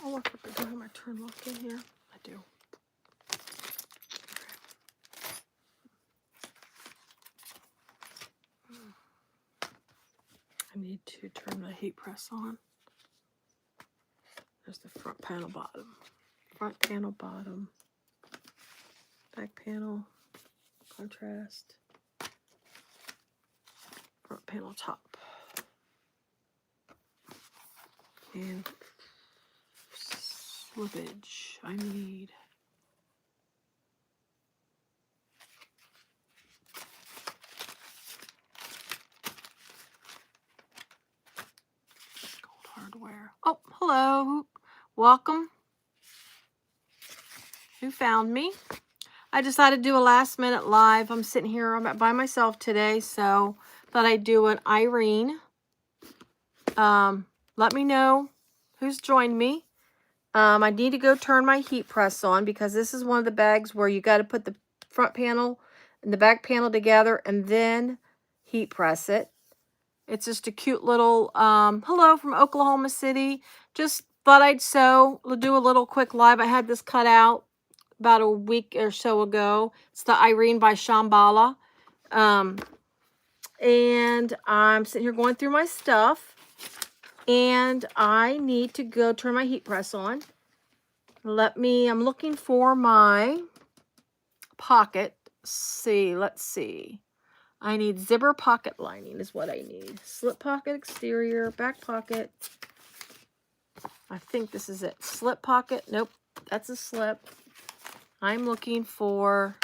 Oh, look, do I have my turn lock in here? I do. I need to turn the heat press on. There's the front panel bottom. Front panel bottom. Back panel. Contrast. Front panel top. And slippage I need. Gold hardware. Oh, hello. Welcome. Who found me? I decided to do a last minute live. I'm sitting here by myself today, so thought I'd do an Irene. Let me know who's joined me. I need to go turn my heat press on because this is one of the bags where you got to put the front panel and the back panel together and then heat press it. It's just a cute little hello from Oklahoma City. Just thought I'd do a little quick live. I had this cut out about a week or so ago. It's the Irene by Shamballa. And I'm sitting here going through my stuff. And I need to go turn my heat press on. I'm looking for my pocket. Let's see. I need zipper pocket lining is what I need. Slip pocket exterior, back pocket. I think this is it. Slip pocket. Nope, that's a slip. I'm looking for,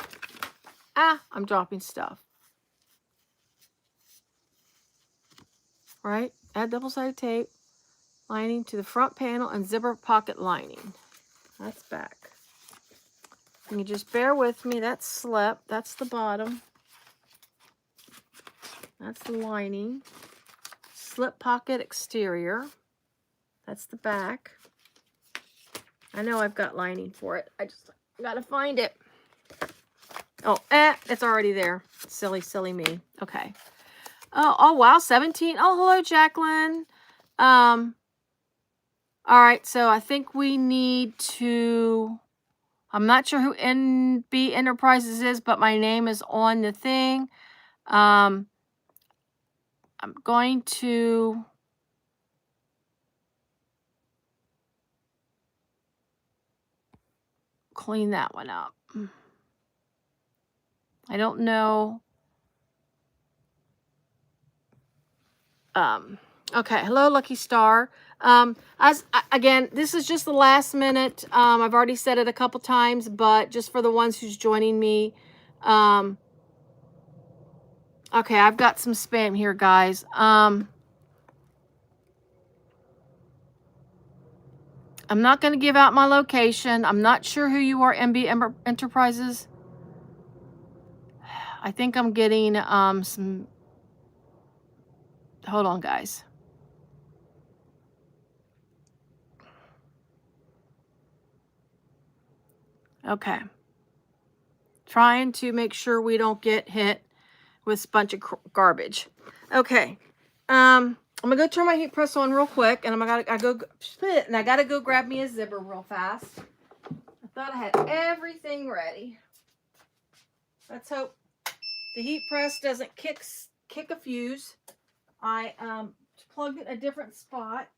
I'm dropping stuff. Right? Add double-sided tape. Lining to the front panel and zipper pocket lining. That's back. And you just bear with me. That's slip. That's the bottom. That's the lining. Slip pocket exterior. That's the back. I know I've got lining for it. I just gotta find it. Oh, it's already there. Silly, silly me. Okay. Oh wow, 17. Oh, hello, Jacqueline. All right, so I think we need to, I'm not sure who NB Enterprises is, but my name is on the thing. I'm going to clean that one up. I don't know. Okay, hello, Lucky Star. Again, this is just the last minute. I've already said it a couple times, but just for the ones who's joining me. Okay, I've got some spam here, guys. I'm not going to give out my location. I'm not sure who you are, MB Enterprises. I think I'm getting some. Hold on, guys. Okay. Trying to make sure we don't get hit with a bunch of garbage. Okay. I'm gonna go turn my heat press on real quick, and I gotta go grab me a zipper real fast. I thought I had everything ready. Let's hope the heat press doesn't kick a fuse. I plugged it in a different spot.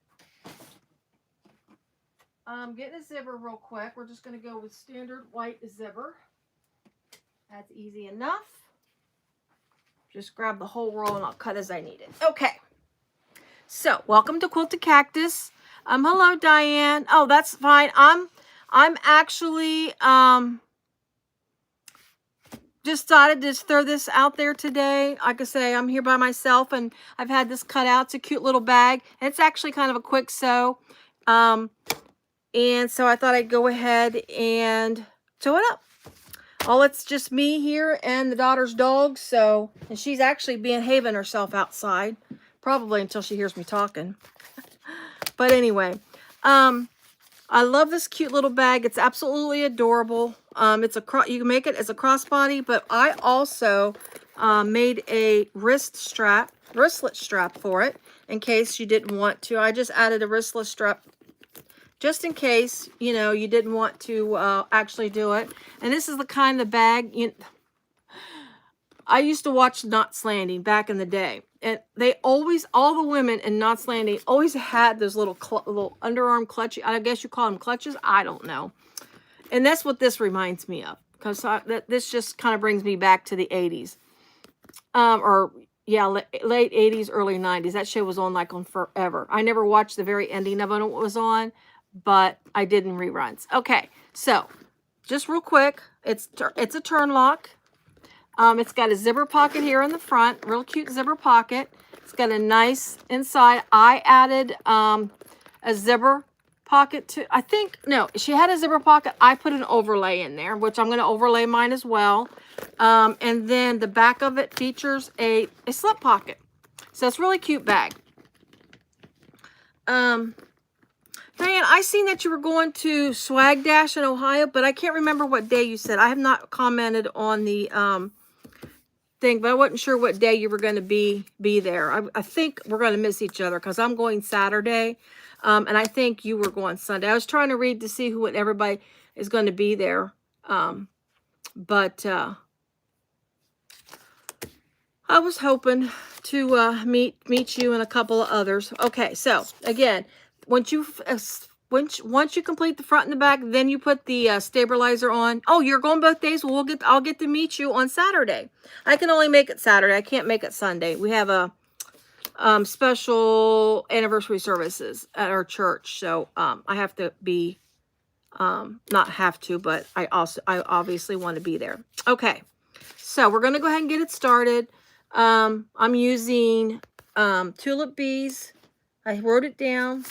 Getting a zipper real quick. We're just gonna go with standard white zipper. That's easy enough. Just grab the whole roll and I'll cut as I need it. Okay. So, welcome to Quilted Cactus. Hello, Diane. Oh, that's fine. I'm actually just decided to throw this out there today. Like I say, I'm here by myself and I've had this cut out. It's a cute little bag. And it's actually kind of a quick sew. And so I thought I'd go ahead and sew it up. Oh, it's just me here and the daughter's dog. So, and she's actually behaving herself outside. Probably until she hears me talking. But anyway, I love this cute little bag. It's absolutely adorable. You can make it as a crossbody, but I also made a wristlet strap for it in case you didn't want to. I just added a wristlet strap just in case, you know, you didn't want to actually do it. And this is the kind of bag, I used to watch Knots Landing back in the day. And they always, all the women in Knots Landing always had those little underarm clutches. I guess you call them clutches. I don't know. And that's what this reminds me of. Because this just kind of brings me back to the 80s. Or, yeah, late 80s, early 90s. That show was on like on forever. I never watched the very ending of it when it was on. But I did in reruns. Okay, so just real quick. It's a turn lock. It's got a zipper pocket here in the front. Real cute zipper pocket. It's got a nice inside. I added a zipper pocket to, I think, no, she had a zipper pocket. I put an overlay in there, which I'm going to overlay mine as well. And then the back of it features a slip pocket. So it's a really cute bag. Diane, I seen that you were going to Swag Dash in Ohio, but I can't remember what day you said. I have not commented on the thing, but I wasn't sure what day you were going to be there. I think we're going to miss each other because I'm going Saturday, and I think you were going Sunday. I was trying to read to see who everybody is going to be there, but I was hoping to meet you and a couple of others. Okay, so again, once you complete the front and the back, then you put the stabilizer on. Oh, you're going both days? Well, I'll get to meet you on Saturday. I can only make it Saturday. I can't make it Sunday. We have a special anniversary services at our church, so I have to be not have to, but I obviously want to be there. Okay, so we're gonna go ahead and get it started. I'm using Tulip Bees. I wrote it down.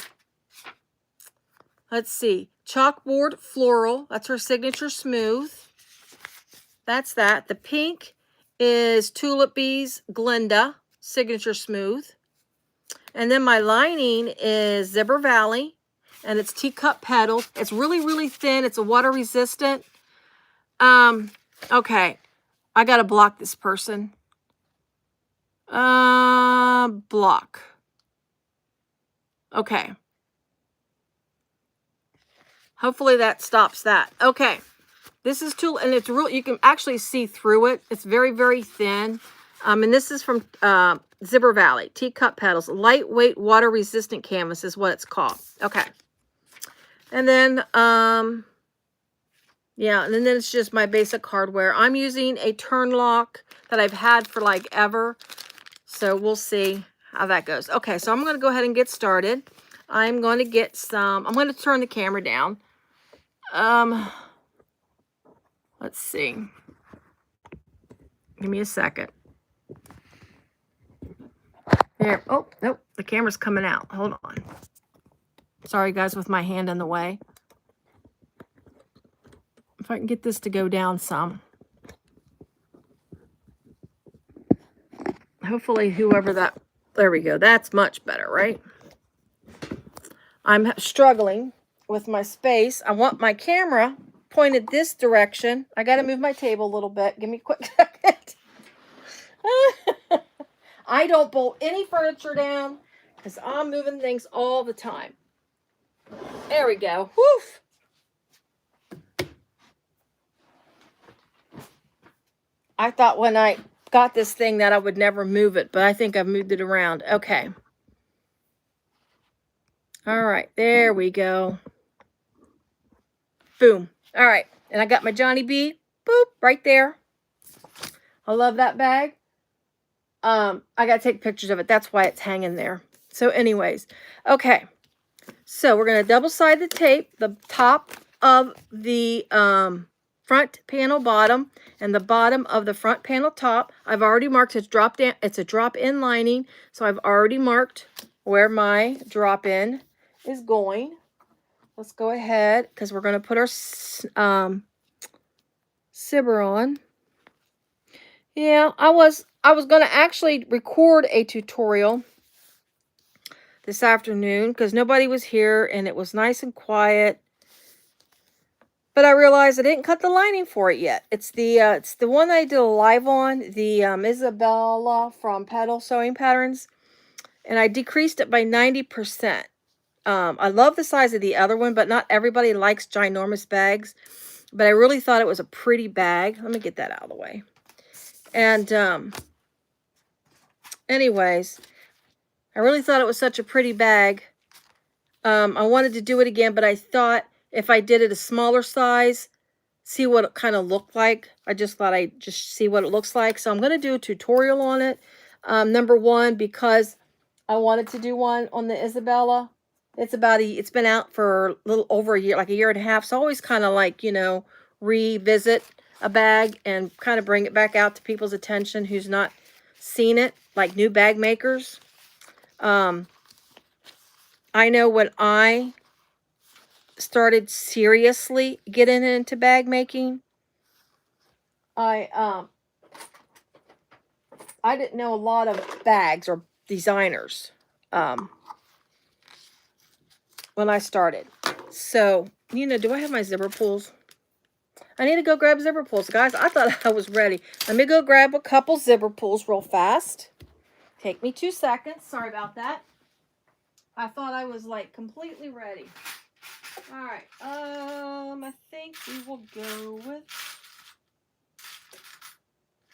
Let's see. Chalkboard Floral. That's her signature smooth. That's that. The pink is Tulip Bees Glenda signature smooth. And then my lining is Zipper Valley. And it's teacup petals. It's really, really thin. It's a water resistant. Okay. I got to block this person. Block. Okay. Hopefully that stops that. Okay. This is Tulip, and it's real. You can actually see through it. It's very, very thin. And this is from Zipper Valley. Teacup Petals. Lightweight water resistant canvas is what it's called. Okay. And then, yeah, and then it's just my basic hardware. I'm using a turn lock that I've had for like ever. So we'll see how that goes. Okay, so I'm going to go ahead and get started. I'm going to get some, I'm going to turn the camera down. Let's see. Give me a second. There. Oh, nope. The camera's coming out. Hold on. Sorry, guys, with my hand in the way. If I can get this to go down some. Hopefully, whoever that... There we go. That's much better, right? I'm struggling with my space. I want my camera pointed this direction. I got to move my table a little bit. Give me a quick second. I don't bolt any furniture down because I'm moving things all the time. There we go. Woof. I thought when I got this thing that I would never move it, but I think I've moved it around. Okay. All right. There we go. Boom. All right. And I got my Johnny B. Boop. Right there. I love that bag. I got to take pictures of it. That's why it's hanging there. So anyways. Okay. So we're going to double side the tape. The top of the front panel bottom and the bottom of the front panel top. I've already marked its drop down. It's a drop-in lining. So I've already marked where my drop-in is going. Let's go ahead because we're going to put our sibber on. Yeah, I was going to actually record a tutorial this afternoon because nobody was here and it was nice and quiet. But I realized I didn't cut the lining for it yet. It's the one I did a live on, the Isabella from Petal Sewing Patterns, and I decreased it by 90%. I love the size of the other one, but not everybody likes ginormous bags. But I really thought it was a pretty bag. Let me get that out of the way. And anyways, I really thought it was such a pretty bag. I wanted to do it again, but I thought if I did it a smaller size, see what it kind of looked like. I just thought I'd just see what it looks like. So I'm going to do a tutorial on it. Number one, because I wanted to do one on the Isabella. It's been out for a little over a year, like a year and a half. So I always kind of like, you know, revisit a bag and kind of bring it back out to people's attention who's not seen it, like new bag makers. I know when I started seriously getting into bag making, I didn't know a lot of bags or designers when I started. So, you know, do I have my zipper pulls? I need to go grab zipper pulls. Guys, I thought I was ready. Let me go grab a couple zipper pulls real fast. Take me 2 seconds. Sorry about that. I thought I was like completely ready. All right. I think we will go with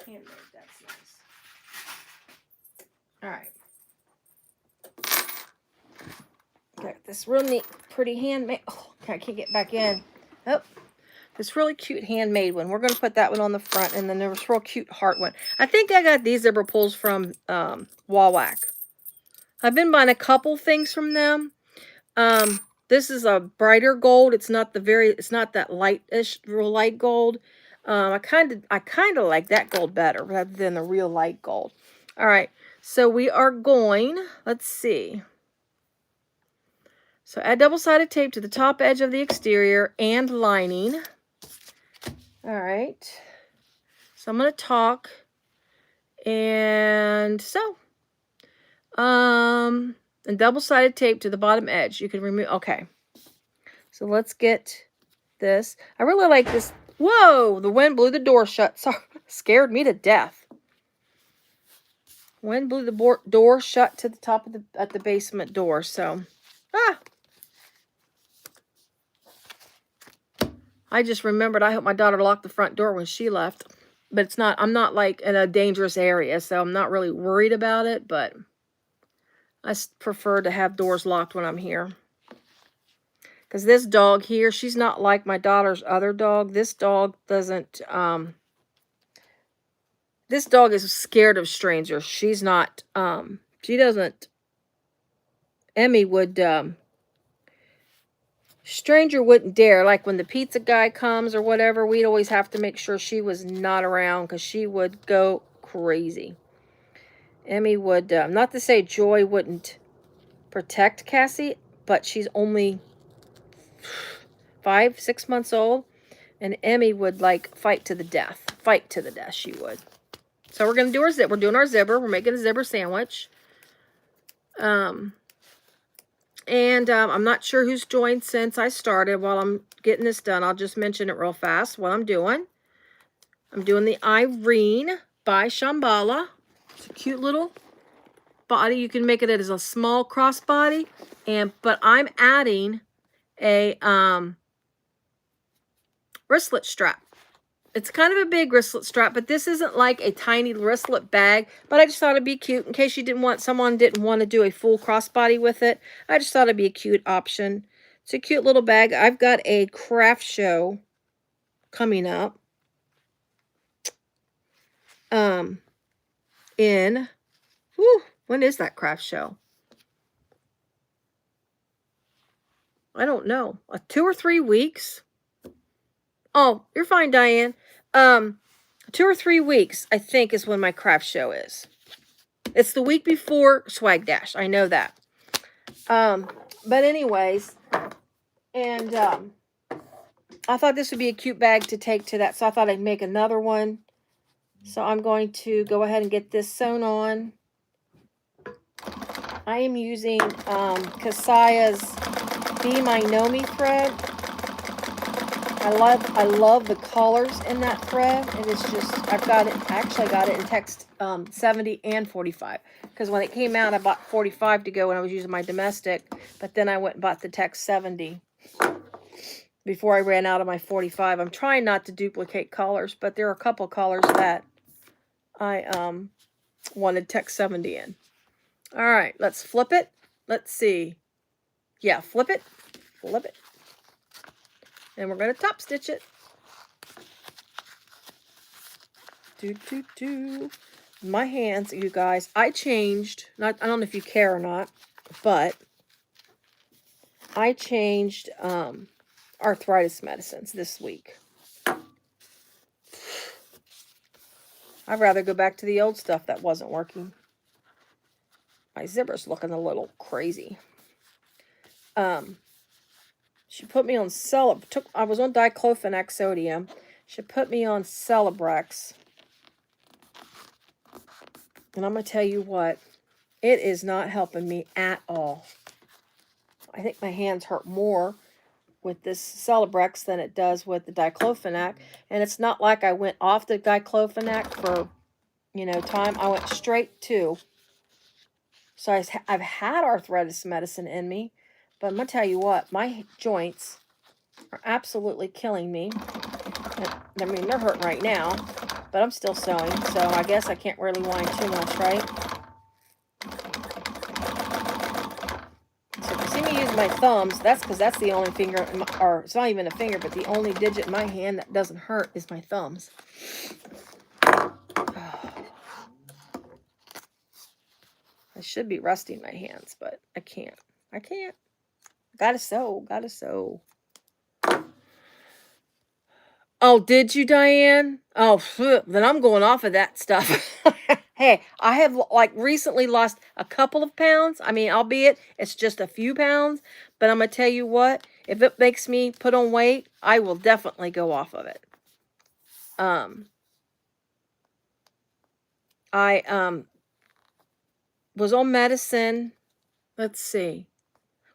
handmade. That's nice. All right. Got this real neat, pretty handmade. Oh, I can't get back in. Oh, this really cute handmade one. We're going to put that one on the front, and then there was a real cute heart one. I think I got these zipper pulls from Wawak. I've been buying a couple things from them. This is a brighter gold. It's not that lightish, real light gold. I kind of like that gold better rather than the real light gold. All right, so we are going. Let's see. So add double-sided tape to the top edge of the exterior and lining. All right. So I'm going to talk. And so, and double-sided tape to the bottom edge. You can remove, okay. So let's get this. I really like this. Whoa, the wind blew the door shut. Sorry, scared me to death. Wind blew the door shut to the top of the basement door. So, I just remembered I hope my daughter locked the front door when she left. But it's not, I'm not like in a dangerous area, so I'm not really worried about it, but I prefer to have doors locked when I'm here. Because this dog here, she's not like my daughter's other dog. This dog doesn't, this dog is scared of strangers. She's not, she doesn't, Emmy would, stranger wouldn't dare. Like when the pizza guy comes or whatever, we'd always have to make sure she was not around because she would go crazy. Emmy would, not to say Joy wouldn't protect Cassie, but she's only 5, 6 months old. And Emmy would like fight to the death. Fight to the death, she would. So we're going to do our zip. We're doing our zipper. We're making a zipper sandwich. And I'm not sure who's joined since I started. While I'm getting this done, I'll just mention it real fast what I'm doing. I'm doing the Irene by Shamballa. It's a cute little body. You can make it as a small crossbody. But I'm adding a wristlet strap. It's kind of a big wristlet strap, but this isn't like a tiny wristlet bag. But I just thought it'd be cute in case someone didn't want to do a full crossbody with it. I just thought it'd be a cute option. It's a cute little bag. I've got a craft show coming up. When is that craft show? I don't know. 2 or 3 weeks. Oh, you're fine, Diane. 2 or 3 weeks, I think, is when my craft show is. It's the week before Swag Dash. I know that. But anyways, and I thought this would be a cute bag to take to that, so I thought I'd make another one. So I'm going to go ahead and get this sewn on. I am using Kasaya's Be My Know Me thread. I love the colors in that thread. And it's just, I actually got it in text 70 and 45. Because when it came out, I bought 45 to go when I was using my domestic. But then I went and bought the text 70 before I ran out of my 45. I'm trying not to duplicate colors, but there are a couple colors that I wanted text 70 in. All right, let's flip it. Let's see. Yeah, flip it. Flip it. And we're going to top stitch it. My hands, you guys, I changed, I don't know if you care or not, but I changed arthritis medicines this week. I'd rather go back to the old stuff that wasn't working. My zipper's looking a little crazy. She put me on I was on diclofenac sodium. She put me on Celebrex. And I'm going to tell you what, it is not helping me at all. I think my hands hurt more with this Celebrex than it does with the diclofenac. And it's not like I went off the diclofenac for, time. I went straight to. So I've had arthritis medicine in me. But I'm going to tell you what, my joints are absolutely killing me. I mean, they're hurting right now. But I'm still sewing, so I guess I can't really whine too much, right? So if you see me use my thumbs, that's because that's the only finger, or it's not even a finger, but the only digit in my hand that doesn't hurt is my thumbs. I should be resting my hands, but I can't. Gotta sew. Oh, did you, Diane? Oh, then I'm going off of that stuff. Hey, I have recently lost a couple of pounds. I mean, albeit it's just a few pounds. But I'm going to tell you what, if it makes me put on weight, I will definitely go off of it. I was on medicine. Let's see.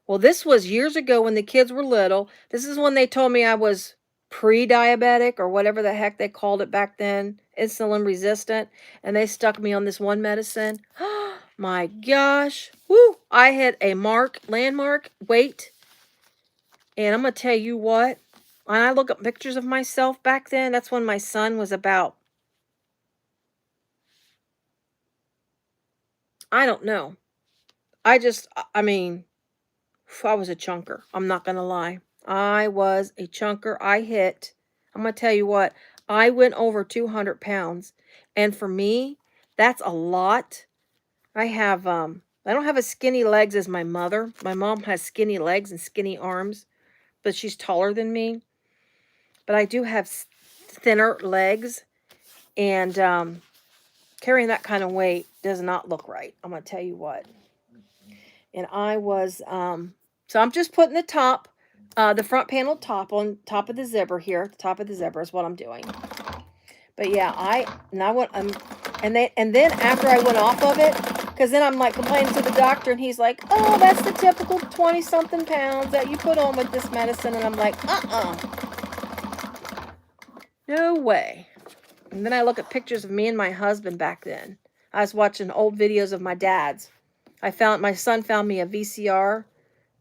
Well, this was years ago when the kids were little. This is when they told me I was pre-diabetic or whatever the heck they called it back then, insulin resistant, and they stuck me on this one medicine. My gosh. Woo! I hit a landmark weight. And I'm going to tell you what, when I look at pictures of myself back then, that's when my son was about, I don't know. I mean, I was a chunker. I'm not going to lie. I was a chunker. I'm going to tell you what, I went over 200 pounds. And for me, that's a lot. I don't have as skinny legs as my mother. My mom has skinny legs and skinny arms, but she's taller than me. But I do have thinner legs. And carrying that kind of weight does not look right. I'm going to tell you what. And I was, so I'm just putting the front panel top on top of the zipper here. The top of the zipper is what I'm doing. But yeah, and then after I went off of it, because then I'm like complaining to the doctor, and he's like, oh, that's the typical 20-something pounds that you put on with this medicine. And I'm like, no way. And then I look at pictures of me and my husband back then. I was watching old videos of my dad's. My son found me a VCR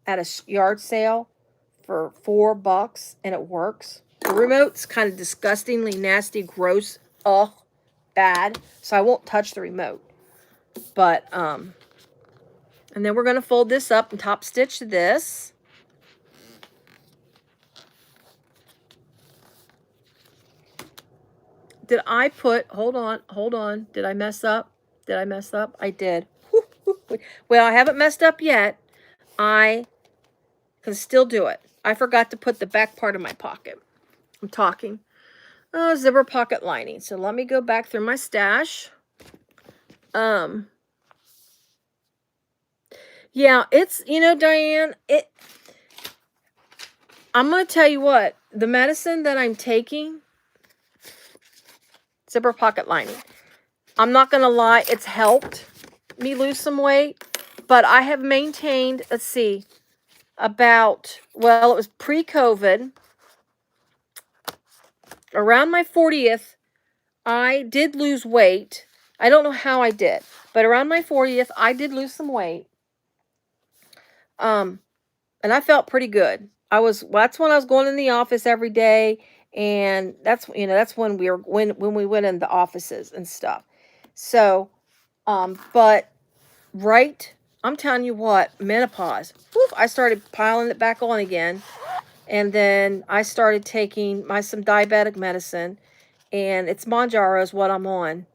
at a yard sale for $4, and it works. The remote's kind of disgustingly nasty, gross, bad. So I won't touch the remote. But, and then we're going to fold this up and top stitch this. Did I hold on. Did I mess up? I did. Well, I haven't messed up yet. I can still do it. I forgot to put the back part of my pocket. I'm talking. Oh, zipper pocket lining. So let me go back through my stash. Yeah, it's, Diane, I'm going to tell you what, the medicine that I'm taking, zipper pocket lining, I'm not going to lie, it's helped me lose some weight, but I have maintained, let's see, it was pre-COVID, around my 40th, I did lose weight. I don't know how I did, but around my 40th, I did lose some weight. And I felt pretty good. That's when I was going in the office every day, and that's when we went in the offices and stuff. So, but right, I'm telling you what, menopause. Woof, I started piling it back on again, and then I started taking some diabetic medicine, and it's Monjaro is what I'm on.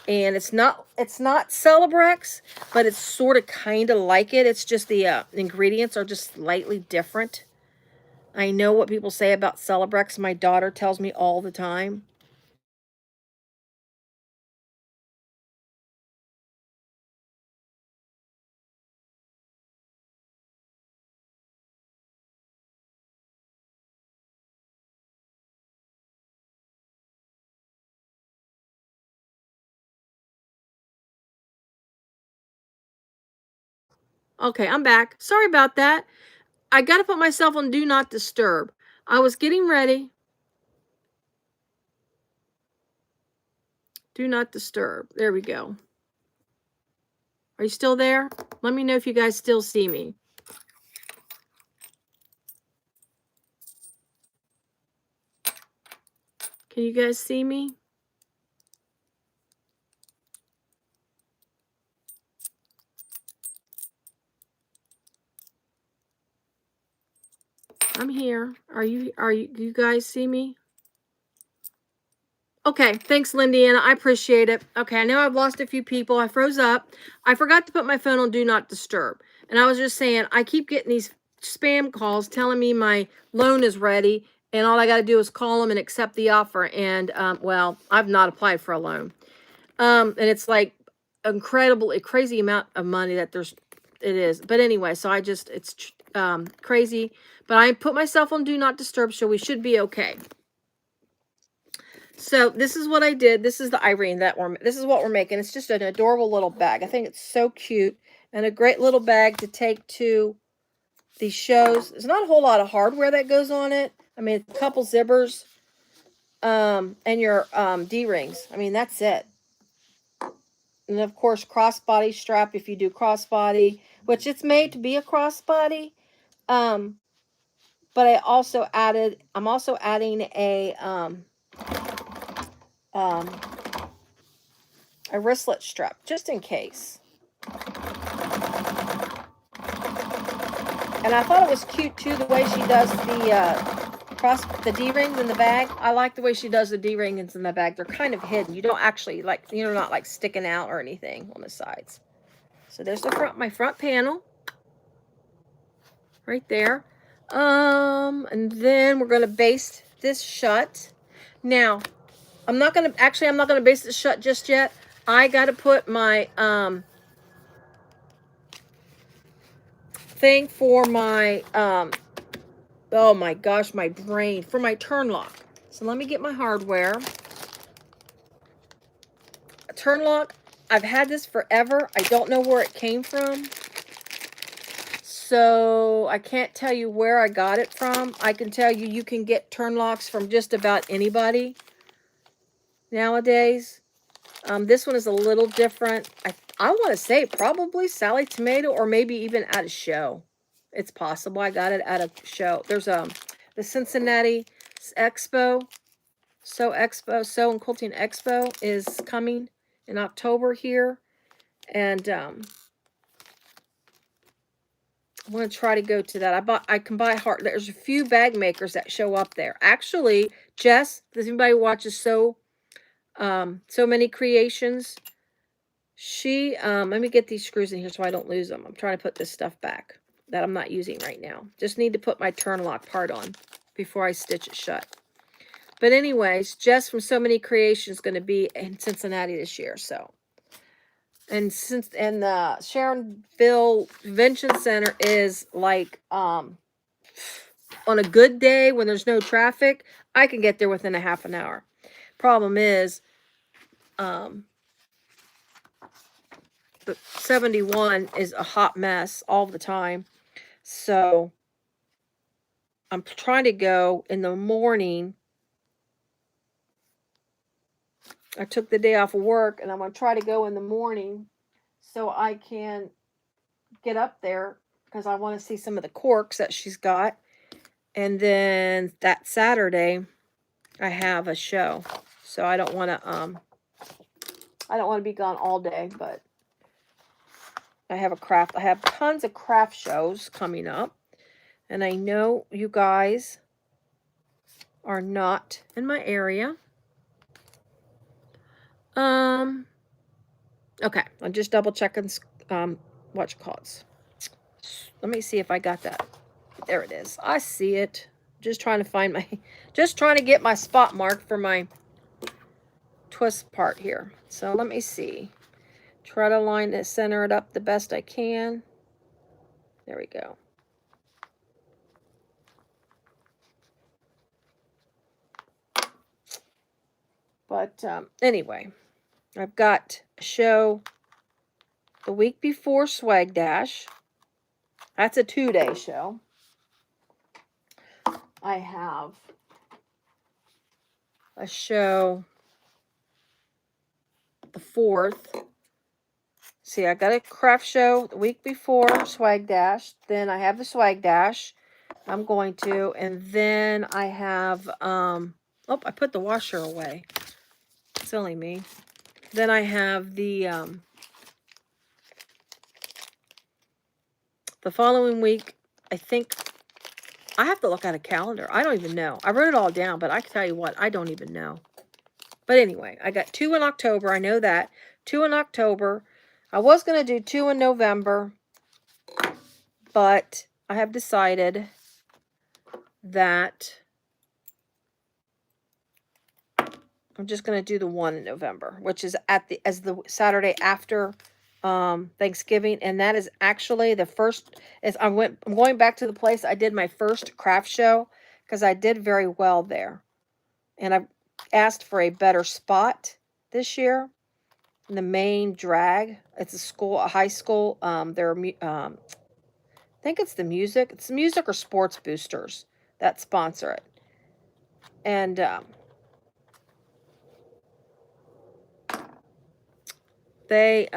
And it's not Celebrex, but it's sort of kind of like it. It's just the ingredients are just slightly different. I know what people say about Celebrex. My daughter tells me all the time. Okay, I'm back. Sorry about that. I got to put myself on Do Not Disturb. I was getting ready. Do Not Disturb. There we go. Are you still there? Let me know if you guys still see me. Can you guys see me? I'm here. Do you guys see me? Okay, thanks, Lindiana. I appreciate it. Okay, I know I've lost a few people. I froze up. I forgot to put my phone on Do Not Disturb. And I was just saying, I keep getting these spam calls telling me my loan is ready, and all I got to do is call them and accept the offer. And, well, I've not applied for a loan. And it's like incredibly crazy amount of money that it is. But anyway, so it's crazy. But I put myself on Do Not Disturb, so we should be okay. So this is what I did. This is the Irene this is what we're making. It's just an adorable little bag. I think it's so cute and a great little bag to take to these shows. There's not a whole lot of hardware that goes on it. I mean, a couple zippers, and your D-rings. I mean, that's it. And of course, crossbody strap if you do crossbody, which it's made to be a crossbody. But I'm also adding a wristlet strap just in case. And I thought it was cute too, the way she does the D-rings in the bag. I like the way she does the D-rings in the bag. They're kind of hidden. You don't actually not like sticking out or anything on the sides. So there's my front panel right there. And then we're going to baste this shut. Now, I'm not going to baste this shut just yet. I got to put my thing for my oh my gosh, my brain, for my turn lock. So let me get my hardware. A turn lock, I've had this forever. I don't know where it came from. So I can't tell you where I got it from. I can tell you, you can get turn locks from just about anybody nowadays. This one is a little different. I want to say probably Sally Tomato, or maybe even at a show. It's possible I got it at a show. There's the Cincinnati Expo. Sew and Quilting Expo is coming in October here. And I'm going to try to go to that. I can buy there's a few bag makers that show up there. Actually, Jess, does anybody watches So Many Creations? She, let me get these screws in here so I don't lose them. I'm trying to put this stuff back that I'm not using right now. Just need to put my turn lock part on before I stitch it shut. But anyways, Jess from So Many Creations is going to be in Cincinnati this year. So, and the Sharonville Convention Center is like, on a good day when there's no traffic, I can get there within a half an hour. Problem is, the 71 is a hot mess all the time. So I'm trying to go in the morning I took the day off of work, and I'm going to try to go in the morning so I can get up there because I want to see some of the corks that she's got. And then that Saturday, I have a show. So I don't want to be gone all day, but I have tons of craft shows coming up. And I know you guys are not in my area. Okay, I'm just double checking whatchamacallits. Let me see if I got that. There it is. I see it. Just trying to get my spot mark for my twist part here. So let me see. Try to center it up the best I can. There we go. But anyway, I've got a show the week before Swag Dash. That's a 2-day show. I have a show the 4th. See, I got a craft show the week before Swag Dash. Then I have the Swag Dash. I'm going to. And then I have, oh, I put the washer away. Silly me. Then I have the following week, I think, I have to look at a calendar. I don't even know. I wrote it all down, but I can tell you what, I don't even know. But anyway, I got 2 in October. I know that. 2 in October. I was going to do 2 in November, but I have decided that I'm just going to do the 1 in November, which is as the Saturday after Thanksgiving, and that is actually the first. I'm going back to the place I did my first craft show because I did very well there, and I asked for a better spot this year. In the main drag, it's a high school. I think it's the music. It's music or sports boosters that sponsor it, and they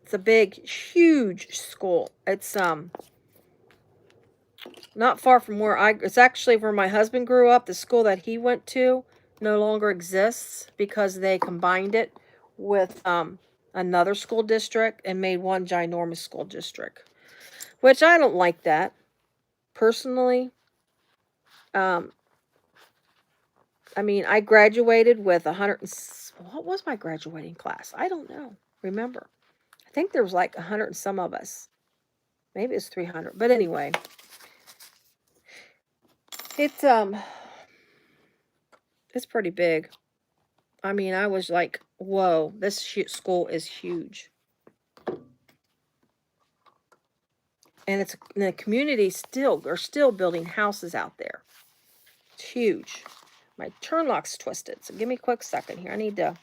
it's a big, huge school. It's not far from it's actually where my husband grew up. The school that he went to no longer exists because they combined it with another school district and made one ginormous school district, which I don't like that personally. I mean, I graduated with 100. What was my graduating class? I don't know. Remember, I think there was like 100 and some of us. Maybe it's 300. But anyway, it's pretty big. I mean, I was like, whoa, this school is huge. And the community they're still building houses out there. It's huge. My turn lock's twisted, so give me a quick second here. I need to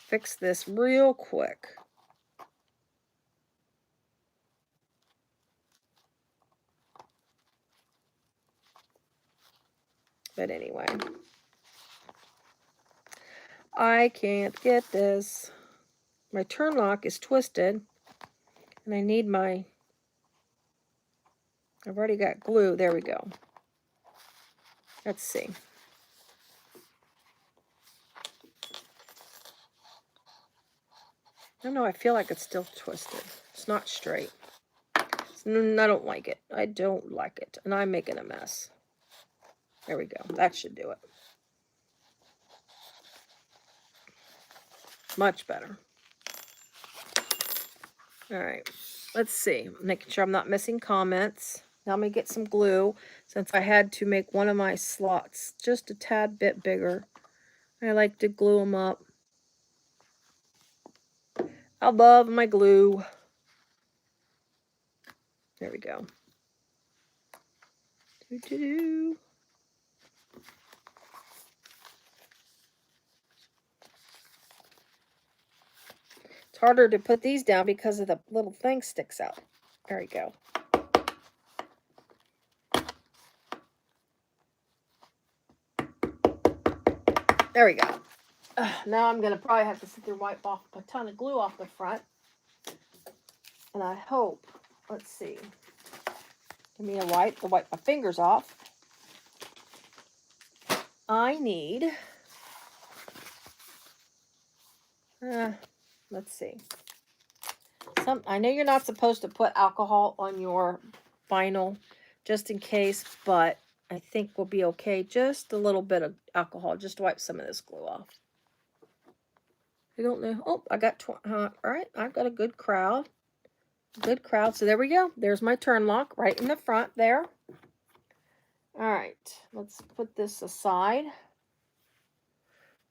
fix this real quick. But anyway, I can't get this. My turn lock is twisted, and I need I've already got glue. There we go. Let's see. I don't know, I feel like it's still twisted. It's not straight. I don't like it. I don't like it. And I'm making a mess. There we go. That should do it. Much better. All right. Let's see. Making sure I'm not missing comments. Now I'm going to get some glue since I had to make one of my slots just a tad bit bigger. I like to glue them up. I love my glue. There we go. Doo-doo-doo. It's harder to put these down because of the little thing sticks out. There we go. There we go. Now I'm going to probably have to sit there and wipe off a ton of glue off the front. And I hope, let's see. Give me a wipe to wipe my fingers off. I need, let's see. I know you're not supposed to put alcohol on your vinyl just in case, but I think we'll be okay. Just a little bit of alcohol just to wipe some of this glue off. I don't know. Oh, I got, all right, I've got a good crowd. Good crowd. So there we go. There's my turn lock right in the front there. All right, let's put this aside.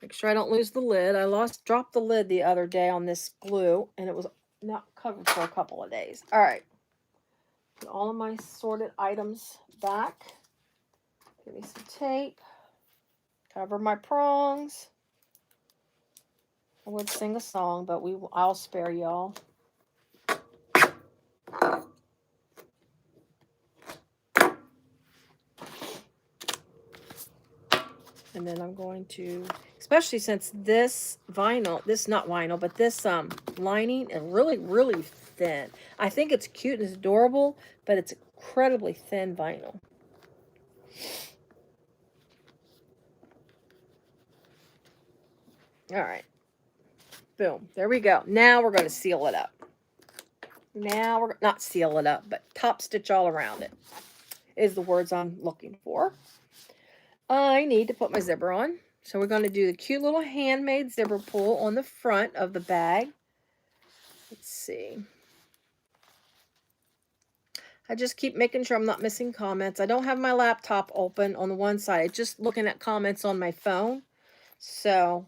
Make sure I don't lose the lid. I dropped the lid the other day on this glue, and it was not covered for a couple of days. All right. Put all of my sorted items back. Give me some tape. Cover my prongs. I would sing a song, but I'll spare y'all. And then I'm going to, especially since this vinyl, not vinyl, but this lining is really, really thin. I think it's cute and it's adorable, but it's incredibly thin vinyl. All right. Boom. There we go. Now we're going to seal it up. Now we're not seal it up, but top stitch all around it is the words I'm looking for. I need to put my zipper on. So we're going to do the cute little handmade zipper pull on the front of the bag. Let's see. I just keep making sure I'm not missing comments. I don't have my laptop open on the one side. I'm just looking at comments on my phone. So,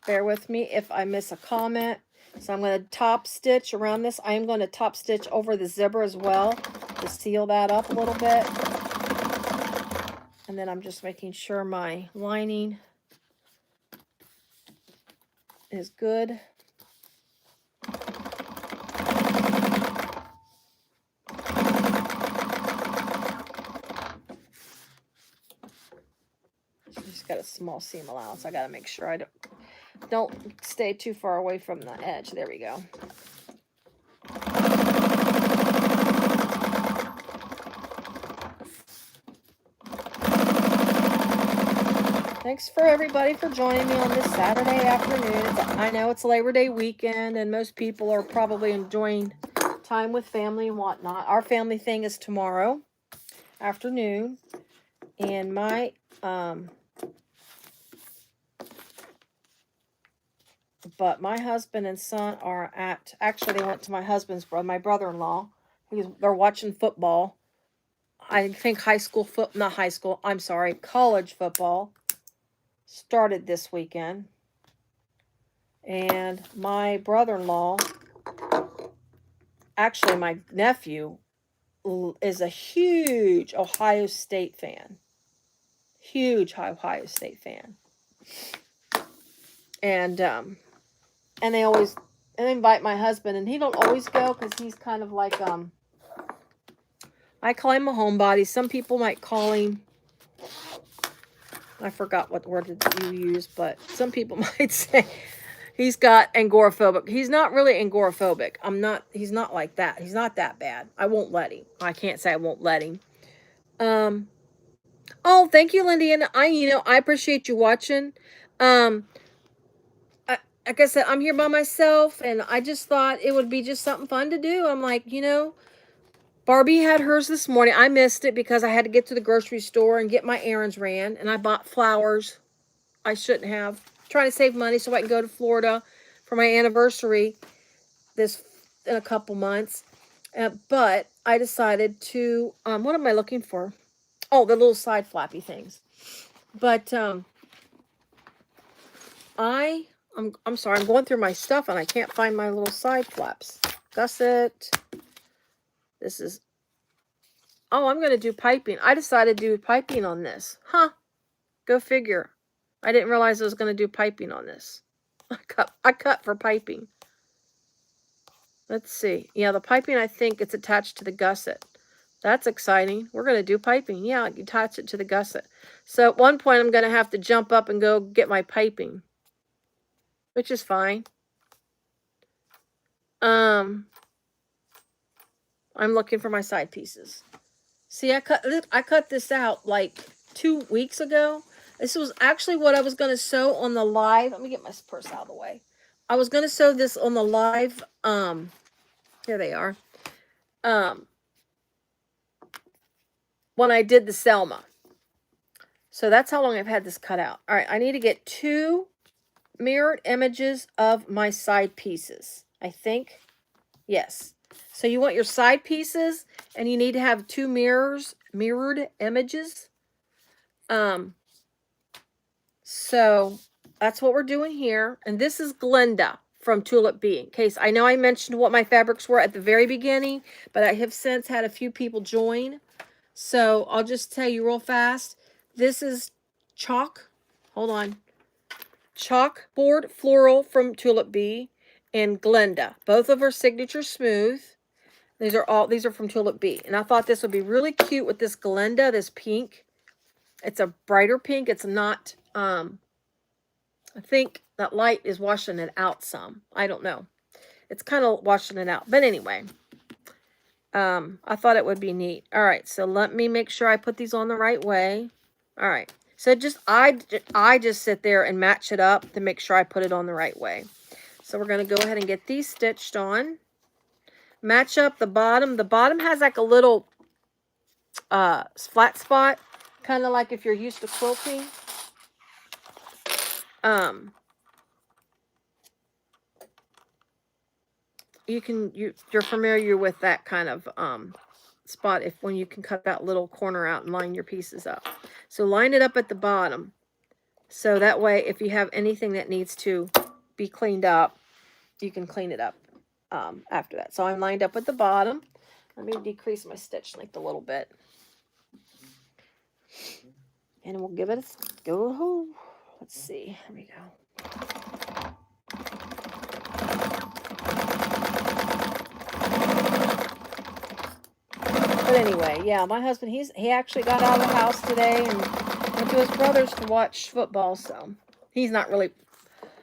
bear with me if I miss a comment. So I'm going to top stitch around this. I am going to top stitch over the zipper as well to seal that up a little bit. And then I'm just making sure my lining is good. Just got a small seam allowance. I got to make sure I don't stay too far away from the edge. There we go. Thanks for everybody for joining me on this Saturday afternoon. I know it's Labor Day weekend and most people are probably enjoying time with family and whatnot. Our family thing is tomorrow afternoon. And my but my husband and son are actually they went to my husband's brother, my brother-in-law. They're watching football. I think college football started this weekend. And my brother-in-law, actually my nephew, is a huge Ohio State fan. Huge Ohio State fan. And they always invite my husband, and he don't always go because he's kind of like I call him a homebody. Some people might call him, I forgot what word you use, but some people might say he's got agoraphobic. He's not really agoraphobic. He's not like that. He's not that bad. I won't let him. I can't say I won't let him. Oh, thank you, Lindy. And I appreciate you watching. Like I said, I'm here by myself, and I just thought it would be just something fun to do. I'm like, Barbie had hers this morning. I missed it because I had to get to the grocery store and get my errands ran, and I bought flowers. I shouldn't have. Trying to save money so I can go to Florida for my anniversary in a couple months. But I decided to, what am I looking for? Oh, the little side flappy things. But I'm sorry, I'm going through my stuff and I can't find my little side flaps. Gusset. This is, I'm going to do piping. I decided to do piping on this. Huh. Go figure. I didn't realize I was going to do piping on this. I cut for piping. Let's see. Yeah, the piping, I think it's attached to the gusset. That's exciting. We're going to do piping. Yeah, you attach it to the gusset. So at one point, I'm going to have to jump up and go get my piping, which is fine. I'm looking for my side pieces. See, I cut this out like 2 weeks ago. This was actually what I was going to sew on the live. Let me get my purse out of the way. I was going to sew this on the live. Here they are. When I did the Selma. So that's how long I've had this cut out. All right, I need to get 2 mirrored images of my side pieces. I think. Yes. So you want your side pieces, and you need to have 2 mirrored images. So that's what we're doing here. And this is Glenda from Tulip Bee. In case I know I mentioned what my fabrics were at the very beginning, but I have since had a few people join. So I'll just tell you real fast. This is chalk. Hold on. Chalkboard Floral from Tulip Bee and Glenda. Both of her signature smooth. These are from Tulip Bee. And I thought this would be really cute with this Glenda, this pink. It's a brighter pink. It's not, I think that light is washing it out some. I don't know. It's kind of washing it out. But anyway, I thought it would be neat. All right, so let me make sure I put these on the right way. All right. So I just sit there and match it up to make sure I put it on the right way. So we're going to go ahead and get these stitched on. Match up the bottom. The bottom has like a little flat spot, kind of like if you're used to quilting. You're familiar with that kind of spot when you can cut that little corner out and line your pieces up. So line it up at the bottom. So that way, if you have anything that needs to be cleaned up, you can clean it up after that. So I'm lined up at the bottom. Let me decrease my stitch length a little bit. And we'll give it a go. Let's see. Here we go. But anyway, yeah, my husband, he actually got out of the house today and went to his brother's to watch football. So he's not really,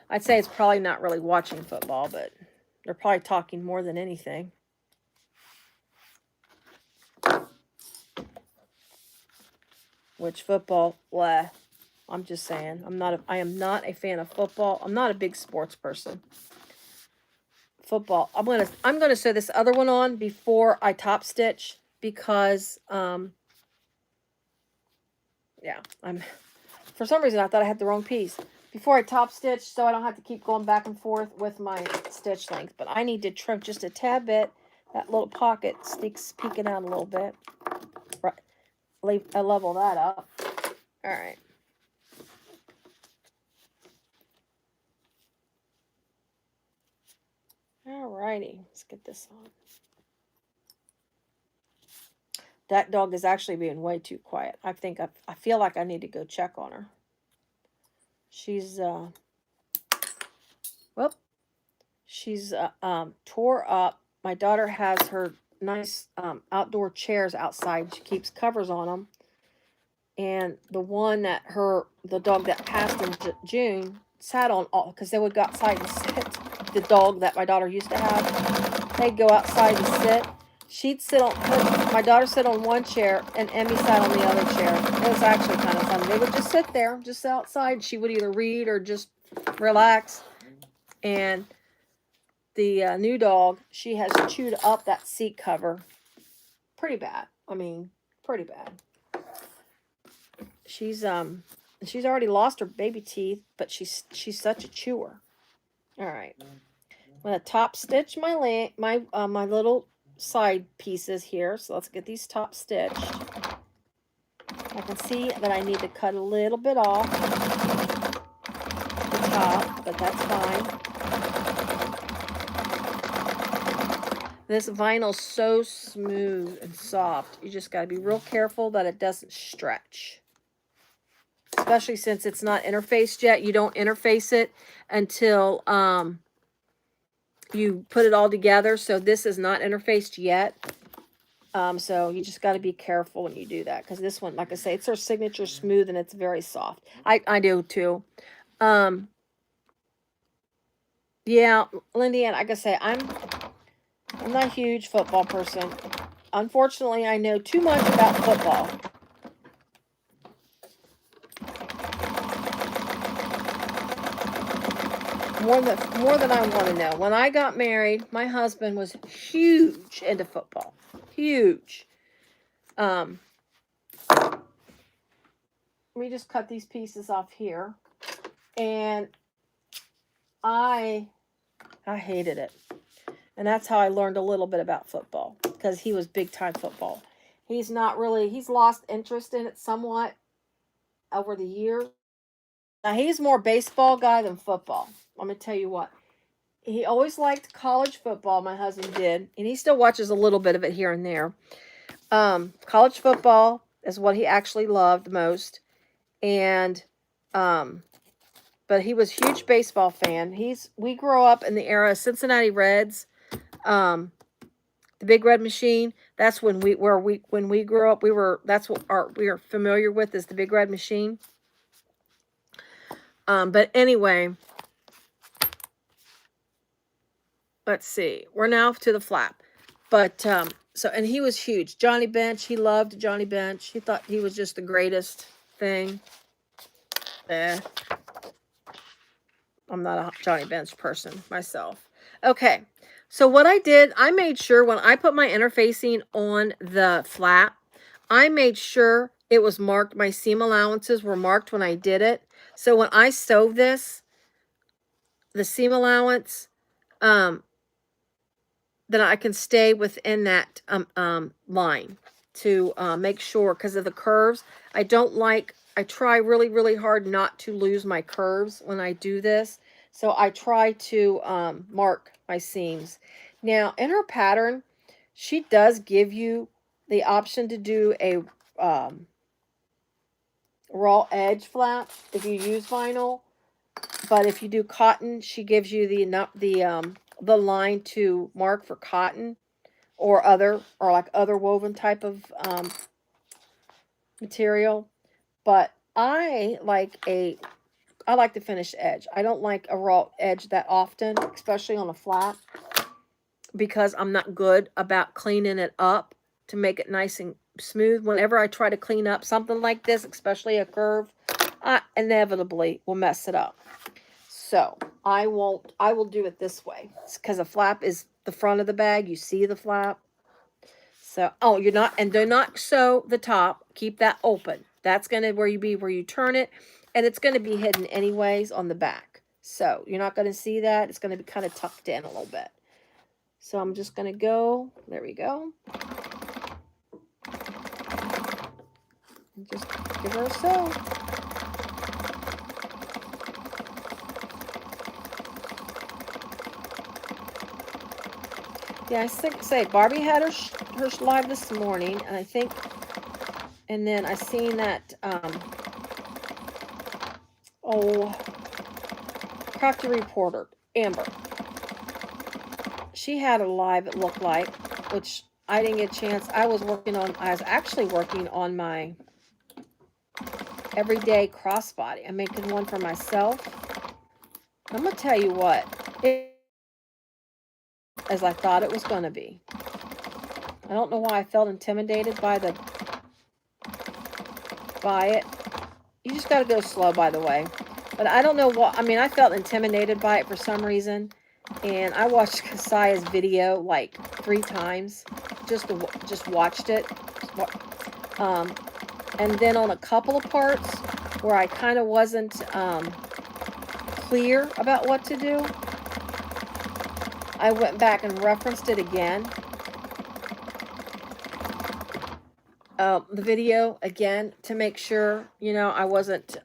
I'd say it's probably not really watching football, but they're probably talking more than anything. Which football, bleh. I'm just saying, I am not a fan of football. I'm not a big sports person. Football. I'm gonna sew this other one on before I top stitch because yeah, for some reason I thought I had the wrong piece. Before I top stitch, so I don't have to keep going back and forth with my stitch length. But I need to trim just a tad bit. That little pocket peeking out a little bit. Right. I level that up. All right. Alrighty, let's get this on. That dog is actually being way too quiet. I feel like I need to go check on her. She's she's tore up. My daughter has her nice outdoor chairs outside. She keeps covers on them. And the one that the dog that passed in June sat on all, because they would go outside and sit. The dog that my daughter used to have, they'd go outside and sit. She'd sit on, my daughter sat on one chair, and Emmy sat on the other chair. It was actually kind of fun. They would just sit there, just outside. She would either read or just relax. And the new dog, she has chewed up that seat cover pretty bad. I mean, pretty bad. She's already lost her baby teeth, but she's such a chewer. All right, I'm gonna top stitch my my little side pieces here. So let's get these top stitched. I can see that I need to cut a little bit off the top, but that's fine. This vinyl's so smooth and soft. You just gotta be real careful that it doesn't stretch. Especially since it's not interfaced yet. You don't interface it until you put it all together. So this is not interfaced yet. So you just got to be careful when you do that, because this one, like I say, it's her signature smooth and it's very soft. I do too. Yeah, Lindy, and like I say, I'm not a huge football person. Unfortunately, I know too much about football. More than I want to know. When I got married, my husband was huge into football. Huge. Let me just cut these pieces off here. And I hated it. And that's how I learned a little bit about football, because he was big time football. He's lost interest in it somewhat over the years. Now, he's more baseball guy than football. I'm going to tell you what. He always liked college football, my husband did, and he still watches a little bit of it here and there. College football is what he actually loved most. And, but he was a huge baseball fan. We grew up in the era of Cincinnati Reds, the Big Red Machine. That's when we grew up. That's what we were familiar with, is the Big Red Machine. But anyway, let's see. We're now to the flap. But and he was huge. Johnny Bench, he loved Johnny Bench. He thought he was just the greatest thing. I'm not a Johnny Bench person myself. Okay. So what I did, I made sure when I put my interfacing on the flap, I made sure it was marked. My seam allowances were marked when I did it. So when I sew this, the seam allowance, then I can stay within that line to make sure, because of the curves. I try really, really hard not to lose my curves when I do this. So I try to mark my seams. Now, in her pattern, she does give you the option to do a raw edge flap if you use vinyl. But if you do cotton, she gives you the line to mark for cotton or like other woven type of material. But I like the finished edge. I don't like a raw edge that often, especially on a flap, because I'm not good about cleaning it up to make it nice and smooth. Whenever I try to clean up something like this, especially a curve, I inevitably will mess it up. So I will do it this way, because a flap is the front of the bag. You see the flap. So, do not sew the top. Keep that open. That's going to where you turn it, and it's going to be hidden anyways on the back. So you're not going to see that. It's going to be kind of tucked in a little bit. So I'm just going to go, there we go. And just give her a sew. Yeah, I say Barbie had her live this morning, and I think, and then I seen that Crafty Reporter, Amber. She had a live, it looked like, which I didn't get a chance. I was actually working on my everyday crossbody. I'm making one for myself. I'm gonna tell you what, as I thought it was going to be. I don't know why I felt intimidated by it. You just got to go slow, by the way. But I don't know what, I felt intimidated by it for some reason. And I watched Kasaya's video like 3 times. Just watched it. And then on a couple of parts where I kind of wasn't clear about what to do, I went back and referenced it again. The video again to make sure, I wasn't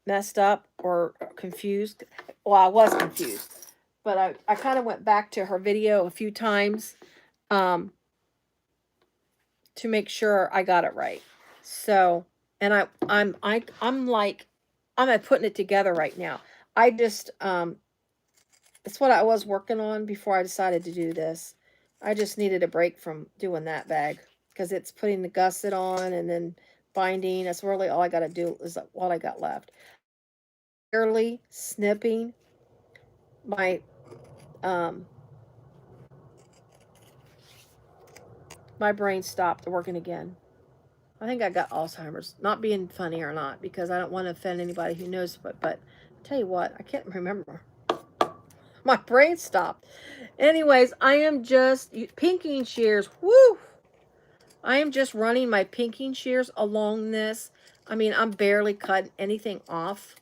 messed up or confused. Well, I was confused, but I kind of went back to her video a few times to make sure I got it right. So, and I'm putting it together right now. I just it's what I was working on before I decided to do this. I just needed a break from doing that bag because it's putting the gusset on and then binding. That's really all I got to do is what I got left. Barely snipping my my brain stopped working again. I think I got Alzheimer's. Not being funny or not, because I don't want to offend anybody who knows, but I'll tell you what, I can't remember. My brain stopped. Anyways, I am just pinking shears. Woo! I am just running my pinking shears along this. I mean, I'm barely cutting anything off,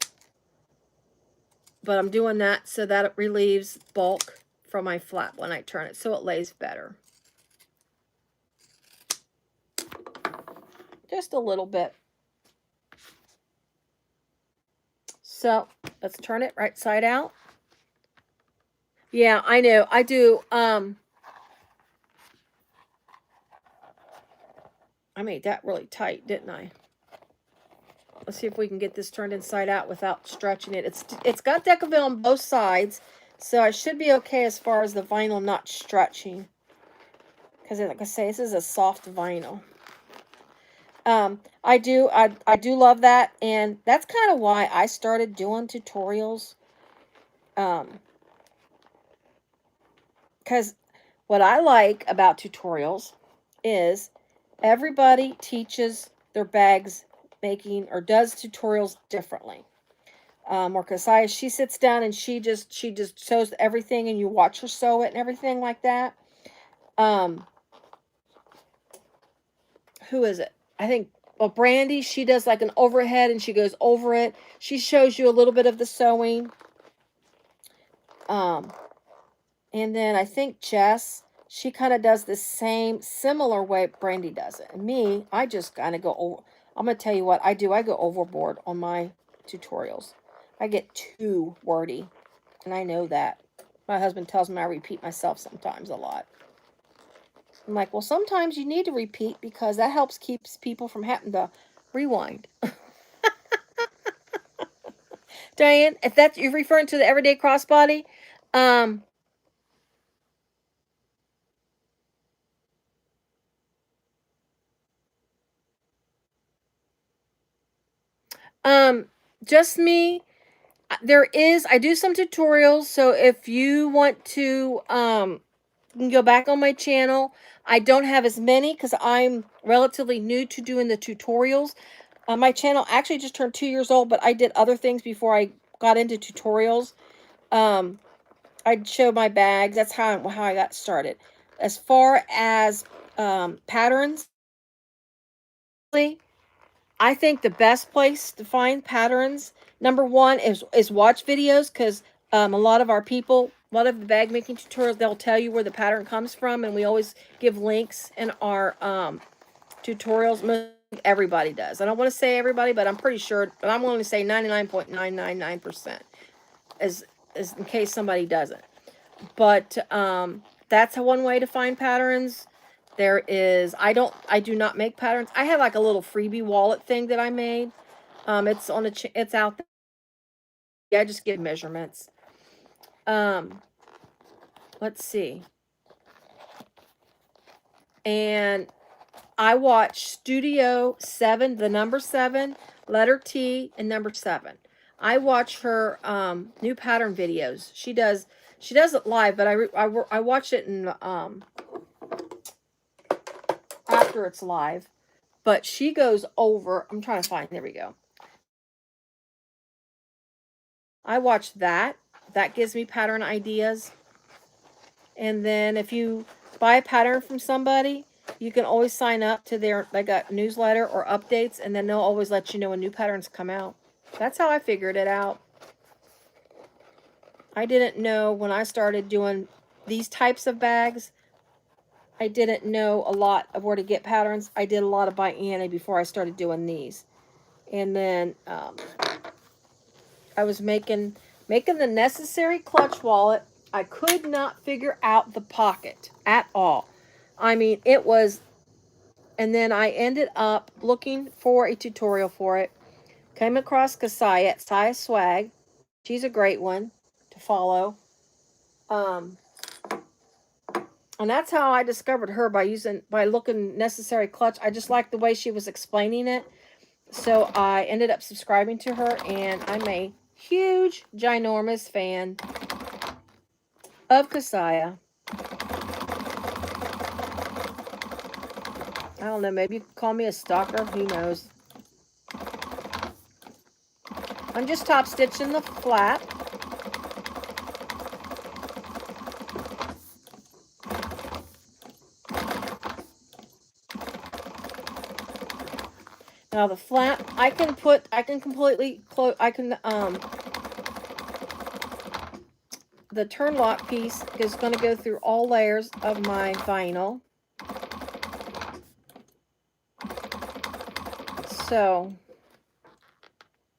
but I'm doing that so that it relieves bulk from my flap when I turn it, so it lays better. Just a little bit. So let's turn it right side out. Yeah, I know. I do. I made that really tight, didn't I? Let's see if we can get this turned inside out without stretching it. It's got Decavil on both sides, so I should be okay as far as the vinyl not stretching. Because like I say, this is a soft vinyl. I do love that, and that's kind of why I started doing tutorials. Because what I like about tutorials is everybody teaches their bags making or does tutorials differently. Or Kasaya, she sits down and she just sews everything, and you watch her sew it and everything like that. Who is it? I think, well, Brandy, she does like an overhead and she goes over it. She shows you a little bit of the sewing. And then I think Jess, she kind of does the same, similar way Brandy does it. And me, I just kind of go over. I'm going to tell you what I do. I go overboard on my tutorials. I get too wordy. And I know that. My husband tells me I repeat myself sometimes a lot. I'm like, well, sometimes you need to repeat because that helps keeps people from having to rewind. Diane, if that's you're referring to the everyday crossbody, just me. I do some tutorials, so if you want to, you can go back on my channel. I don't have as many because I'm relatively new to doing the tutorials. My channel actually just turned 2 years old, but I did other things before I got into tutorials. I'd show my bags. That's how I got started. As far as patterns, I think the best place to find patterns, number one, is watch videos, because a lot of the bag making tutorials, they'll tell you where the pattern comes from, and we always give links in our tutorials. Most everybody does. I don't want to say everybody, but I'm pretty sure, but I'm willing to say 99.999%, as in case somebody doesn't. But that's one way to find patterns. There is, I do not make patterns. I have like a little freebie wallet thing that I made. It's on it's out there. I just give measurements. Let's see. And I watch Studio 7, the number 7, letter T, and number 7. I watch her new pattern videos. She does it live, but I watch it in after it's live. But she goes over, I'm trying to find, there we go. I watch that. That gives me pattern ideas. And then if you buy a pattern from somebody, you can always sign up to their newsletter or updates, and then they'll always let you know when new patterns come out. That's how I figured it out. I didn't know when I started doing these types of bags, I didn't know a lot of where to get patterns. I did a lot of by Annie before I started doing these. And then I was making the necessary clutch wallet. I could not figure out the pocket at all. I mean, it was, and then I ended up looking for a tutorial for it. Came across Kasaya at Saya Swag. She's a great one to follow. And that's how I discovered her, by looking Necessary Clutch. I just liked the way she was explaining it. So I ended up subscribing to her, and I'm a huge, ginormous fan of Kasaya. I don't know, maybe you could call me a stalker, who knows. I'm just top stitching the flap. Now the flap, I can completely close, the turn lock piece is going to go through all layers of my vinyl. So,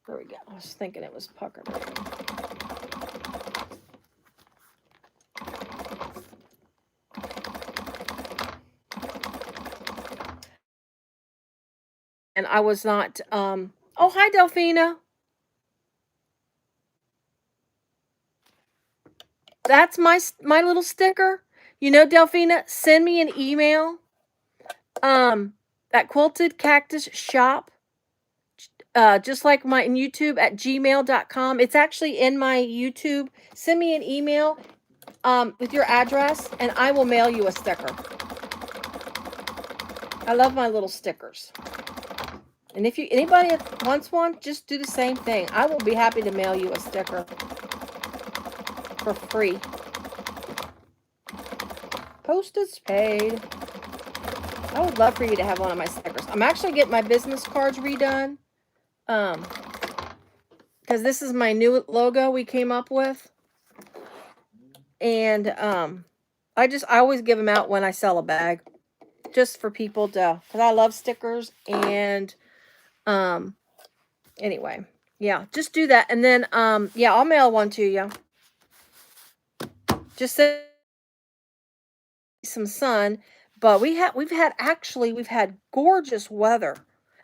there we go. I was thinking it was puckered. And I was not, oh, hi, Delphina. That's my little sticker. You know, Delphina, send me an email. That Quilted Cactus shop, just like my YouTube at gmail.com. It's actually in my YouTube. Send me an email with your address, and I will mail you a sticker. I love my little stickers. And if anybody wants one, just do the same thing. I will be happy to mail you a sticker for free. Postage paid. I would love for you to have one of my stickers. I'm actually getting my business cards redone. Because this is my new logo we came up with. And I always give them out when I sell a bag. Just for people to, because I love stickers. And anyway, yeah, just do that. And then yeah, I'll mail one to you. Just send some sun. But we've had gorgeous weather.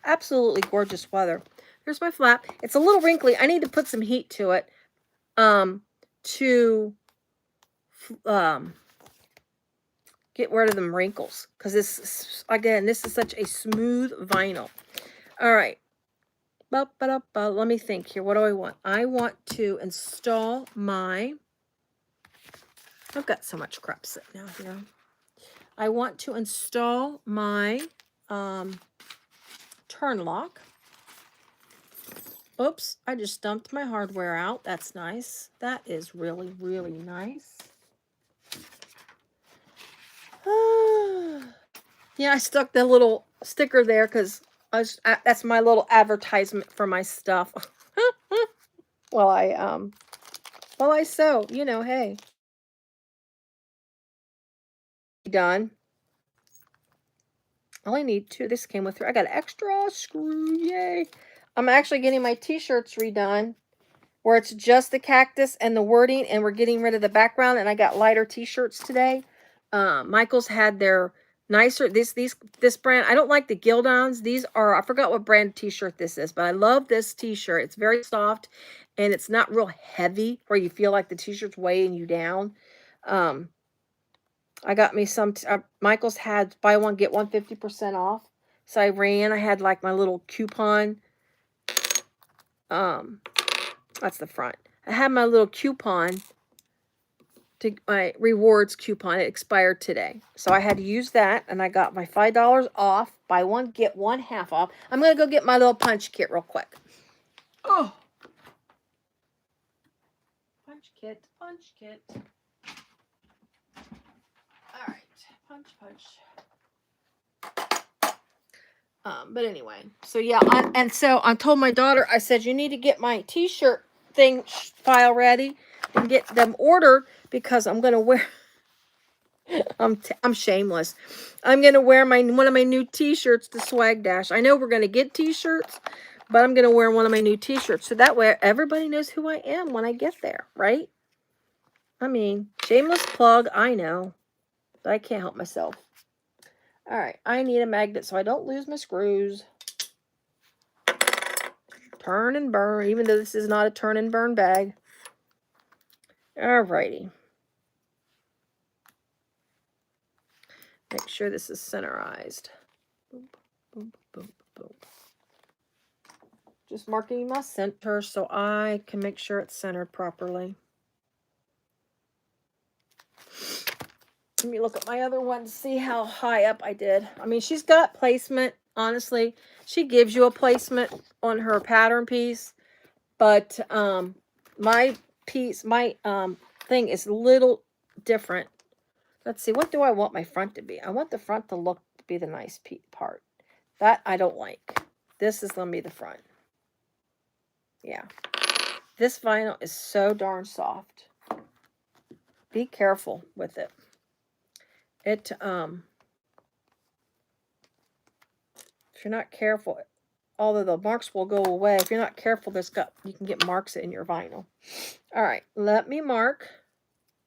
Absolutely gorgeous weather. Here's my flap. It's a little wrinkly. I need to put some heat to it. To get rid of them wrinkles, because this is such a smooth vinyl. All right, let me think here. What do I want? I want to install my, I've got so much crap sitting out here. I want to install my turn lock. Oops, I just dumped my hardware out. That's nice. That is really, really nice. Yeah, I stuck the little sticker there because that's my little advertisement for my stuff. Well, I sew, you know, hey. Done. I only need 2. This came with 3. I got an extra screw. Yay. I'm actually getting my t-shirts redone where it's just the cactus and the wording, and we're getting rid of the background, and I got lighter t-shirts today. Michael's had their nicer, this brand. I don't like the Gildons. These are, I forgot what brand t-shirt this is, but I love this t-shirt. It's very soft, and it's not real heavy where you feel like the t-shirt's weighing you down. I got me some, Michael's had buy one, get one 50% off. So I had like my little coupon. That's the front. I had my little coupon, my rewards coupon. It expired today. So I had to use that, and I got my $5 off. Buy one, get one half off. I'm going to go get my little punch kit real quick. Oh. Punch kit. All right. Punch. But anyway, so yeah, so I told my daughter, I said, you need to get my t-shirt thing file ready and get them ordered, because I'm going to wear, I'm shameless. I'm going to wear one of my new t-shirts to Swag Dash. I know we're going to get t-shirts, but I'm going to wear one of my new t-shirts. So that way everybody knows who I am when I get there, right? I mean, shameless plug, I know, but I can't help myself. All right, I need a magnet so I don't lose my screws. Turn and burn, even though this is not a turn and burn bag. All righty. Make sure this is centerized. Boom, boom, boom, boom. Just marking my center so I can make sure it's centered properly. Let me look at my other one to see how high up I did. I mean, she's got placement. Honestly, she gives you a placement on her pattern piece, but my piece, my thing is a little different. Let's see, what do I want my front to be? I want the front to be the nice part. That I don't like. This is going to be the front. Yeah. This vinyl is so darn soft. Be careful with it. If you're not careful, although the marks will go away, if you're not careful, you can get marks in your vinyl. All right, let me mark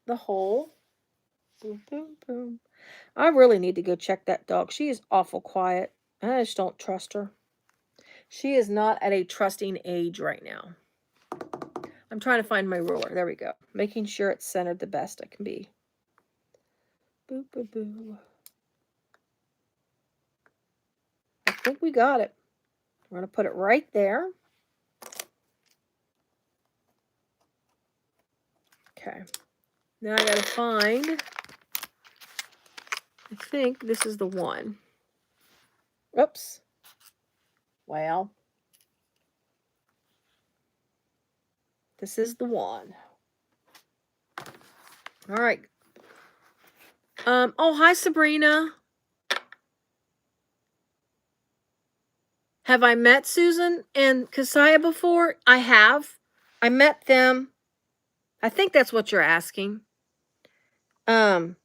the hole. Boom, boom, boom. I really need to go check that dog. She is awful quiet. I just don't trust her. She is not at a trusting age right now. I'm trying to find my ruler. There we go. Making sure it's centered the best I can be. Boo, boo, boo. I think we got it. We're going to put it right there. Okay. Now I got to find, I think this is the one. Oops. Well, this is the one. All right. Oh, hi, Sabrina. Have I met Susan and Keziah before? I have. I met them. I think that's what you're asking. I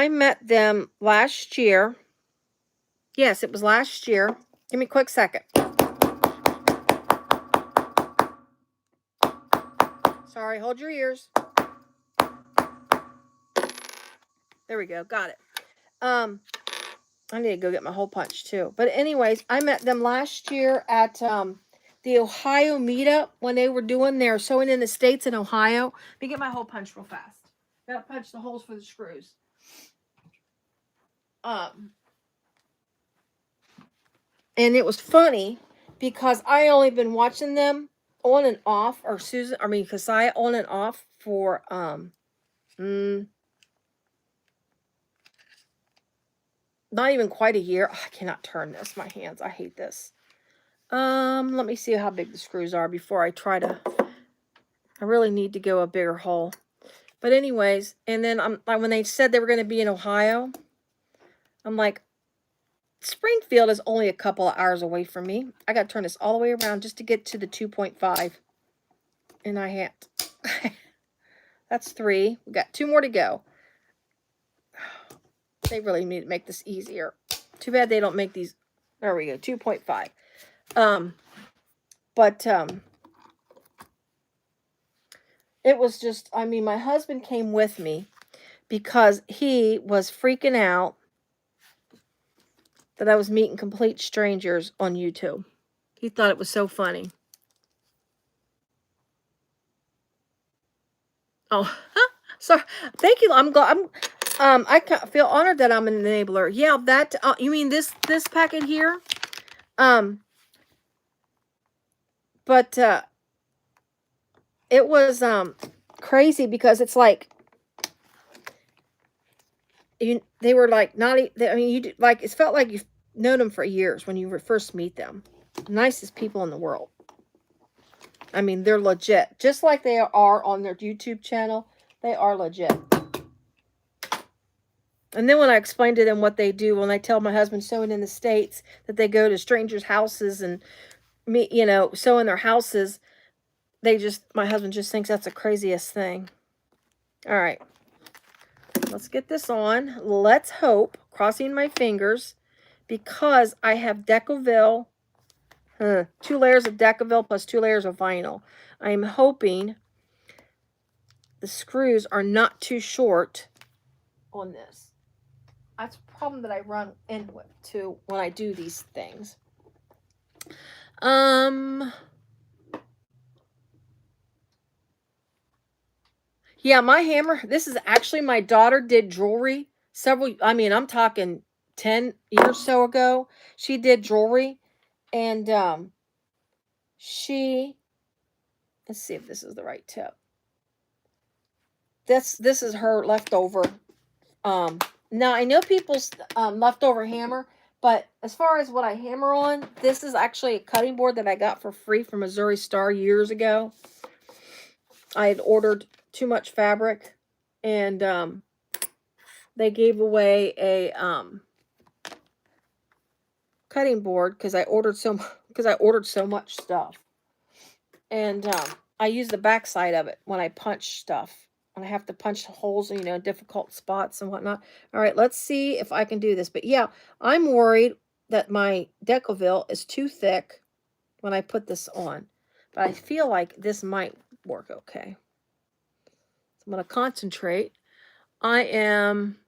met them last year. Yes, it was last year. Give me a quick second. Sorry, hold your ears. There we go. Got it. I need to go get my hole punch too. But anyways, I met them last year at the Ohio meetup when they were doing their sewing in the States in Ohio. Let me get my hole punch real fast. Gotta punch the holes for the screws. And it was funny because I only been watching them on and off, or Keziah on and off for not even quite a year. Oh, I cannot turn this. My hands. I hate this. Let me see how big the screws are before I try to. I really need to go a bigger hole. But anyways, and then when they said they were going to be in Ohio, I'm like, Springfield is only a couple of hours away from me. I got to turn this all the way around just to get to the 2.5. And I had. That's 3. We got 2 more to go. They really need to make this easier. Too bad they don't make these. There we go, 2.5. It was just, I mean, my husband came with me because he was freaking out that I was meeting complete strangers on YouTube. He thought it was so funny. Oh, sorry. Thank you. I'm glad. I feel honored that I'm an enabler. Yeah, that. You mean this packet here? But it was crazy because it's like they were like not. I mean, it felt like you've known them for years when you first meet them. Nicest people in the world. I mean, they're legit, just like they are on their YouTube channel. They are legit. And then when I explained to them what they do, when I tell my husband sewing in the States that they go to strangers' houses and sew in their houses, my husband just thinks that's the craziest thing. All right. Let's get this on. Let's hope, crossing my fingers, because I have Decoville, 2 layers of Decoville plus 2 layers of vinyl. I'm hoping the screws are not too short on this. That's a problem that I run into when I do these things. Yeah, my hammer, this is actually my daughter did jewelry I'm talking 10 years or so ago. She did jewelry and let's see if this is the right tip. This is her leftover. Now I know people's leftover hammer, but as far as what I hammer on, this is actually a cutting board that I got for free from Missouri Star years ago. I had ordered too much fabric, and they gave away a cutting board because I ordered so much stuff, and I use the back side of it when I punch stuff. And I have to punch holes in, difficult spots and whatnot. All right, let's see if I can do this. But yeah, I'm worried that my Decoville is too thick when I put this on. But I feel like this might work okay. So I'm going to concentrate. I am...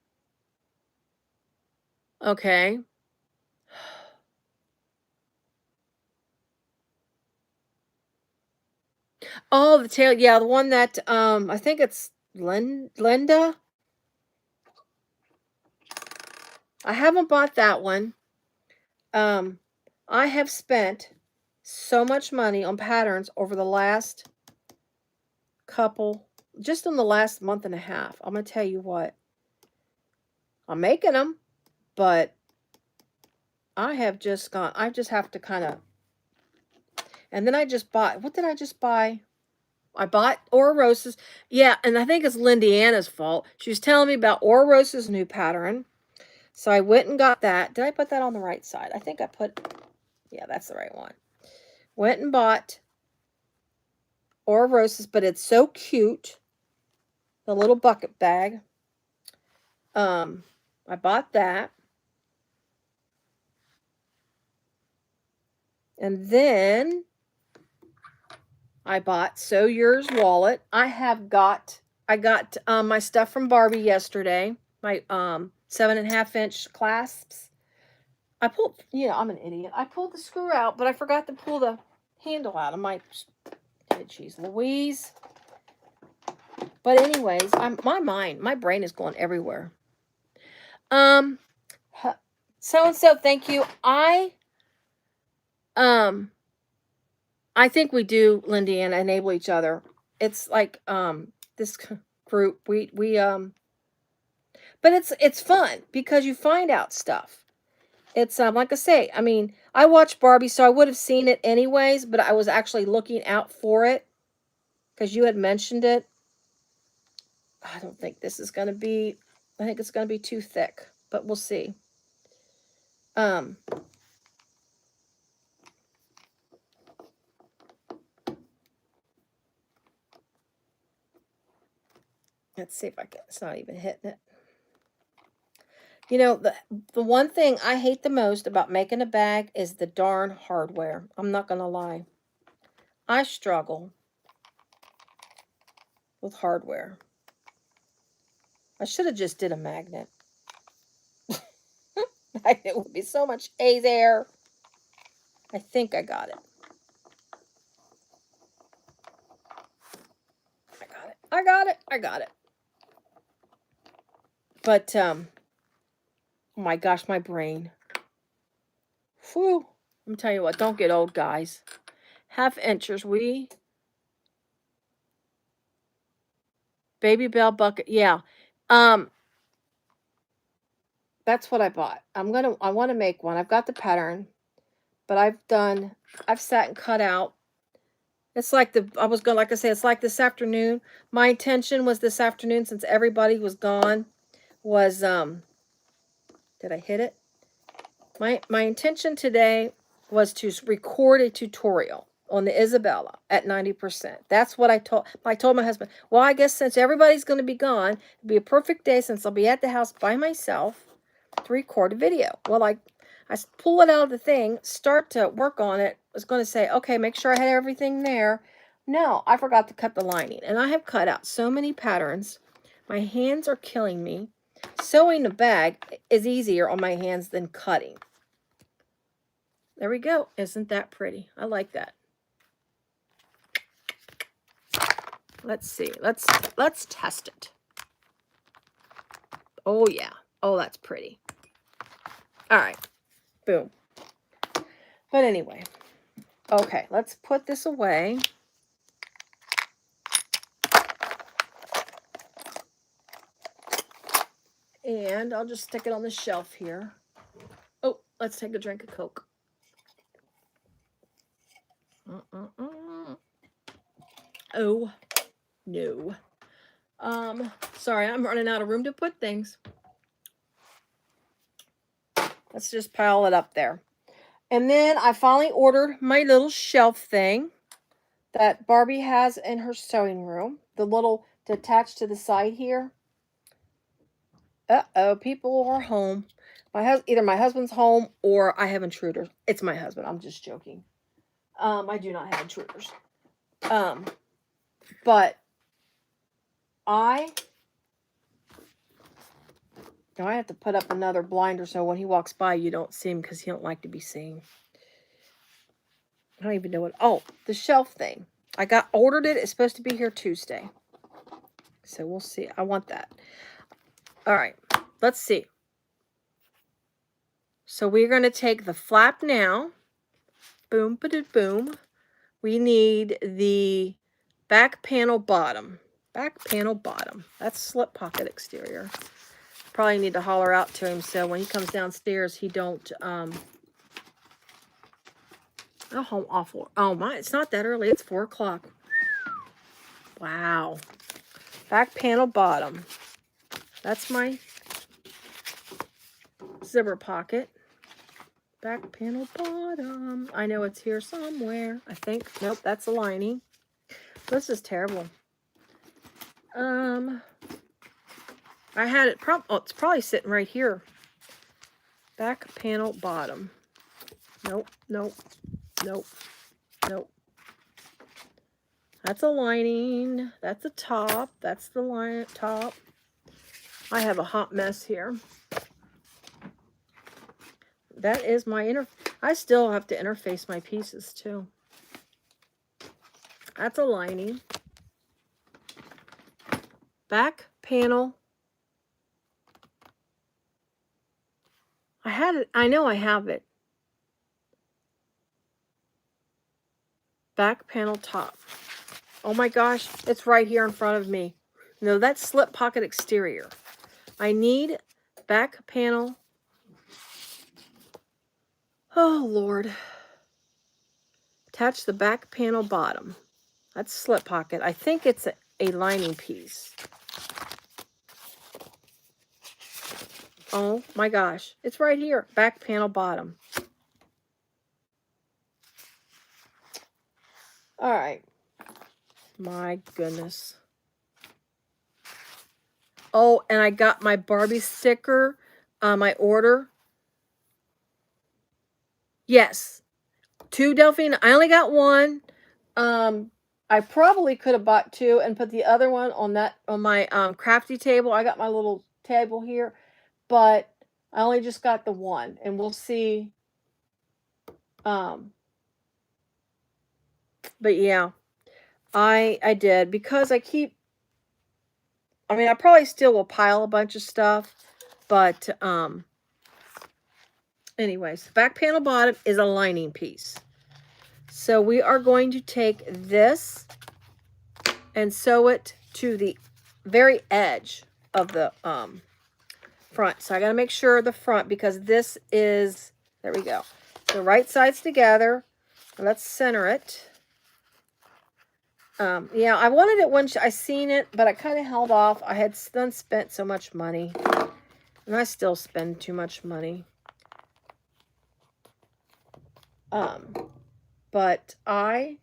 Okay. Oh, the tail. Yeah, the one that, I think it's Linda. I haven't bought that one. I have spent so much money on patterns over the last just in the last month and a half. I'm going to tell you what. I'm making them, but I just have to kind of, and then I just bought, what did I just buy? I bought Aura Rosa's. Yeah, and I think it's Lindiana's fault. She was telling me about Aura Rosa's new pattern. So I went and got that. Did I put that on the right side? I think I put, yeah, that's the right one. Went and bought Aura Rosa's, but it's so cute. The little bucket bag. I bought that. And then I bought Sew Yours wallet. I got my stuff from Barbie yesterday. My 7.5-inch clasps. I pulled, I'm an idiot. I pulled the screw out, but I forgot to pull the handle out of my jeez Louise. But anyways, my brain is going everywhere. So-and-so, thank you. I think we do, Lindy, and enable each other. It's like this group, we but it's fun because you find out stuff. It's like I say, I watched Barbie, so I would have seen it anyways, but I was actually looking out for it because you had mentioned it. I don't think this is going to be, I think it's going to be too thick, but we'll see. Let's see if I can, it's not even hitting it. The one thing I hate the most about making a bag is the darn hardware. I'm not going to lie. I struggle with hardware. I should have just did a magnet. It would be so much easier. I think I got it. I got it. But, oh my gosh, my brain. Whew. I'm telling you what, don't get old, guys. 1/2 inches, Baby Bell bucket, yeah. That's what I bought. I want to make one. I've got the pattern, but I've sat and cut out. It's like like I say, it's like this afternoon. My intention was this afternoon, since everybody was gone, was, did I hit it? My intention today was to record a tutorial on the Isabella at 90%. That's what I told my husband. Well, I guess since everybody's going to be gone, it'd be a perfect day since I'll be at the house by myself to record a video. Well, I pull it out of the thing, start to work on it. I was going to say, okay, make sure I had everything there. No, I forgot to cut the lining. And I have cut out so many patterns. My hands are killing me. Sewing the bag is easier on my hands than cutting. There we go. Isn't that pretty? I like that. Let's see. Let's test it. Oh, yeah. Oh, that's pretty. All right. Boom. But anyway. Okay, let's put this away. And I'll just stick it on the shelf here. Oh, let's take a drink of Coke. Oh, no. Sorry, I'm running out of room to put things. Let's just pile it up there. And then I finally ordered my little shelf thing that Barbie has in her sewing room. The little detached to the side here. Uh-oh, people are home. Either my husband's home or I have intruders. It's my husband. I'm just joking. I do not have intruders. But I have to put up another blinder so when he walks by you don't see him because he don't like to be seen. I don't even know what. Oh, the shelf thing. I ordered it. It's supposed to be here Tuesday. So we'll see. I want that. All right. Let's see. So we're going to take the flap now. Boom, ba-da-boom. We need the back panel bottom. Back panel bottom. That's slip pocket exterior. Probably need to holler out to him so when he comes downstairs he don't oh, awful. Oh my, it's not that early. It's 4 o'clock. Wow. Back panel bottom. That's my zipper pocket. Back panel bottom. I know it's here somewhere. I think. Nope, that's a lining. This is terrible. I had it it's probably sitting right here. Back panel bottom. Nope, nope, nope, nope. That's a lining. That's a top. That's the top. I have a hot mess here. That is my I still have to interface my pieces too. That's a lining. Back panel. I had it. I know I have it. Back panel top. Oh my gosh, it's right here in front of me. No, that's slip pocket exterior. I need back panel. Oh, Lord. Attach the back panel bottom. That's slip pocket. I think it's a lining piece. Oh my gosh. It's right here. Back panel bottom. All right. My goodness. Oh, and I got my Barbie sticker. My order. Yes. 2 Delphine. I only got 1. I probably could have bought 2 and put the other one on my crafty table. I got my little table here, but I only just got the 1, and we'll see. But yeah, I did because I probably still will pile a bunch of stuff, but anyways, back panel bottom is a lining piece. So we are going to take this and sew it to the very edge of the front. So I got to make sure the front, because this is, there we go. The right sides together. Let's center it. Yeah, I wanted it when I seen it, but I kind of held off. I had done spent so much money, and I still spend too much money. But I'm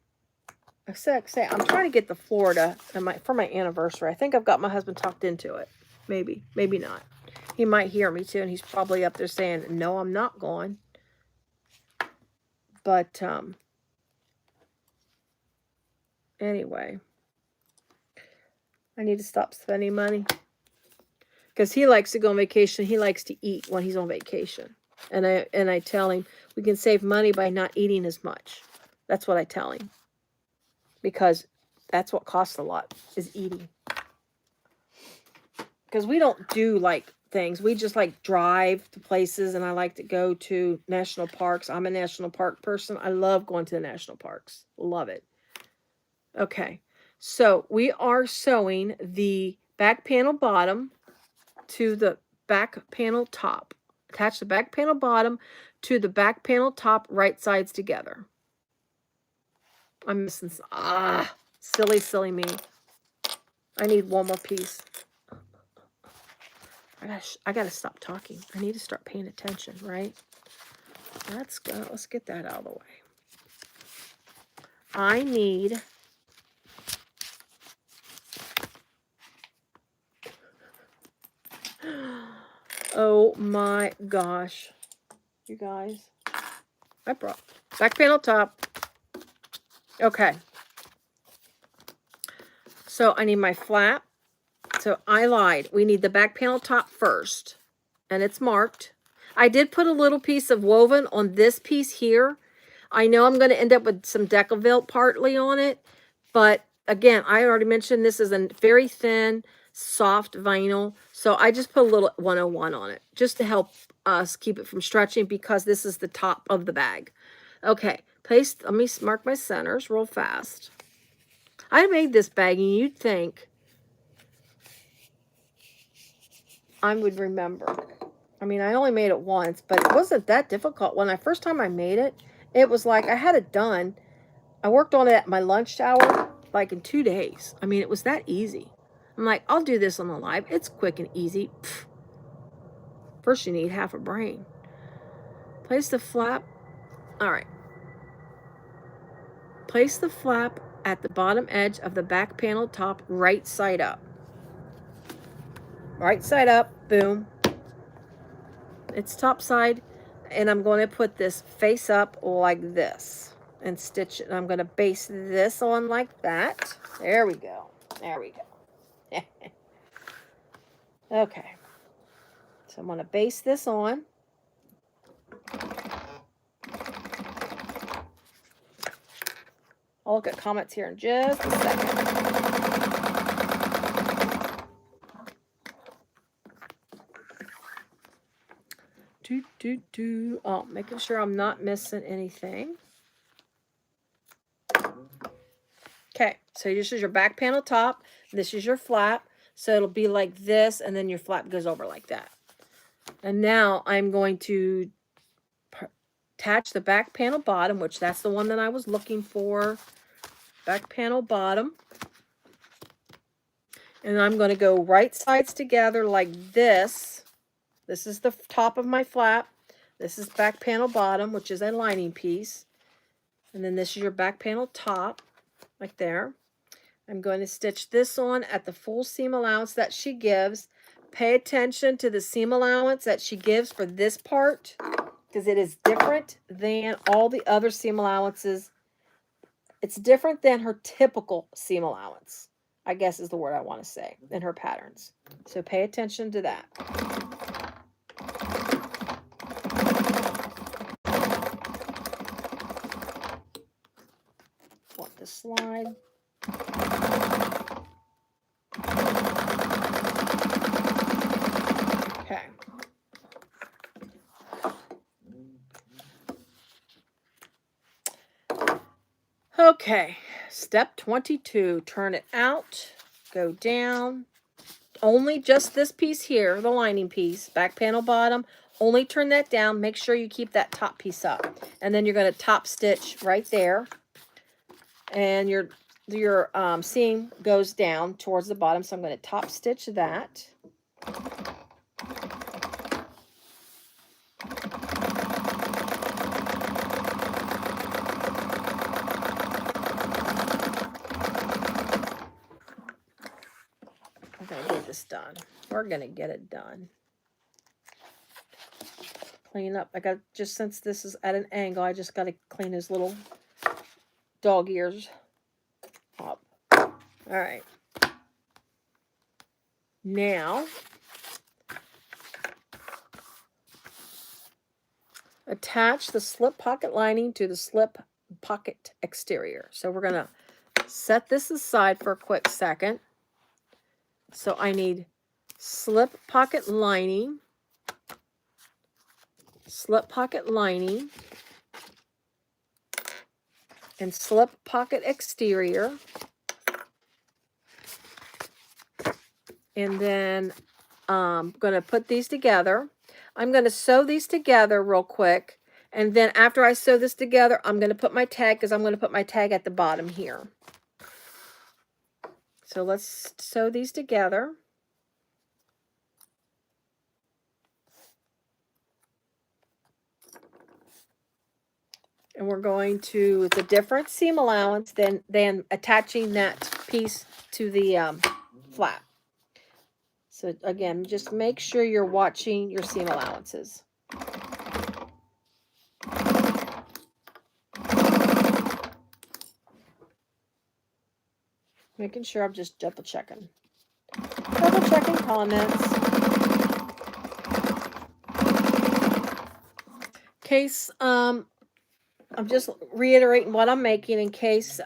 trying to get to Florida for my anniversary. I think I've got my husband talked into it. Maybe not. He might hear me too, and he's probably up there saying, "No, I'm not going." But anyway, I need to stop spending money because he likes to go on vacation. He likes to eat when he's on vacation, and I tell him we can save money by not eating as much. That's what I tell him, because That's what costs a lot, is eating. Because we don't do like things. We just like drive to places, and I like to go to national parks. I'm a national park person. I love going to the national parks. Love it. Okay. So we are sewing the back panel bottom to the back panel top. Attach the back panel bottom to the back panel top, right sides together. I'm missing silly, silly me. I need one more piece. I gotta stop talking. I need to start paying attention, right? Let's go. Let's get that out of the way. I need oh my gosh. You guys. I brought back panel top. Okay. So I need my flap. So I lied. We need the back panel top first. And it's marked. I did put a little piece of woven on this piece here. I know I'm going to end up with some Decaville partly on it. But again, I already mentioned this is a very thin, soft vinyl. So I just put a little 101 on it just to help us keep it from stretching, because this is the top of the bag. Okay, let me mark my centers real fast. I made this bag, and you'd think I would remember. I mean, I only made it once, but it wasn't that difficult. When first time I made it, it was like I had it done. I worked on it at my lunch hour, like in 2 days. I mean, it was that easy. I'm like, I'll do this on the live. It's quick and easy. Pfft. First, you need half a brain. Place the flap. All right. Place the flap at the bottom edge of the back panel top, right side up. Right side up. Boom. It's top side. And I'm going to put this face up like this and stitch it. And I'm going to base this on like that. There we go. There we go. Okay. So I'm going to base this on. I'll look at comments here in just a second. Oh, making sure I'm not missing anything. Okay, so this is your back panel top. This is your flap. So it'll be like this, and then your flap goes over like that. And now I'm going to attach the back panel bottom, which that's the one that I was looking for. Back panel bottom. And I'm going to go right sides together like this. This is the top of my flap. This is back panel bottom, which is a lining piece. And then this is your back panel top, like there. I'm going to stitch this on at the full seam allowance that she gives. Pay attention to the seam allowance that she gives for this part, because it is different than all the other seam allowances. It's different than her typical seam allowance, I guess is the word I want to say, in her patterns. So pay attention to that. Want the slide. Okay. Okay, step 22, turn it out, go down, only just this piece here, the lining piece, back panel bottom, only turn that down, make sure you keep that top piece up, and then you're going to top stitch right there, and your seam goes down towards the bottom, so I'm going to top stitch that. I'm going to get this done. We're going to get it done. Clean up. I got, just since this is at an angle, I just got to clean his little dog ears up. All right. Now, attach the slip pocket lining to the slip pocket exterior. So we're going to set this aside for a quick second. So I need slip pocket lining, and slip pocket exterior. And then I'm going to put these together. I'm going to sew these together real quick. And then after I sew this together, I'm going to put my tag, because I'm going to put my tag at the bottom here. So let's sew these together. And we're going to the different seam allowance than attaching that piece to the flap. So again, just make sure you're watching your seam allowances. Making sure I'm just double checking. Double checking comments. Case I'm just reiterating what I'm making in case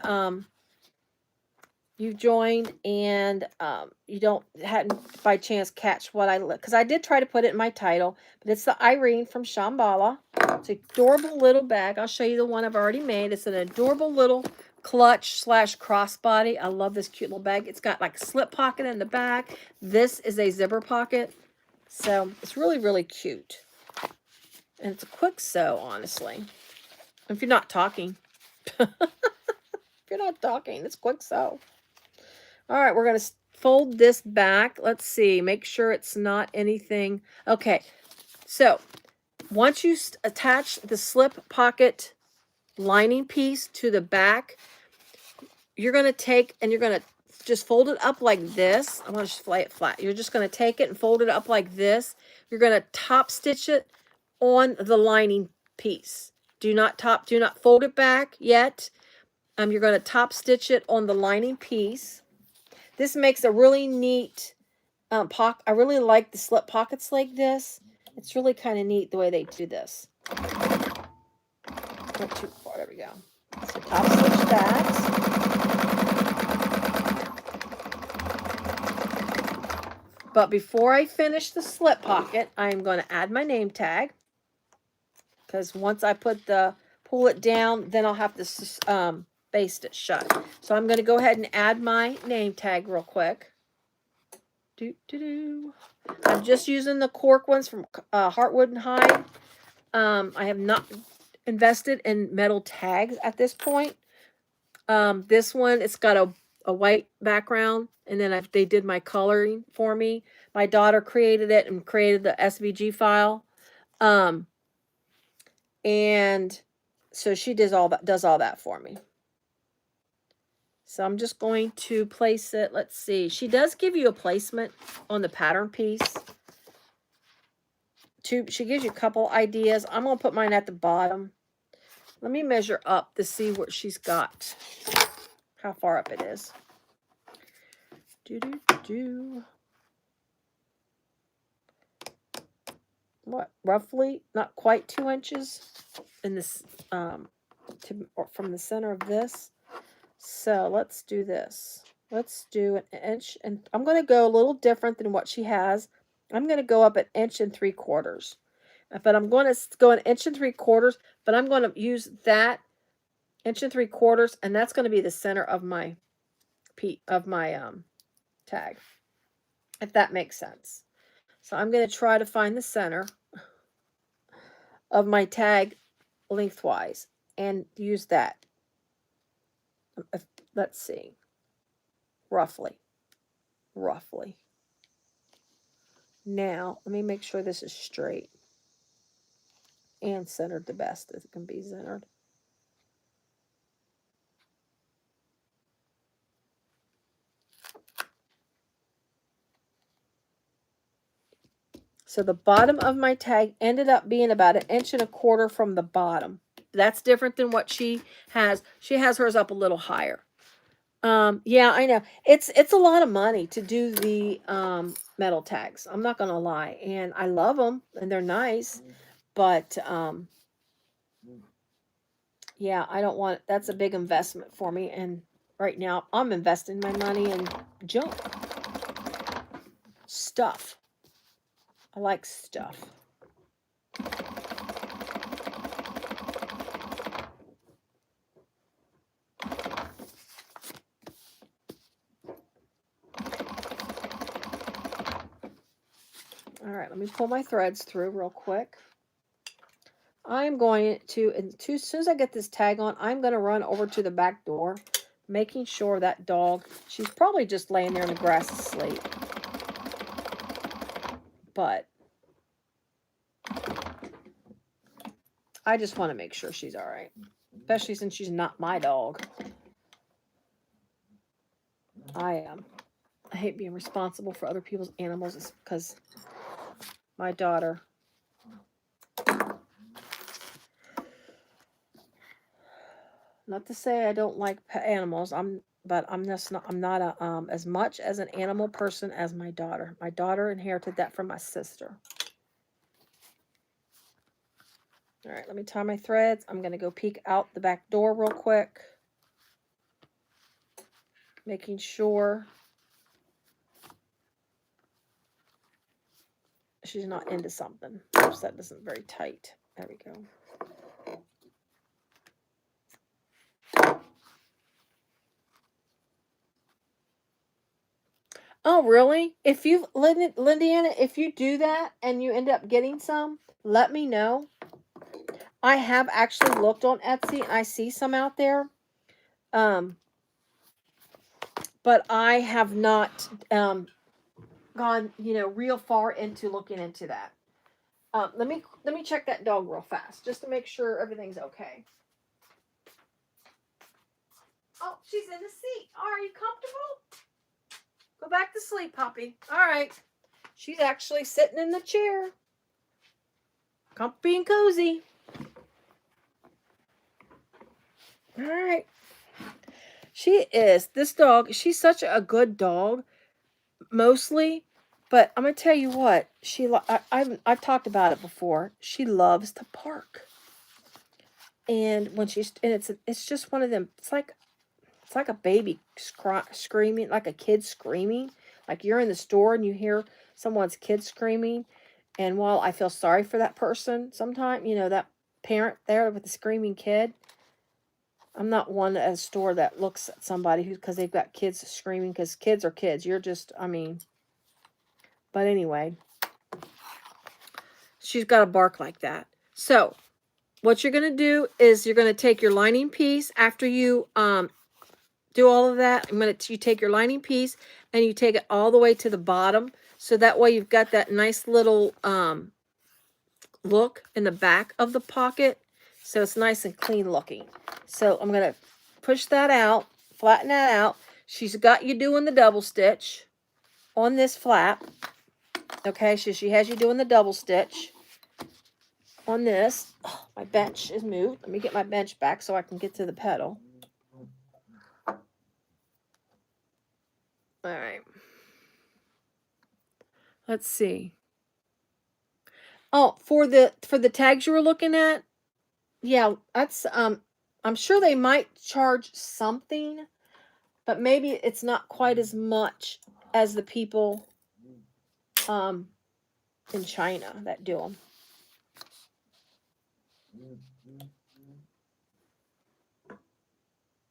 you joined and you hadn't by chance catch what I because I did try to put it in my title, but it's the Irene from Shamballa. It's an adorable little bag. I'll show you the one I've already made. It's an adorable little clutch / crossbody. I love this cute little bag. It's got like a slip pocket in the back. This is a zipper pocket, so it's really, really cute. And it's a quick sew, honestly. If you're not talking. If you're not talking, it's quick sew. All right, we're going to fold this back. Let's see. Make sure it's not anything. Okay, so once you attach the slip pocket lining piece to the back, you're going to take and you're going to just fold it up like this. I'm going to just lay it flat. You're just going to take it and fold it up like this. You're going to top stitch it on the lining piece. Do not fold it back yet. You're going to top stitch it on the lining piece. This makes a really neat pocket. I really like the slip pockets like this. It's really kind of neat the way they do this. Not too far. There we go. So top stitch that. But before I finish the slip pocket, I'm going to add my name tag. Because once I pull it down, then I'll have to baste it shut. So I'm going to go ahead and add my name tag real quick. I'm just using the cork ones from Heartwood and Hide. I have not invested in metal tags at this point. This one, it's got a white background, and then they did my coloring for me. My daughter created it and created the SVG file. And so she does all that for me. So I'm just going to place it. Let's see. She does give you a placement on the pattern piece. She gives you a couple ideas. I'm going to put mine at the bottom. Let me measure up to see what she's got. How far up it is. What, roughly not quite 2 inches in this from the center of this. So let's do this. Let's do an inch, and I'm going to go a little different than what she has. I'm going to go up 1 3/4 inches. But I'm going to go 1 3/4 inches, but I'm going to use that 1 3/4 inches, and that's going to be the center of my tag, if that makes sense. So I'm going to try to find the center of my tag lengthwise and use that. Let's see. Roughly. Now, let me make sure this is straight and centered the best as it can be centered. So the bottom of my tag ended up being about 1 1/4 inches from the bottom. That's different than what she has. She has hers up a little higher. Yeah, I know. It's a lot of money to do the metal tags. I'm not going to lie. And I love them and they're nice, but yeah, I don't want, that's a big investment for me, and right now. I'm investing my money in junk. Stuff. I like stuff. All right, let me pull my threads through real quick. I'm going to, as soon as I get this tag on, I'm going to run over to the back door, making sure that dog, she's probably just laying there in the grass asleep. But I just want to make sure she's all right, especially since she's not my dog. I hate being responsible for other people's animals because my daughter. Not to say I don't like pet animals. But I'm not as much as an animal person as my daughter. My daughter inherited that from my sister. All right, let me tie my threads. I'm going to go peek out the back door real quick. Making sure she's not into something. Oops, that isn't very tight. There we go. Oh, really? If you, Lindiana, if you do that and you end up getting some, let me know. I have actually looked on Etsy and I see some out there. But I have not gone, real far into looking into that. Let me check that dog real fast just to make sure everything's okay. Oh, she's in the seat. Are you comfortable? Go back to sleep, puppy. All right. She's actually sitting in the chair. Comfy and cozy. All right. She is. This dog, she's such a good dog, mostly. But I'm going to tell you what. I've talked about it before. She loves to bark. And when it's just one of them. It's like a baby screaming, like a kid screaming. Like you're in the store and you hear someone's kid screaming. And while I feel sorry for that person sometimes, that parent there with the screaming kid, I'm not one at a store that looks at somebody because they've got kids screaming, because kids are kids. You're just, but anyway, she's got a bark like that. So what you're going to do is you're going to take your lining piece after you, do all of that. You take your lining piece and you take it all the way to the bottom. So that way you've got that nice little look in the back of the pocket. So it's nice and clean looking. So I'm going to push that out, flatten that out. She's got you doing the double stitch on this flap. Okay, so she has you doing the double stitch on this. Oh, my bench is moved. Let me get my bench back so I can get to the pedal. All right. Let's see. Oh, for the tags you were looking at, yeah, that's I'm sure they might charge something, but maybe it's not quite as much as the people in China that do them.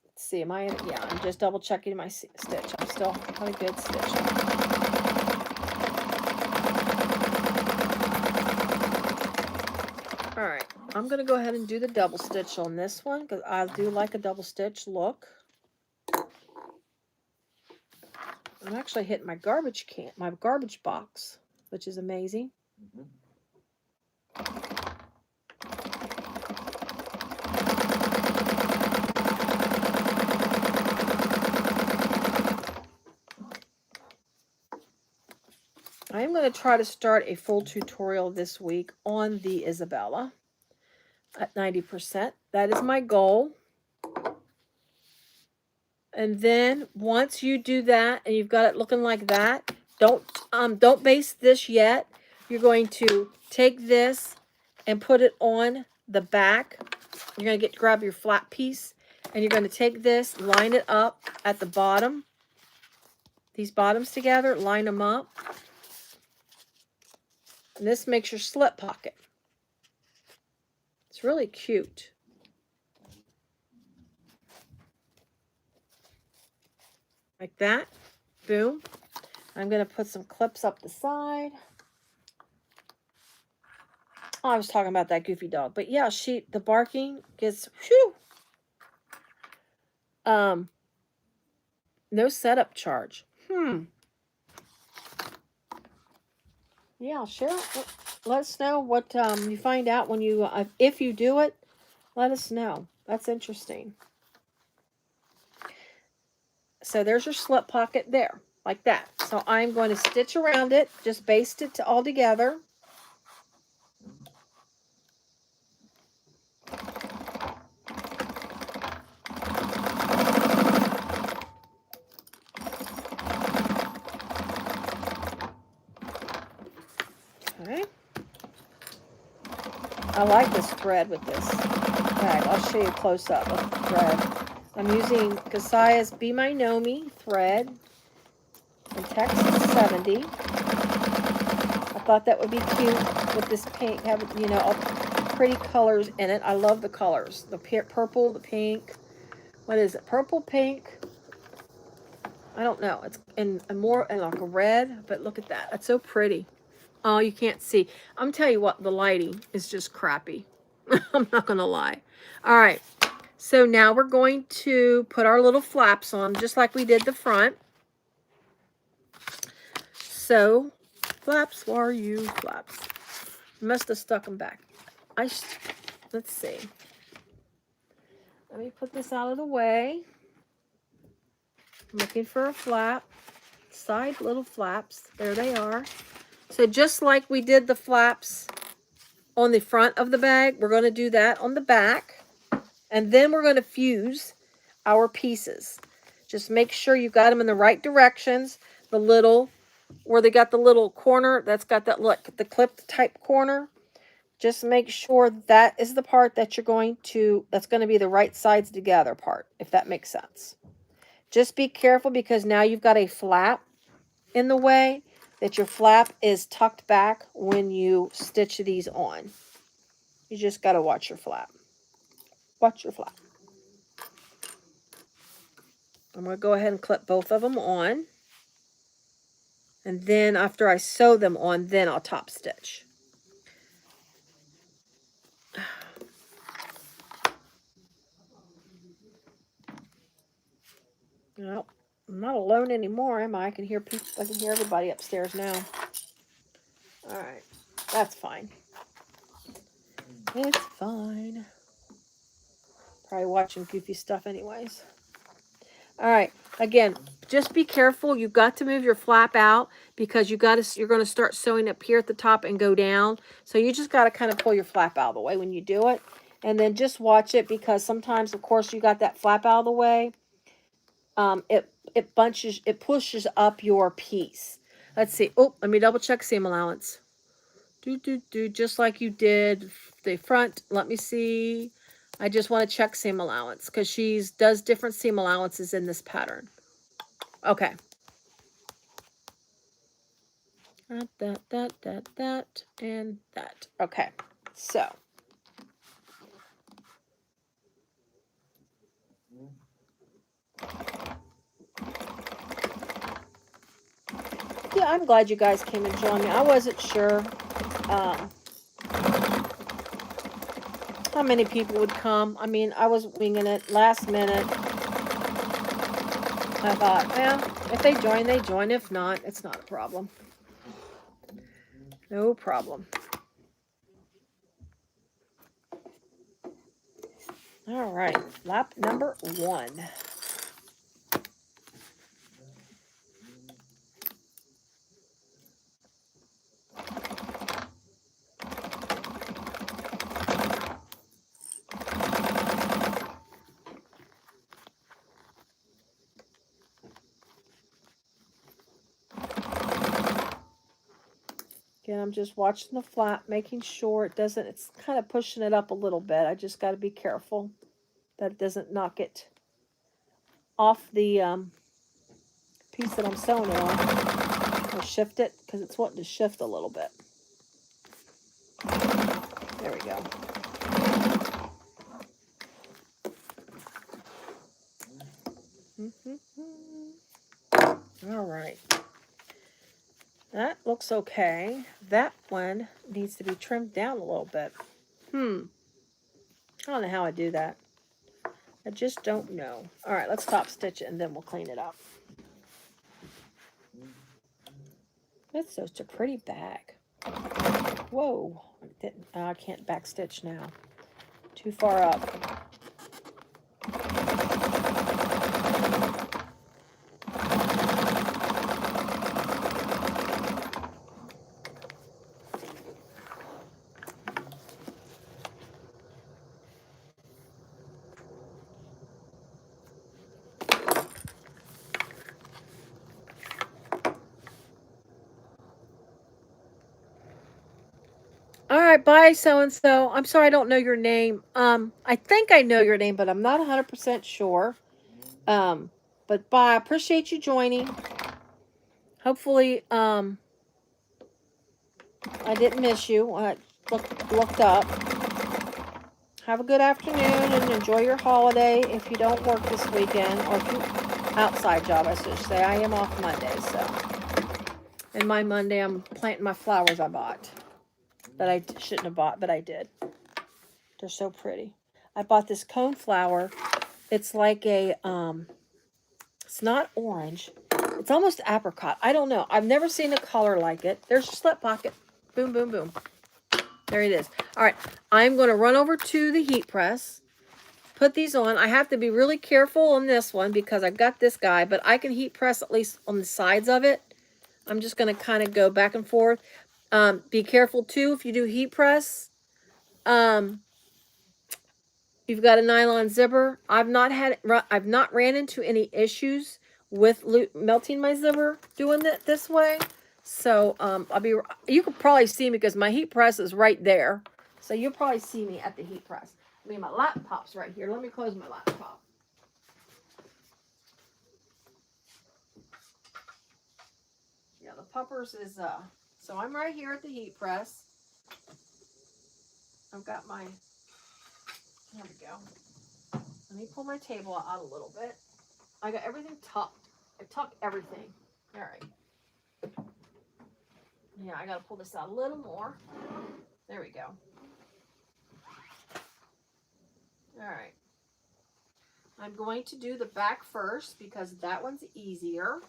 Let's see, I'm just double checking my stitch. I'm still got a good stitch. All right, I'm going to go ahead and do the double stitch on this one because I do like a double stitch look. I'm actually hitting my garbage box, which is amazing. I am going to try to start a full tutorial this week on the Isabella at 90%. That is my goal. And then once you do that and you've got it looking like that, don't baste this yet. You're going to take this and put it on the back. You're going to grab your flat piece And you're going to take this, line it up at the bottom. These bottoms together, line them up. And this makes your slip pocket. It's really cute. Like that. Boom. I'm going to put some clips up the side. Oh, I was talking about that goofy dog. But yeah, the barking gets, whew. No setup charge. Yeah, share. Let us know what you find out when you, if you do it, let us know. That's interesting. So there's your slip pocket there, like that. So I'm going to stitch around it, just baste it all together. Okay. I like this thread with this bag. I'll show you close up of the thread. I'm using Gusset's Be My Nomi thread in Texas 70. I thought that would be cute with this pink, have, you know, all pretty colors in it. I love the colors. The purple, the pink. What is it? Purple, pink. I don't know. It's in more in like a red, but look at that. That's so pretty. Oh, you can't see. I'm telling you what, the lighting is just crappy. I'm not going to lie. All right. So now we're going to put our little flaps on, just like we did the front. So, flaps, where are you? Flaps. Must have stuck them back. Let's see. Let me put this out of the way. I'm looking for a flap. Side little flaps. There they are. So just like we did the flaps on the front of the bag, we're going to do that on the back. And then we're going to fuse our pieces. Just make sure you got them in the right directions. The little, where they got the little corner, that's got that, look, the clipped type corner. Just make sure that is the part that you're going to, that's going to be the right sides together part, if that makes sense. Just be careful because now you've got a flap in the way, that your flap is tucked back when you stitch these on. You just got to watch your flap. Watch your flap. I'm going to go ahead and clip both of them on. And then after I sew them on, then I'll top stitch. Well, I'm not alone anymore, am I? I can hear people. I can hear everybody upstairs now. All right, that's fine. It's fine. Probably watching goofy stuff anyways. All right, again, just be careful. You've got to move your flap out because you're going to start sewing up here at the top and go down. So you just got to kind of pull your flap out of the way when you do it. And then just watch it because sometimes, of course, you got that flap out of the way. It pushes up your piece. Let's see. Oh, let me double check seam allowance. Just like you did the front. Let me see. I just want to check seam allowance because she does different seam allowances in this pattern. Okay. That, and that. Okay. So. Yeah, I'm glad you guys came and joined me. I wasn't sure how many people would come. I mean, I was winging it last minute. I thought, well, if they join, they join. If not, it's not a problem. No problem. All right, lap number 1. Again, I'm just watching the flap, making sure it doesn't, it's kind of pushing it up a little bit. I just got to be careful. that it doesn't knock it off the piece that I'm sewing it on. Or shift it, because it's wanting to shift a little bit. There we go. All right. That looks okay. That one needs to be trimmed down a little bit. I don't know how I do that. I just don't know. All right, let's top stitch it and then we'll clean it up. That's such a pretty bag. Whoa. I can't back stitch now. Too far up. All right, bye, so-and-so. I'm sorry I don't know your name. I think I know your name, but I'm not 100% sure. But bye. I appreciate you joining. Hopefully, I didn't miss you. I looked up. Have a good afternoon and enjoy your holiday if you don't work this weekend, or if you outside job, I should say. I am off Monday, so. And my Monday, I'm planting my flowers I bought. That I shouldn't have bought, but I did. They're so pretty. I bought this cone flower. It's like a, it's not orange. It's almost apricot. I don't know. I've never seen a color like it. There's your slip pocket. Boom, boom, boom. There it is. All right. I'm going to run over to the heat press. Put these on. I have to be really careful on this one because I've got this guy, but I can heat press at least on the sides of it. I'm just going to kind of go back and forth. Be careful too if you do heat press. You've got a nylon zipper. I've not ran into any issues with melting my zipper doing it this way. So you could probably see me because my heat press is right there. So you'll probably see me at the heat press. I mean, my laptop's right here. Let me close my laptop. Yeah, the puppers is so I'm right here at the heat press. I've got my, there we go. Let me pull my table out a little bit. I got everything tucked. I tucked everything. All right. Yeah, I got to pull this out a little more. There we go. All right. I'm going to do the back first because that one's easier.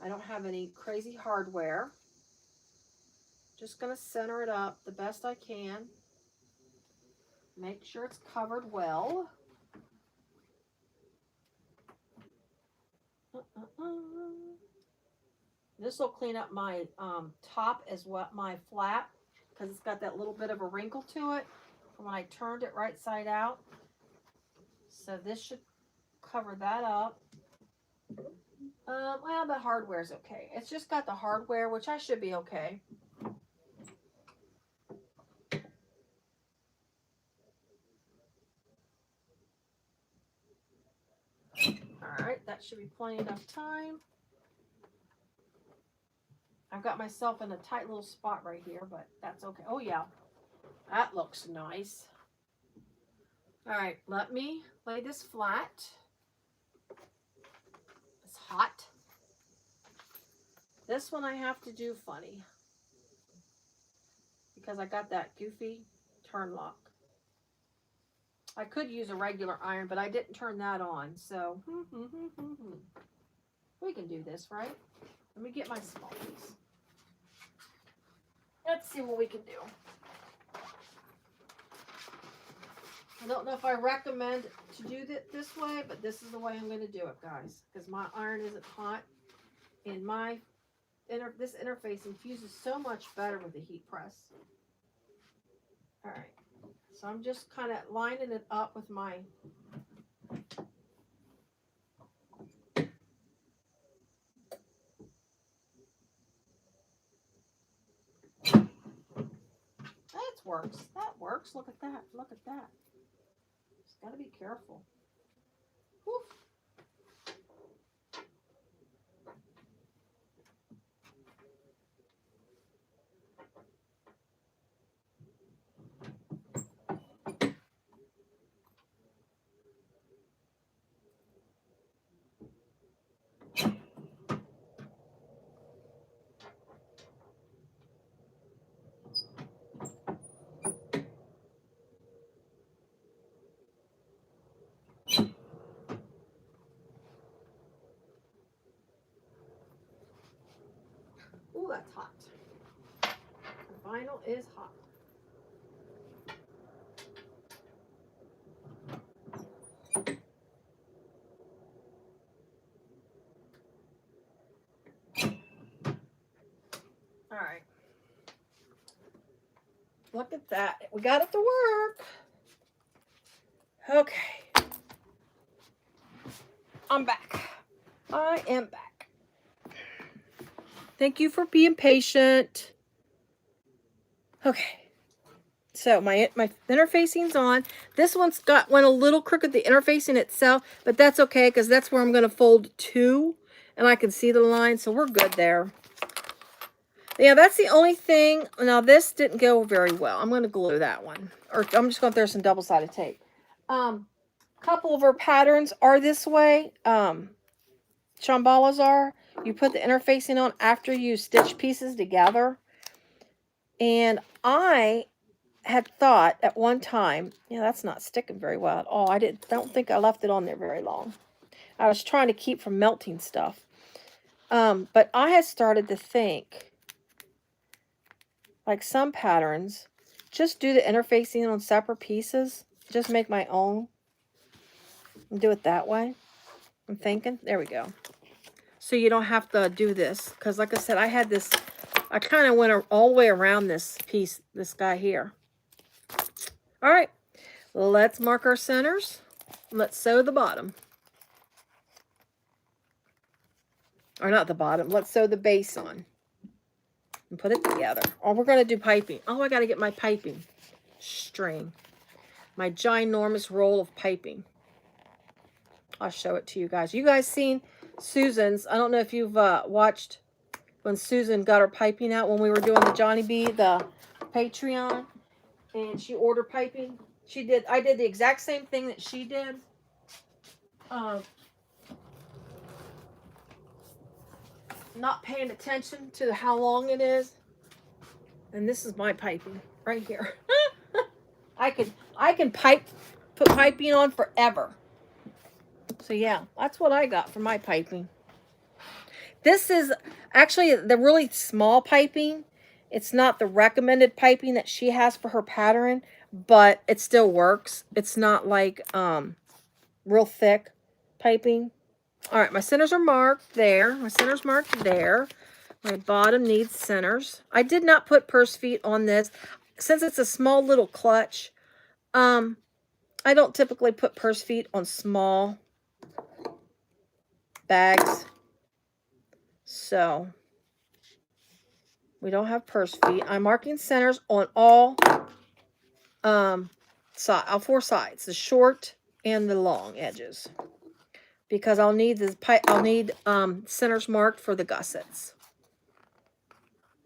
I don't have any crazy hardware. Just going to center it up the best I can. Make sure it's covered well. This will clean up my top as well, my flap, because it's got that little bit of a wrinkle to it from when I turned it right side out. So this should cover that up. Well, the hardware's okay. It's just got the hardware, which I should be okay. All right, that should be plenty enough time. I've got myself in a tight little spot right here, but that's okay. Oh, yeah. That looks nice. All right, let me lay this flat. It's hot. This one I have to do funny because I got that goofy turn lock. I could use a regular iron, but I didn't turn that on, so we can do this, right? Let me get my small piece. Let's see what we can do. I don't know if I recommend to do it this way, but this is the way I'm going to do it, guys, because my iron isn't hot, and this interface infuses so much better with the heat press. All right, so I'm just kind of lining it up with my that works. That works. Look at that. Look at that. Gotta be careful. Whew. Ooh, that's hot. The vinyl is hot. All right. Look at that. We got it to work. Okay. I'm back. I am back. Thank you for being patient. Okay. So my interfacing's on. This one's went a little crooked, the interfacing itself, but that's okay because that's where I'm going to fold to, and I can see the line, so we're good there. Yeah, that's the only thing. Now this didn't go very well. I'm going to glue that one, or I'm just going to throw some double-sided tape. Couple of our patterns are this way. Shamballas are. You put the interfacing on after you stitch pieces together, and I had thought at one time, yeah, that's not sticking very well at all. I don't think I left it on there very long. I was trying to keep from melting stuff. But I had started to think, like some patterns, just do the interfacing on separate pieces. Just make my own and do it that way. I'm thinking. There we go. So you don't have to do this. Because like I said, I had this, I kind of went all the way around this piece, this guy here. All right, let's mark our centers. Let's sew the bottom. Or not the bottom. Let's sew the base on. And put it together. Oh, we're going to do piping. Oh, I got to get my piping string. My ginormous roll of piping. I'll show it to you guys. You guys seen Susan's. I don't know if you've watched when Susan got her piping out when we were doing the Johnny B, the Patreon. And she ordered piping. I did the exact same thing that she did. Not paying attention to how long it is. And this is my piping right here. I can put piping on forever. So yeah, that's what I got for my piping. This is actually the really small piping. It's not the recommended piping that she has for her pattern, but it still works. It's not like real thick piping. All right, my centers are marked there. My center's marked there. My bottom needs centers. I did not put purse feet on this. Since it's a small little clutch, I don't typically put purse feet on small bags. So we don't have purse feet. I'm marking centers on all four sides, the short and the long edges, because I'll need centers marked for the gussets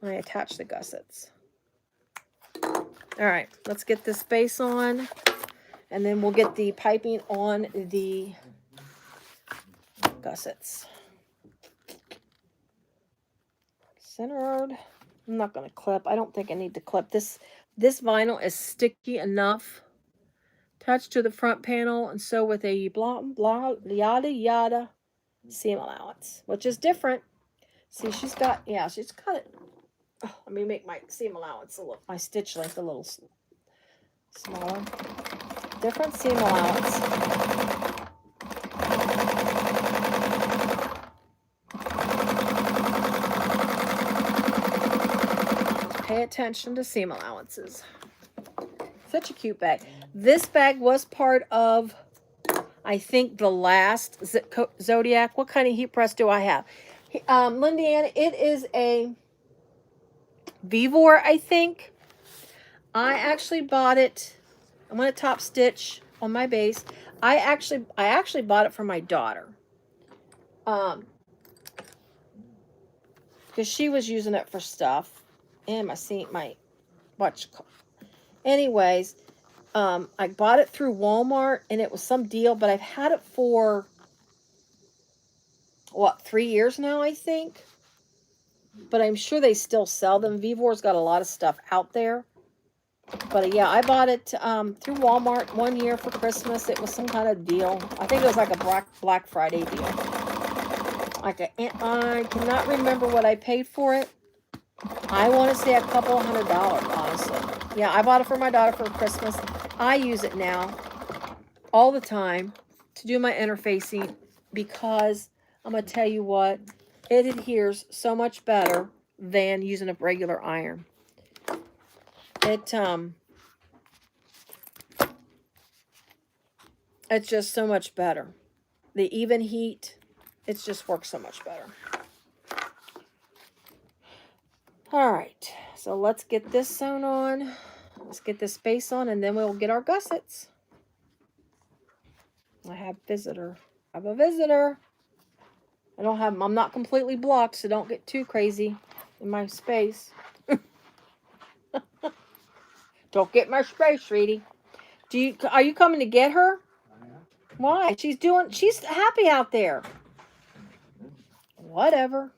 when I attach the gussets. All right, let's get this base on, and then we'll get the piping on the gussets. Centered. I'm not going to clip. I don't think I need to clip. This vinyl is sticky enough. Attached to the front panel and sew with a blah, blah, yada, yada seam allowance, which is different. See, she's got it. Oh, let me make my seam allowance my stitch length a little smaller. Different seam allowance. Pay attention to seam allowances. Such a cute bag. This bag was part of, I think, the last Zodiac. What kind of heat press do I have? Lindy Ann, it is a Vivor, I think. I actually bought it. I'm going to top stitch on my base. I actually bought it for my daughter. Because she was using it for stuff. And my watch. Anyways, I bought it through Walmart and it was some deal, but I've had it for what, 3 years now, I think. But I'm sure they still sell them. Vivor's got a lot of stuff out there. But yeah, I bought it through Walmart 1 year for Christmas. It was some kind of deal. I think it was like a Black Friday deal. I cannot remember what I paid for it. I want to say a couple $100, honestly. Yeah, I bought it for my daughter for Christmas. I use it now all the time to do my interfacing because I'm going to tell you what, it adheres so much better than using a regular iron. It's just so much better. The even heat, it just works so much better. All right, so let's get this sewn on. Let's get this space on, and then we'll get our gussets. I have visitor. I have a visitor. I'm not completely blocked, so don't get too crazy in my space. Don't get my space, sweetie. Are you coming to get her? Why? She's happy out there. Whatever.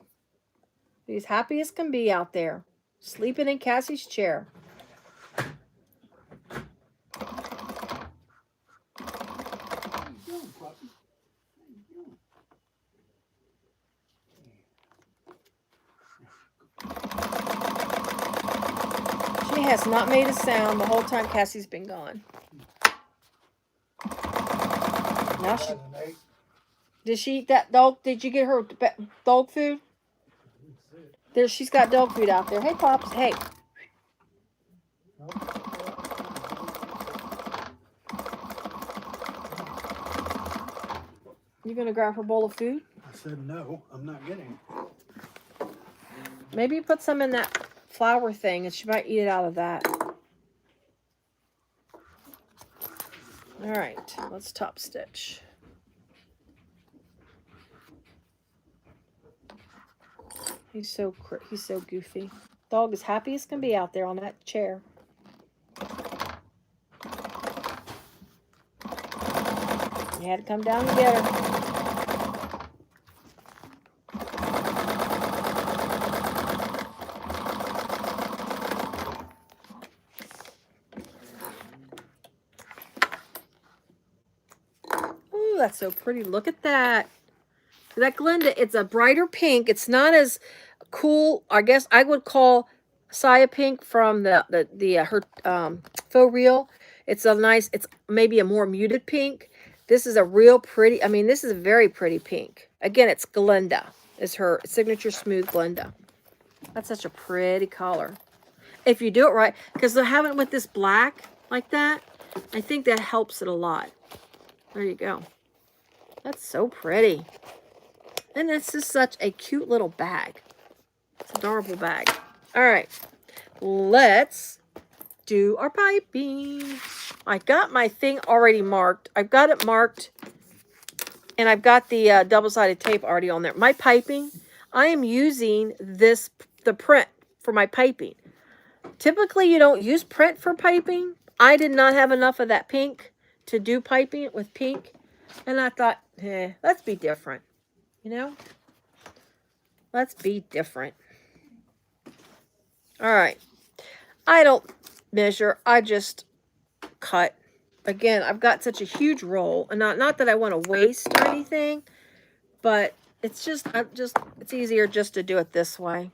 She's happy as can be out there. Sleeping in Cassie's chair. She has not made a sound the whole time Cassie's been gone. Now did she eat that dog? Did you get her dog food? She's got dog food out there. Hey, Pops. Hey. You gonna grab her bowl of food? I said no, I'm not getting it. Maybe you put some in that flour thing and she might eat it out of that. All right, let's top stitch. He's so goofy. Dog is happy as can be out there on that chair. You had to come down and get her. Ooh, that's so pretty. Look at that. That Glenda, it's a brighter pink. It's not as cool. I guess I would call Saya Pink from her faux reel. It's maybe a more muted pink. This is a real pretty, this is a very pretty pink. Again, it's Glenda. It's her signature smooth Glenda. That's such a pretty color. If you do it right, because they're having it with this black like that, I think that helps it a lot. There you go. That's so pretty. And this is such a cute little bag. It's an adorable bag. All right. Let's do our piping. I got my thing already marked. I've got it marked. And I've got the double-sided tape already on there. My piping, I am using the print for my piping. Typically, you don't use print for piping. I did not have enough of that pink to do piping with pink. And I thought, let's be different. You know? Let's be different. All right. I don't measure. I just cut. Again, I've got such a huge roll. And not that I want to waste or anything. But it's it's easier just to do it this way.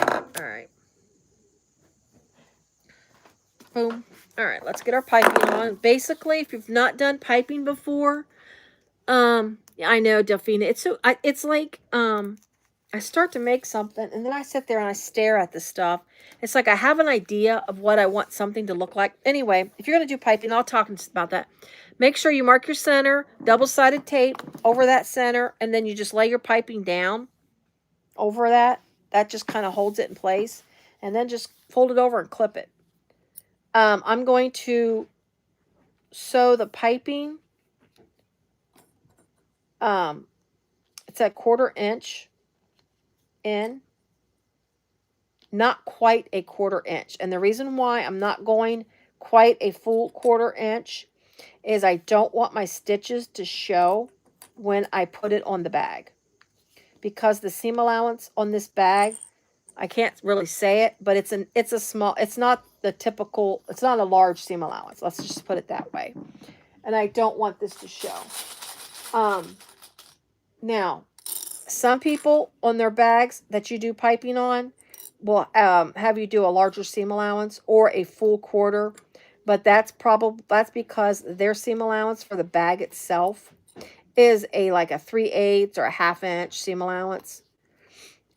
All right. Boom. All right, let's get our piping on. Basically, if you've not done piping before, I know, Delphina, it's like, I start to make something, and then I sit there and I stare at the stuff. It's like I have an idea of what I want something to look like. Anyway, if you're going to do piping, I'll talk about that. Make sure you mark your center, double-sided tape over that center, and then you just lay your piping down over that. That just kind of holds it in place. And then just fold it over and clip it. I'm going to sew the piping. It's a 1/4 inch in. Not quite a 1/4 inch. And the reason why I'm not going quite a full 1/4 inch is I don't want my stitches to show when I put it on the bag. Because the seam allowance on this bag, I can't really say it, but it's a small, it's not the typical, it's not a large seam allowance. Let's just put it that way. And I don't want this to show. Now, some people on their bags that you do piping on will have you do a larger seam allowance or a full 1/4, but that's because their seam allowance for the bag itself is like a 3/8 or a 1/2 inch seam allowance.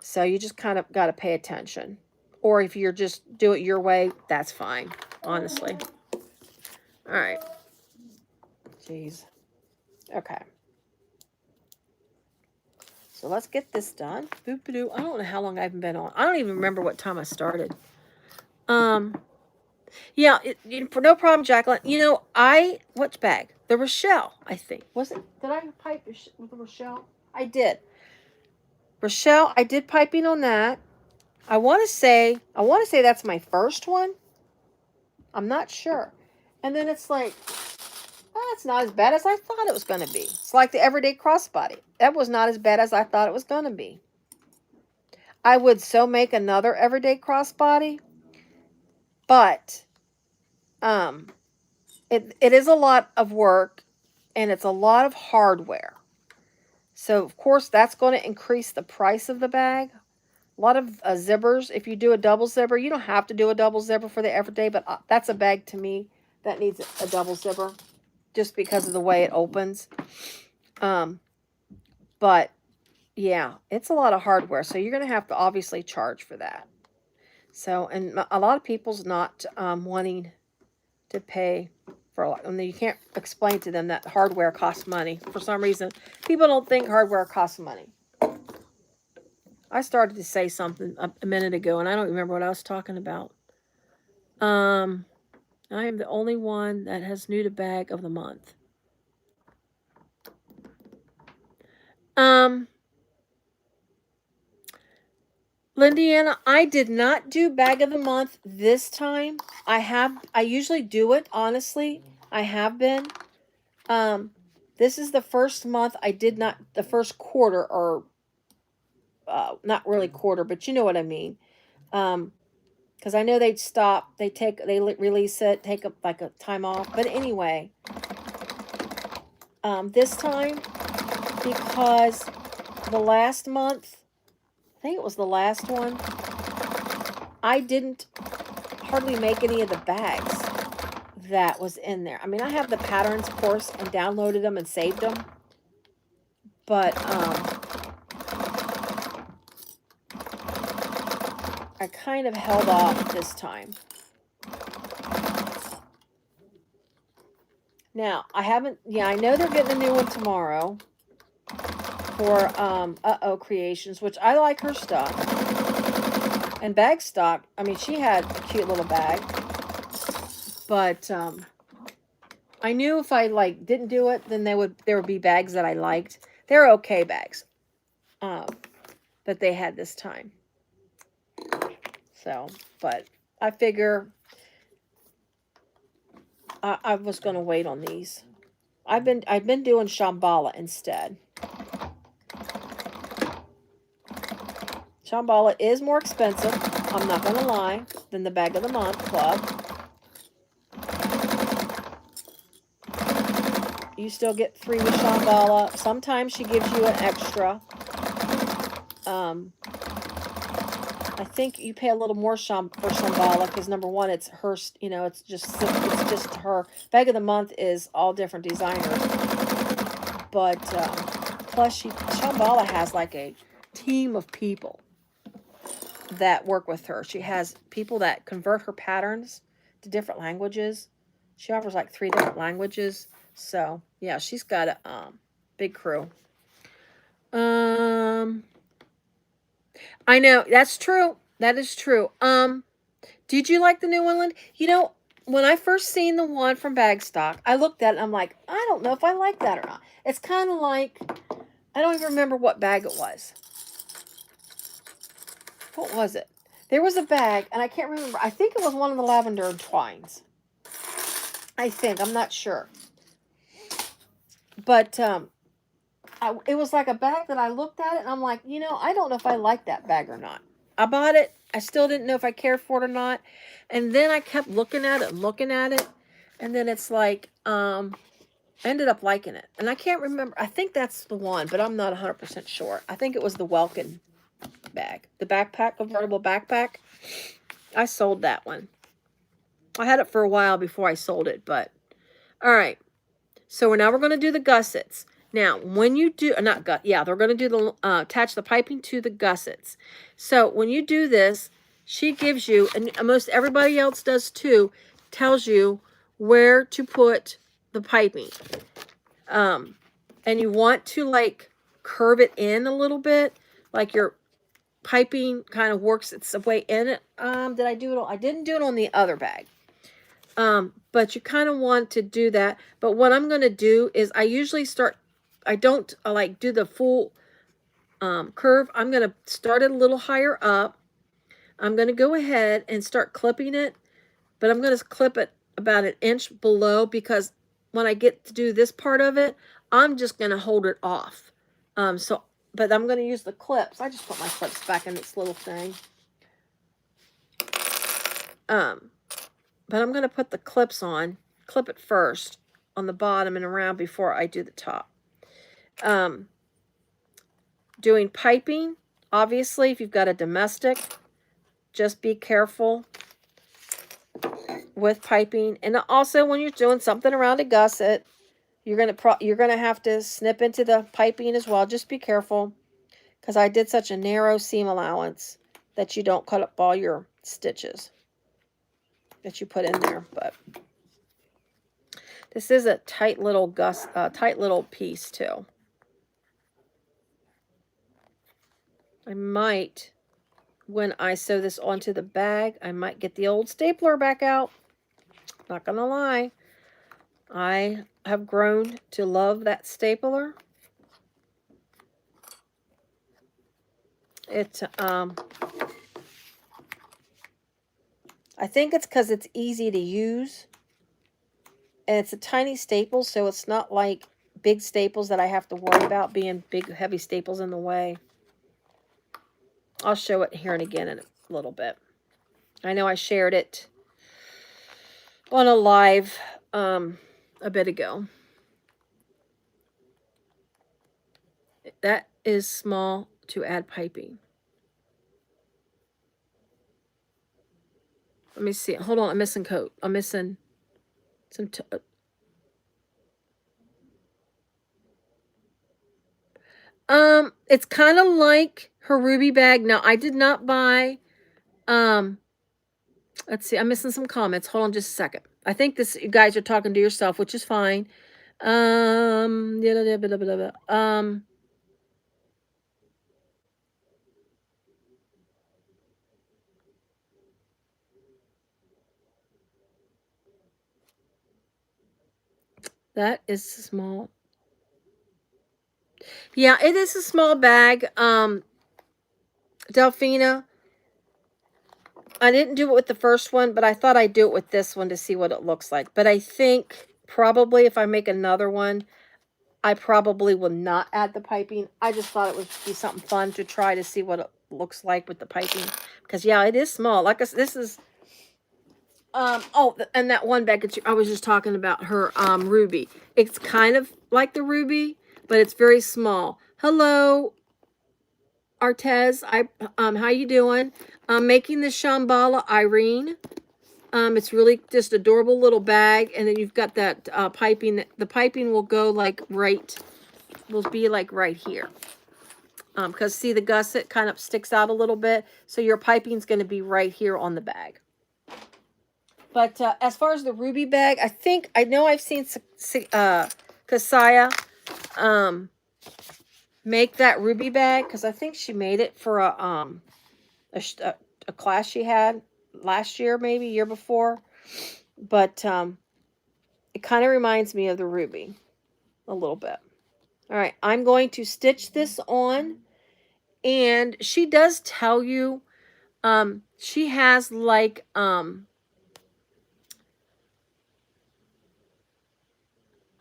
So you just kind of got to pay attention. Or if you're just do it your way, that's fine, honestly. All right. Jeez. Okay. So let's get this done. Boop-a-doo. I don't know how long I've been on. I don't even remember what time I started. Yeah, no problem, Jacqueline. You know, which bag? The Rochelle, I think. Was it? Did I pipe with the Rochelle? I did. Rochelle, I did piping on that. I want to say that's my first one. I'm not sure. And then it's like, it's not as bad as I thought it was going to be. It's like the Everyday Crossbody. That was not as bad as I thought it was going to be. I would so make another Everyday Crossbody, but it is a lot of work, and it's a lot of hardware. So, of course, that's going to increase the price of the bag. A lot of zippers. If you do a double zipper, you don't have to do a double zipper for the Everyday, but that's a bag to me that needs a double zipper just because of the way it opens. But, yeah, it's a lot of hardware, so you're going to have to obviously charge for that. So, and a lot of people's not wanting to pay for a lot. And you can't explain to them that hardware costs money. For some reason, people don't think hardware costs money. I started to say something a minute ago, and I don't remember what I was talking about. I am the only one that has new to bag of the month. Lindiana, I did not do bag of the month this time. I usually do it, honestly. I have been. This is the first month I did not, the first quarter, or not really quarter, but you know what I mean. Because I know they'd stop, they release it, take like a time off. But anyway, this time, because the last month, I think it was the last one, I didn't hardly make any of the bags that was in there. I mean, I have the patterns, of course, and downloaded them and saved them. But I kind of held off this time. Now, I haven't, I know they're getting a new one tomorrow for Uh-Oh Creations, which I like her stuff. And bag stock, I mean, she had a cute little bag. But I knew if I didn't do it, then there would be bags that I liked. They're okay bags that they had this time. So, but I figure I was going to wait on these. I've been doing Shamballa instead. Shamballa is more expensive, I'm not going to lie, than the Bag of the Month Club. You still get 3 with Shamballa. Sometimes she gives you an extra. I think you pay a little more for Shamballa because number one, it's her. It's just her. Bag of the Month is all different designers, but plus Shamballa has like a team of people that work with her. She has people that convert her patterns to different languages. She offers like 3 different languages. So yeah, she's got a big crew. I know that's true. That is true. Did you like the new one, Lynn? when I first seen the one from Bagstock, I looked at it and I'm like, I don't know if I like that or not. It's kind of like, I don't even remember what bag it was. What was it? There was a bag, and I can't remember. I think it was one of the lavender twines. I think. I'm not sure. But it was like a bag that I looked at it, and I'm like, you know, I don't know if I like that bag or not. I bought it. I still didn't know if I cared for it or not. And then I kept looking at it and looking at it. And then it's like, I ended up liking it. And I can't remember. I think that's the one, but I'm not 100% sure. I think it was the Welkin bag. The backpack, convertible backpack. I sold that one. I had it for a while before I sold it, but all right. So now we're going to do the gussets. Now, when you do, they're going to do the, attach the piping to the gussets. So when you do this, she gives you, and most everybody else does too, tells you where to put the piping. And you want to like curve it in a little bit, like your piping kind of works its way in it. Did I do it? I didn't do it on the other bag. But you kind of want to do that. But what I'm going to do is I usually start, I don't like do the full curve. I'm going to start it a little higher up. I'm going to go ahead and start clipping it, but I'm going to clip it about an inch below because when I get to do this part of it, I'm just going to hold it off. But I'm going to use the clips. I just put my clips back in this little thing. But I'm going to put the clips on, clip it first on the bottom and around before I do the top. Doing piping, obviously, if you've got a domestic, just be careful with piping. And also when you're doing something around a gusset, you're going to have to snip into the piping as well. Just be careful because I did such a narrow seam allowance that you don't cut up all your stitches that you put in there. But this is a tight little piece too. I might, when I sew this onto the bag, I might get the old stapler back out. Not gonna lie, I have grown to love that stapler. It I think it's because it's easy to use. And it's a tiny staple, so it's not like big staples that I have to worry about being big, heavy staples in the way. I'll show it here and again in a little bit. I know I shared it on a live a bit ago. That is small to add piping. Let me see. Hold on, I'm missing coat. I'm missing some it's kind of like her ruby bag. Now, I did not buy let's see. I'm missing some comments. Hold on just a second. I think you guys are talking to yourself, which is fine. That is small. Yeah, it is a small bag. Delphina, I didn't do it with the first one, but I thought I'd do it with this one to see what it looks like. But I think probably if I make another one, I probably will not add the piping. I just thought it would be something fun to try to see what it looks like with the piping. Because, yeah, it is small. Like I said, this is... oh, and that one bag I was just talking about, her ruby. It's kind of like the ruby, but it's very small. Hello, Artez. How you doing? I'm making this Shamballa Irene. It's really just adorable little bag, and then you've got that piping. The piping will go like will be like right here. Because see, the gusset kind of sticks out a little bit, so your piping's going to be right here on the bag. But as far as the ruby bag, I know I've seen Kasaya make that ruby bag, because I think she made it for a class she had last year, maybe year before. But it kind of reminds me of the ruby a little bit. All right, I'm going to stitch this on, and she does tell you, she has like,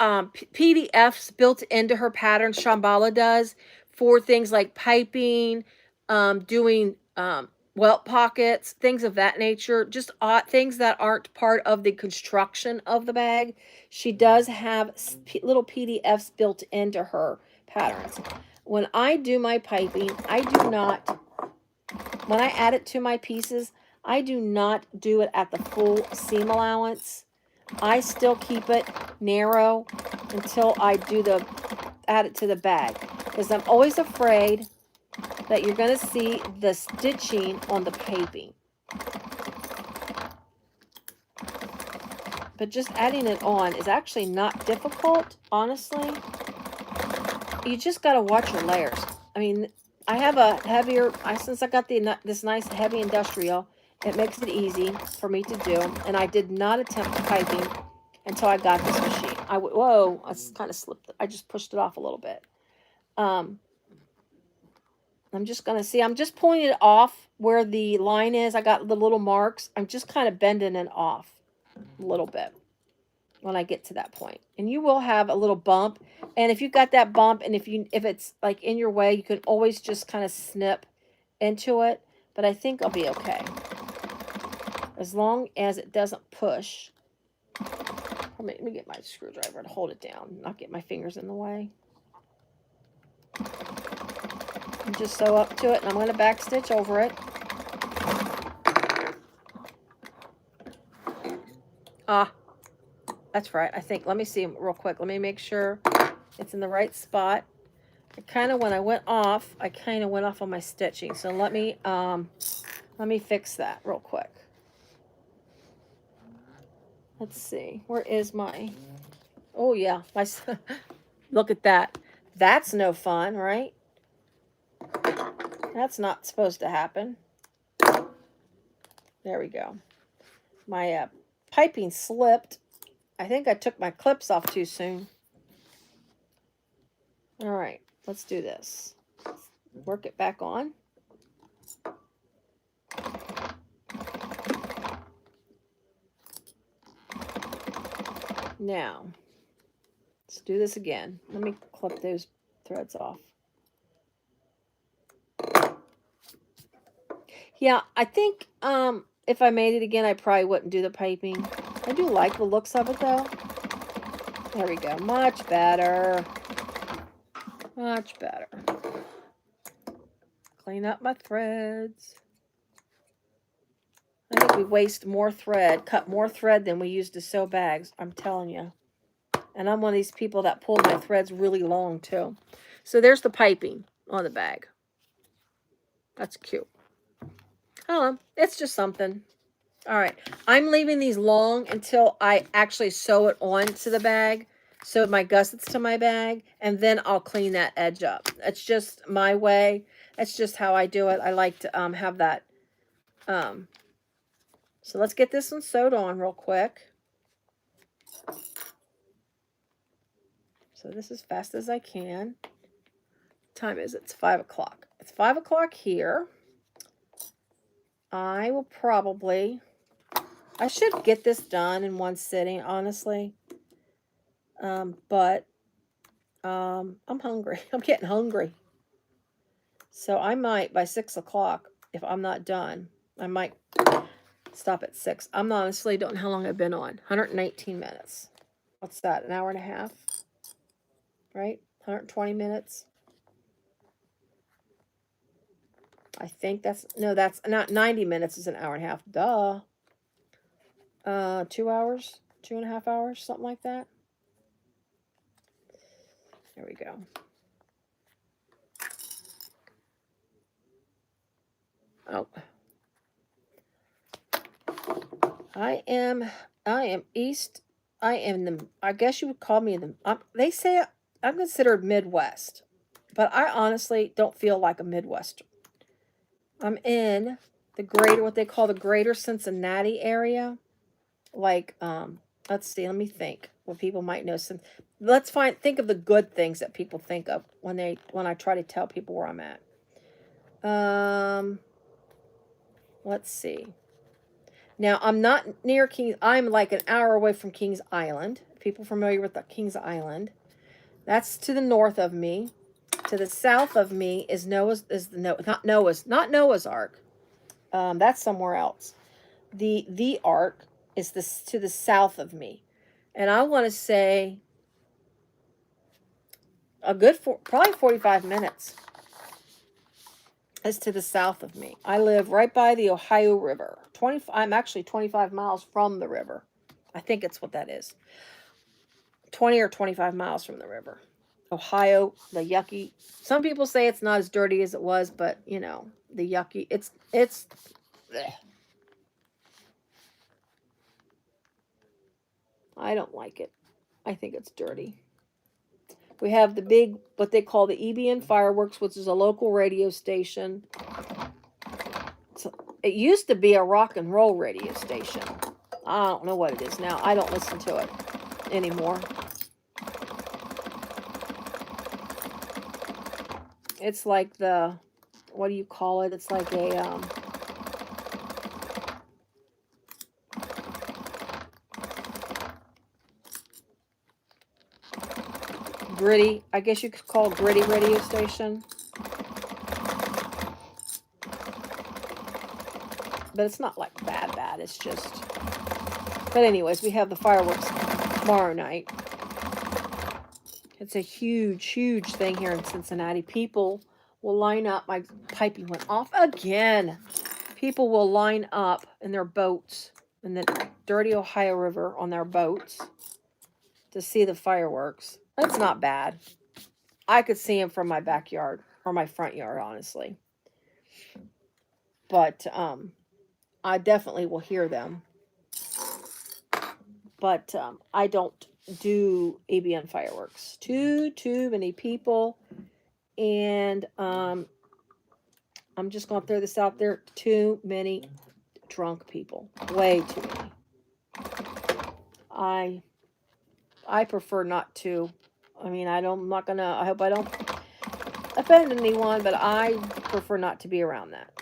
PDFs built into her pattern. Shamballa does, for things like piping, doing welt pockets, things of that nature, just odd things that aren't part of the construction of the bag. She does have little PDFs built into her patterns. When I do my piping, I do not, when I add it to my pieces, I do not do it at the full seam allowance. I still keep it narrow until I do add it to the bag, because I'm always afraid that you're going to see the stitching on the piping. But just adding it on is actually not difficult, honestly. You just got to watch your layers. I mean, I have a heavier, since I got this nice heavy industrial, it makes it easy for me to do. And I did not attempt piping until I got this machine. Whoa, I kind of slipped. I just pushed it off a little bit. I'm just going to see. I'm just pulling it off where the line is. I got the little marks. I'm just kind of bending it off a little bit when I get to that point. And you will have a little bump. And if you've got that bump, and if it's like in your way, you can always just kind of snip into it. But I think I'll be okay, as long as it doesn't push. Let me get my screwdriver to hold it down, not get my fingers in the way. And just sew up to it, and I'm going to back stitch over it. That's right. I think, let me see real quick. Let me make sure it's in the right spot. When I went off, I kind of went off on my stitching. So let me fix that real quick. Let's see. Where is my, oh yeah, look at that. That's no fun, right? That's not supposed to happen. There we go. My piping slipped. I think I took my clips off too soon. All right, let's do this. Work it back on. Now, let's do this again. Let me clip those threads off. Yeah, I think if I made it again, I probably wouldn't do the piping. I do like the looks of it, though. There we go. Much better. Much better. Clean up my threads. I think we waste more thread, cut more thread than we use to sew bags. I'm telling you. And I'm one of these people that pull my threads really long, too. So there's the piping on the bag. That's cute. Oh, it's just something. All right. I'm leaving these long until I actually sew it onto the bag. Sew my gussets to my bag. And then I'll clean that edge up. That's just my way. That's just how I do it. I like to have that. So let's get this one sewed on real quick. So this as fast as I can. What time is it? It's 5 o'clock. It's 5 o'clock here. I will probably, I should get this done in one sitting, honestly. But I'm hungry. I'm getting hungry. So I might, by 6 o'clock, if I'm not done, I might stop at 6. I'm honestly don't know how long I've been on. 119 minutes. What's that? An hour and a half? Right? 120 minutes. I think that's, no, that's not 90 minutes is an hour and a half. Duh. 2 hours, 2.5 hours, something like that. There we go. Oh. I am east. I guess you would call me they say I'm considered Midwest, but I honestly don't feel like a Midwestern. I'm in the what they call the greater Cincinnati area, like, let's see, let me think what people might know. Some, think of the good things that people think of when I try to tell people where I'm at. Let's see. Now, I'm not near Kings. I'm like an hour away from Kings Island. People familiar with the Kings Island? That's to the north of me. To the south of me is not Noah's Ark. That's somewhere else. The Ark is to the south of me, and I want to say a good probably 45 minutes is to the south of me. I live right by the Ohio River. I'm actually 25 miles from the river. I think it's what that is. 20 or 25 miles from the river. Ohio, the yucky. Some people say it's not as dirty as it was, but you know, the yucky. It's. Bleh. I don't like it. I think it's dirty. We have the big, what they call the EBN Fireworks, which is a local radio station. So it used to be a rock and roll radio station. I don't know what it is now. I don't listen to it anymore. It's like what do you call it? It's like a, gritty, I guess you could call it gritty radio station. But it's not like bad. It's just, but anyways, we have the fireworks tomorrow night. It's a huge thing here in Cincinnati. People will line up. My piping went off again. People will line up in their boats in the dirty Ohio River on their boats to see the fireworks. That's not bad. I could see them from my backyard or my front yard, honestly. But I definitely will hear them. But I don't do ABN fireworks. Too many people. And I'm just going to throw this out there. Too many drunk people. Way too many. I prefer not to. I mean, I hope I don't offend anyone, but I prefer not to be around that.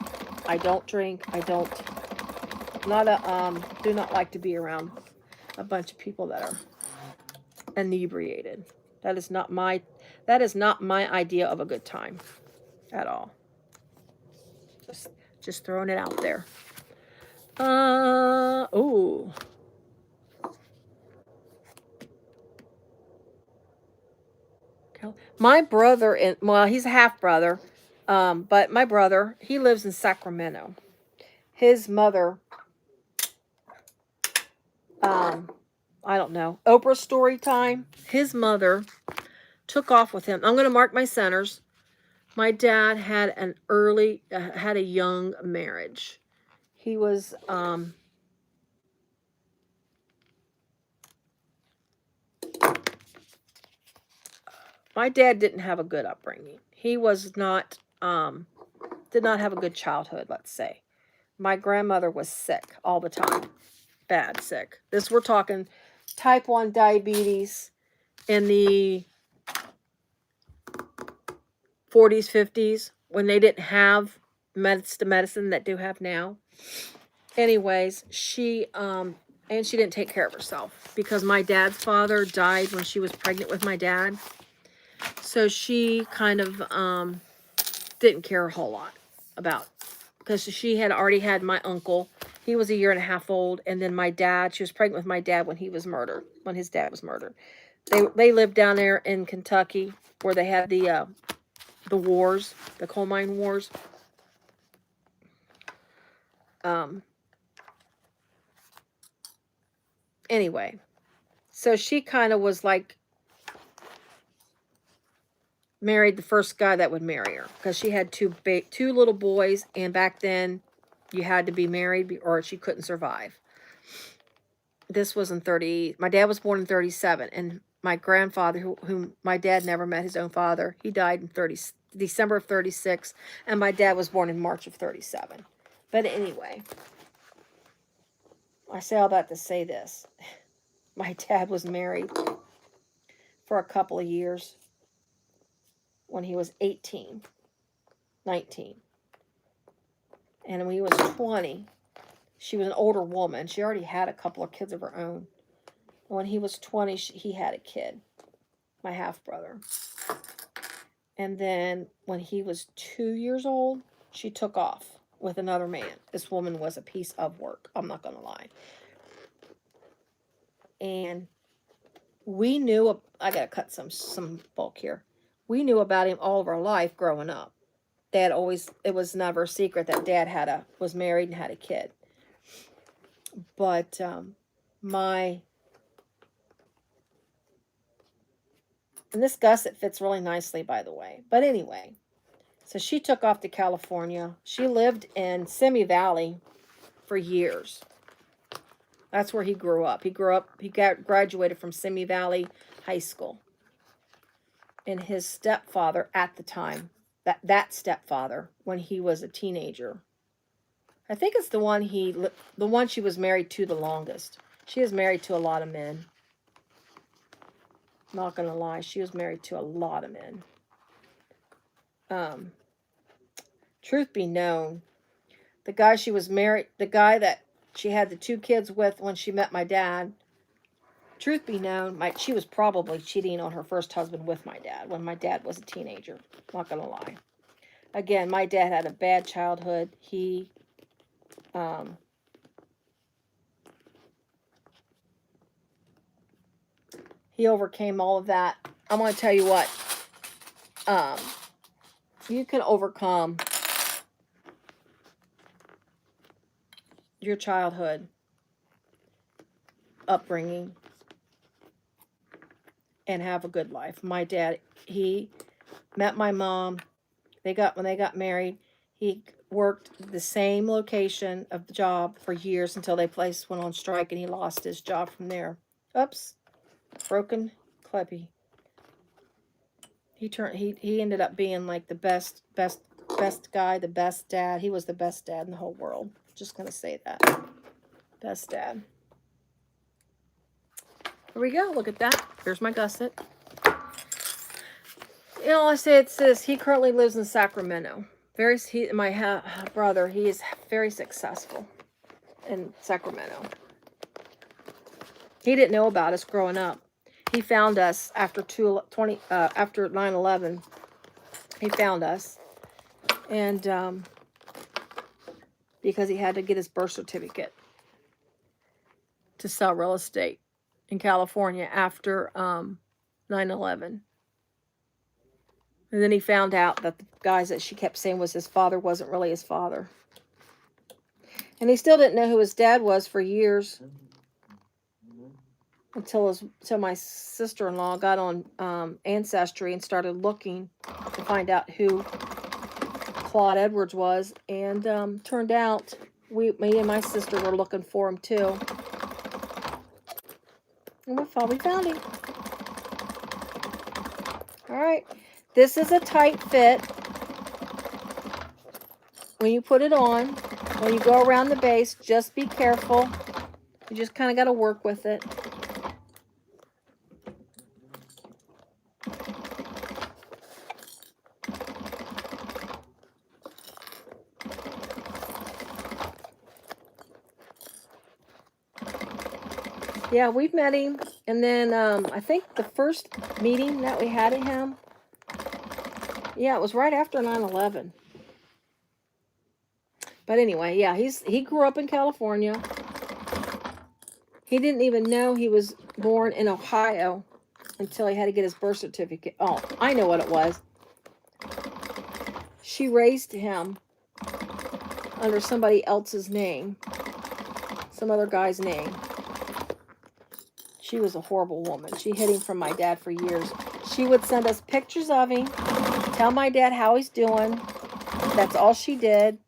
I don't drink. do not like to be around a bunch of people that are inebriated. That is not my idea of a good time at all. Just throwing it out there. Oh. My brother, he's a half brother, but my brother, he lives in Sacramento. His mother, I don't know, Oprah story time. His mother took off with him. I'm going to mark my centers. My dad had had a young marriage. He was, my dad didn't have a good upbringing. He was not, did not have a good childhood, let's say. My grandmother was sick all the time. Bad sick. We're talking type 1 diabetes in the 40s, 50s, when they didn't have the medicine that do have now. Anyways, she didn't take care of herself because my dad's father died when she was pregnant with my dad. So she kind of didn't care a whole lot about, because she had already had my uncle. He was a year and a half old, and then she was pregnant with my dad when his dad was murdered. They lived down there in Kentucky where they had the wars, the coal mine wars. Anyway, so she kind of was like married the first guy that would marry her, because she had two little boys, and back then you had to be married or she couldn't survive. This was in my dad was born in 37, and my grandfather, whom my dad never met his own father, he died in December of 36, and my dad was born in March of 37. But anyway, I say all that to say this. My dad was married for a couple of years when he was 18, 19. And when he was 20, she was an older woman. She already had a couple of kids of her own. When he was 20, he had a kid, my half-brother. And then when he was 2 years old, she took off with another man. This woman was a piece of work. I'm not going to lie. And we knew, I got to cut some bulk here. We knew about him all of our life growing up. Dad always, it was never a secret that Dad was married and had a kid. But and this gusset fits really nicely, by the way. But anyway, so she took off to California. She lived in Simi Valley for years. That's where he grew up. He graduated from Simi Valley High School. And his stepfather at the time, that stepfather, when he was a teenager, I think it's the one she was married to the longest. She was married to a lot of men. Not gonna lie, she was married to a lot of men. Truth be known, the guy that she had the 2 kids with when she met my dad, truth be known, she was probably cheating on her first husband with my dad when my dad was a teenager. Not gonna lie. Again, my dad had a bad childhood. He overcame all of that. I'm going to tell you what. You can overcome your childhood upbringing and have a good life. My dad, he met my mom. When they got married, he worked the same location of the job for years until they went on strike, and he lost his job from there. Oops. Broken Clippy. He ended up being like the best guy, the best dad. He was the best dad in the whole world. Just gonna say that. Best dad. Here we go. Look at that. Here's my gusset. You know, I say it says he currently lives in Sacramento. My brother, he is very successful in Sacramento. He didn't know about us growing up. He found us after 9/11. He found us, and because he had to get his birth certificate to sell real estate in California after 9/11. And then he found out that the guys that she kept saying was his father wasn't really his father. And he still didn't know who his dad was for years. Until my sister-in-law got on Ancestry and started looking to find out who Claude Edwards was. And turned out me and my sister were looking for him too. And we found him. All right. This is a tight fit. When you put it on, when you go around the base, just be careful. You just kind of got to work with it. Yeah, we've met him. And then I think the first meeting that we had at him, yeah, it was right after 9/11. But anyway, yeah, he grew up in California. He didn't even know he was born in Ohio until he had to get his birth certificate. Oh, I know what it was. She raised him under somebody else's name. Some other guy's name. She was a horrible woman. She hid him from my dad for years. She would send us pictures of him, tell my dad how he's doing. That's all she did.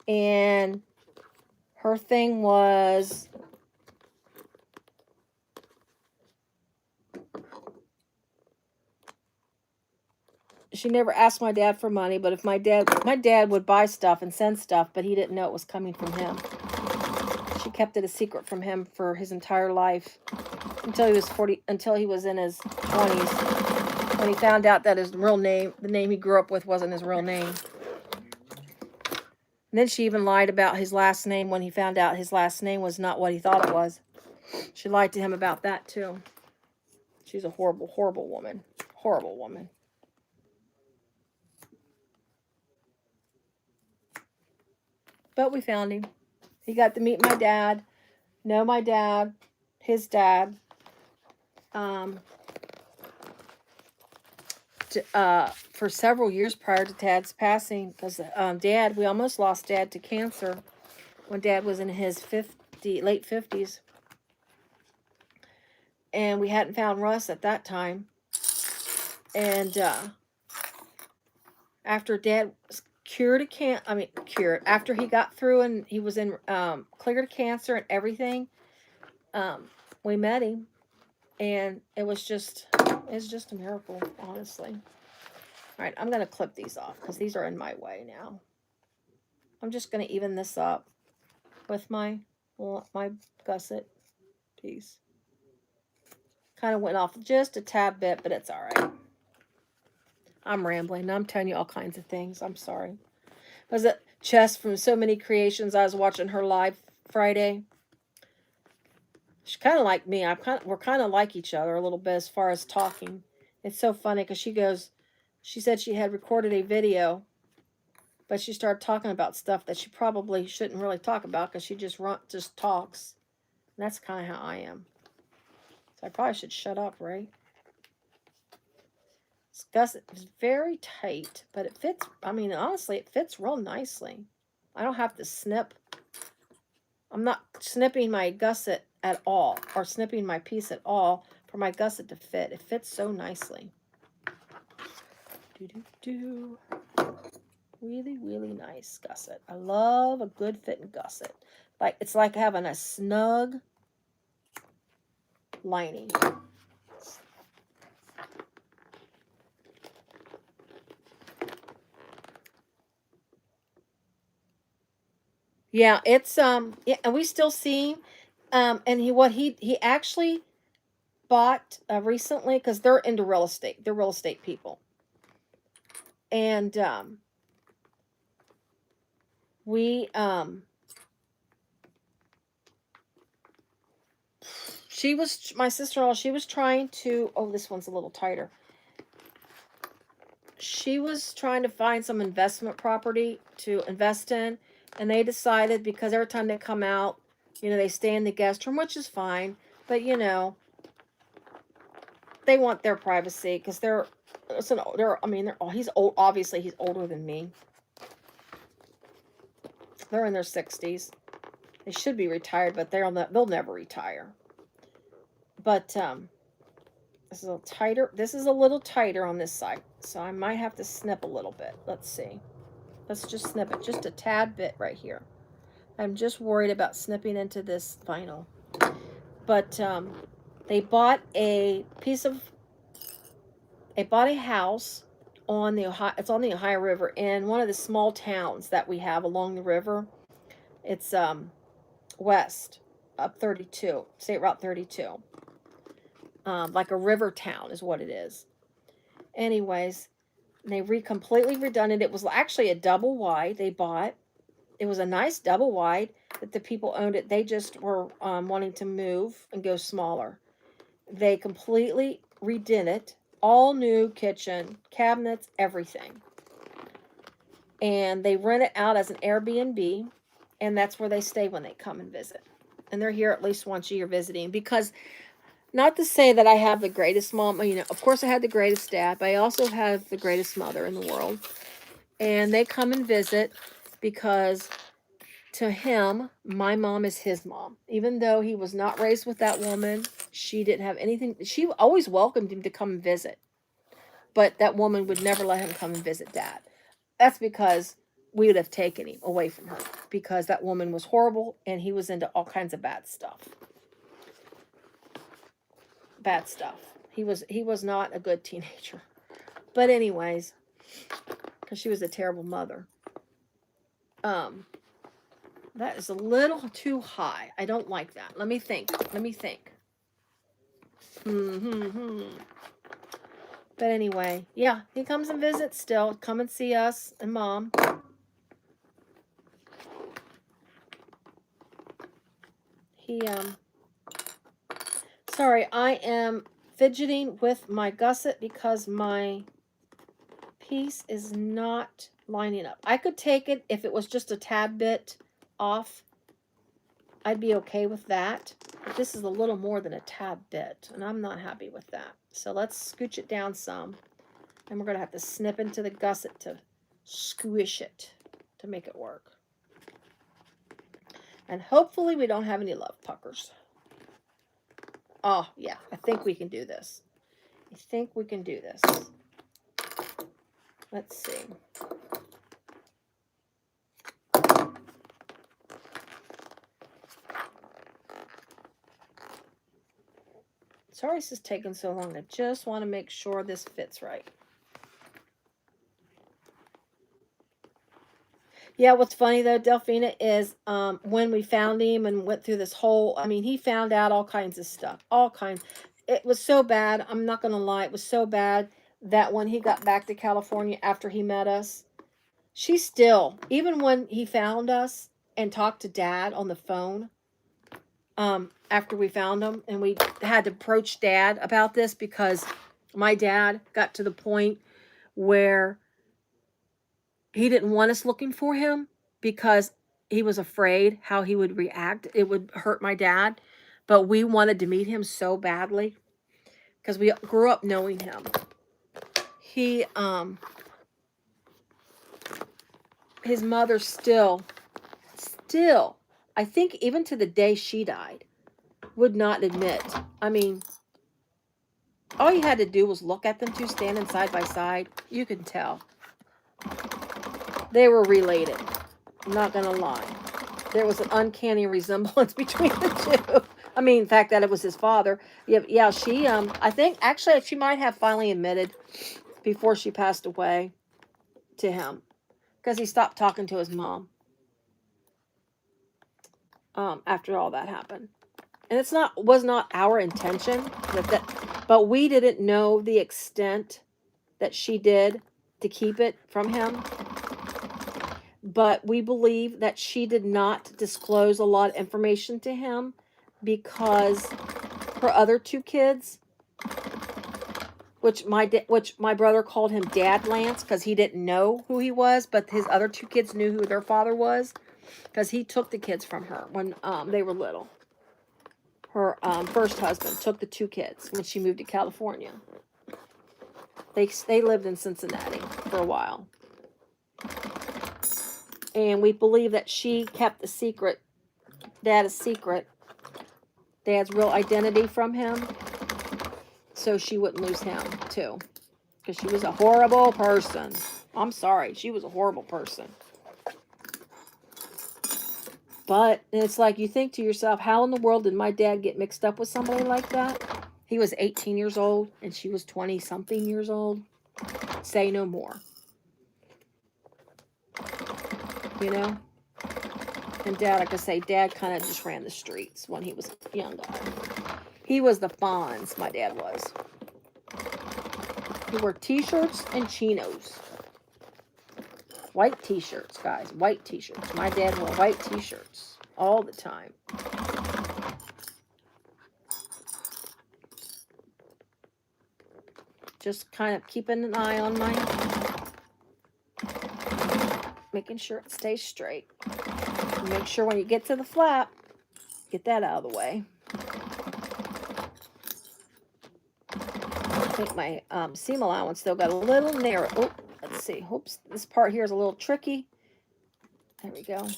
And her thing was, she never asked my dad for money, but if my dad would buy stuff and send stuff, but he didn't know it was coming from him. She kept it a secret from him for his entire life until he was 40, until he was in his 20s, when he found out that his real name, the name he grew up with, wasn't his real name. And then she even lied about his last name when he found out his last name was not what he thought it was. She lied to him about that too. She's a horrible, horrible woman. Horrible woman. But we found him. He got to meet my dad, know my dad, his dad. For several years prior to Dad's passing, because Dad, we almost lost Dad to cancer when Dad was in his late 50s. And we hadn't found Russ at that time. And after Dad was cured, after he got through and he was in cleared of cancer and everything, we met him, and it's just a miracle, honestly. All right, I'm going to clip these off because these are in my way now. I'm just going to even this up with my gusset piece. Kind of went off just a tad bit, but it's all right. I'm rambling. I'm telling you all kinds of things. I'm sorry. Was it Chess from So Many Creations? I was watching her live Friday. She's kind of like me. We're kind of like each other a little bit as far as talking. It's so funny because she said she had recorded a video, but she started talking about stuff that she probably shouldn't really talk about because she just talks. And that's kind of how I am. So I probably should shut up, right? This gusset is very tight, but it fits. I mean, honestly, it fits real nicely. I don't have to snip. I'm not snipping my gusset at all, or snipping my piece at all for my gusset to fit. It fits so nicely. Really, really nice gusset. I love a good fitting gusset. It's like having a snug lining. Yeah, it's yeah, and we still see him. And he actually bought recently, because they're into real estate. They're real estate people. And my sister-in-law, she was trying to, oh, this one's a little tighter. She was trying to find some investment property to invest in, and they decided, because every time they come out, they stay in the guest room, which is fine, but they want their privacy because he's old. Obviously, he's older than me. They're in their 60s. They should be retired, but they'll never retire. But this is a little tighter. This is a little tighter on this side, so I might have to snip a little bit. Let's see. Let's just snip it just a tad bit right here. I'm just worried about snipping into this vinyl. But they bought a house on the Ohio. It's on the Ohio River in one of the small towns that we have along the river. It's west up 32, State Route 32. Like a river town is what it is. Anyways, they completely redone it. It was actually a double wide they bought. It was a nice double wide that the people owned it. They just were wanting to move and go smaller. They completely redid it. All new kitchen, cabinets, everything. And they rent it out as an Airbnb. And that's where they stay when they come and visit. And they're here at least once a year visiting. Because, not to say that I have the greatest mom. Of course I had the greatest dad. But I also have the greatest mother in the world. And they come and visit because to him, my mom is his mom. Even though he was not raised with that woman, she didn't have anything. She always welcomed him to come and visit. But that woman would never let him come and visit Dad. That's because we would have taken him away from her. Because that woman was horrible and he was into all kinds of bad stuff. Bad stuff. He was not a good teenager. But anyways, because she was a terrible mother. That is a little too high. I don't like that. Let me think. Let me think. But anyway, yeah, he comes and visits still. Come and see us and Mom. Sorry, I am fidgeting with my gusset because my piece is not lining up. I could take it if it was just a tad bit off. I'd be okay with that. But this is a little more than a tad bit, and I'm not happy with that. So let's scooch it down some. And we're going to have to snip into the gusset to squish it to make it work. And hopefully we don't have any love puckers. Oh, yeah, I think we can do this. I think we can do this. Let's see. Sorry this is taking so long. I just want to make sure this fits right. Yeah, what's funny though, Delphina, is when we found him and went through this whole, I mean, he found out all kinds of stuff. All kinds. It was so bad. I'm not going to lie. It was so bad that when he got back to California after he met us, she still, even when he found us and talked to Dad on the phone, after we found him, and we had to approach Dad about this because my dad got to the point where he didn't want us looking for him because he was afraid how he would react. It would hurt my dad, but we wanted to meet him so badly because we grew up knowing him. He, his mother still, I think even to the day she died, would not admit. I mean, all you had to do was look at them two standing side by side. You can tell. They were related. I'm not going to lie. There was an uncanny resemblance between the two. I mean, the fact that it was his father. Yeah, she, I think, actually, she might have finally admitted before she passed away to him. Because he stopped talking to his mom. After all that happened. And was not our intention, but we didn't know the extent that she did to keep it from him. But we believe that she did not disclose a lot of information to him because her other two kids, which my brother called him Dad Lance because he didn't know who he was, but his other two kids knew who their father was because he took the kids from her when they were little. Her first husband took the two kids when she moved to California. They lived in Cincinnati for a while. And we believe that she kept the secret, Dad's secret, Dad's real identity from him, so she wouldn't lose him, too. Because she was a horrible person. I'm sorry, she was a horrible person. But it's like you think to yourself, how in the world did my dad get mixed up with somebody like that? He was 18 years old and she was 20-something years old. Say no more. You know? And Dad, like I say, Dad kind of just ran the streets when he was a young guy. He was the Fonz, my dad was. He wore t-shirts and chinos. White t-shirts, guys. White t-shirts. My dad wore white t-shirts all the time. Just kind of keeping an eye on making sure it stays straight. And make sure when you get to the flap, get that out of the way. I think my seam allowance still got a little narrow. Oh, let's see. Oops, this part here is a little tricky. There we go.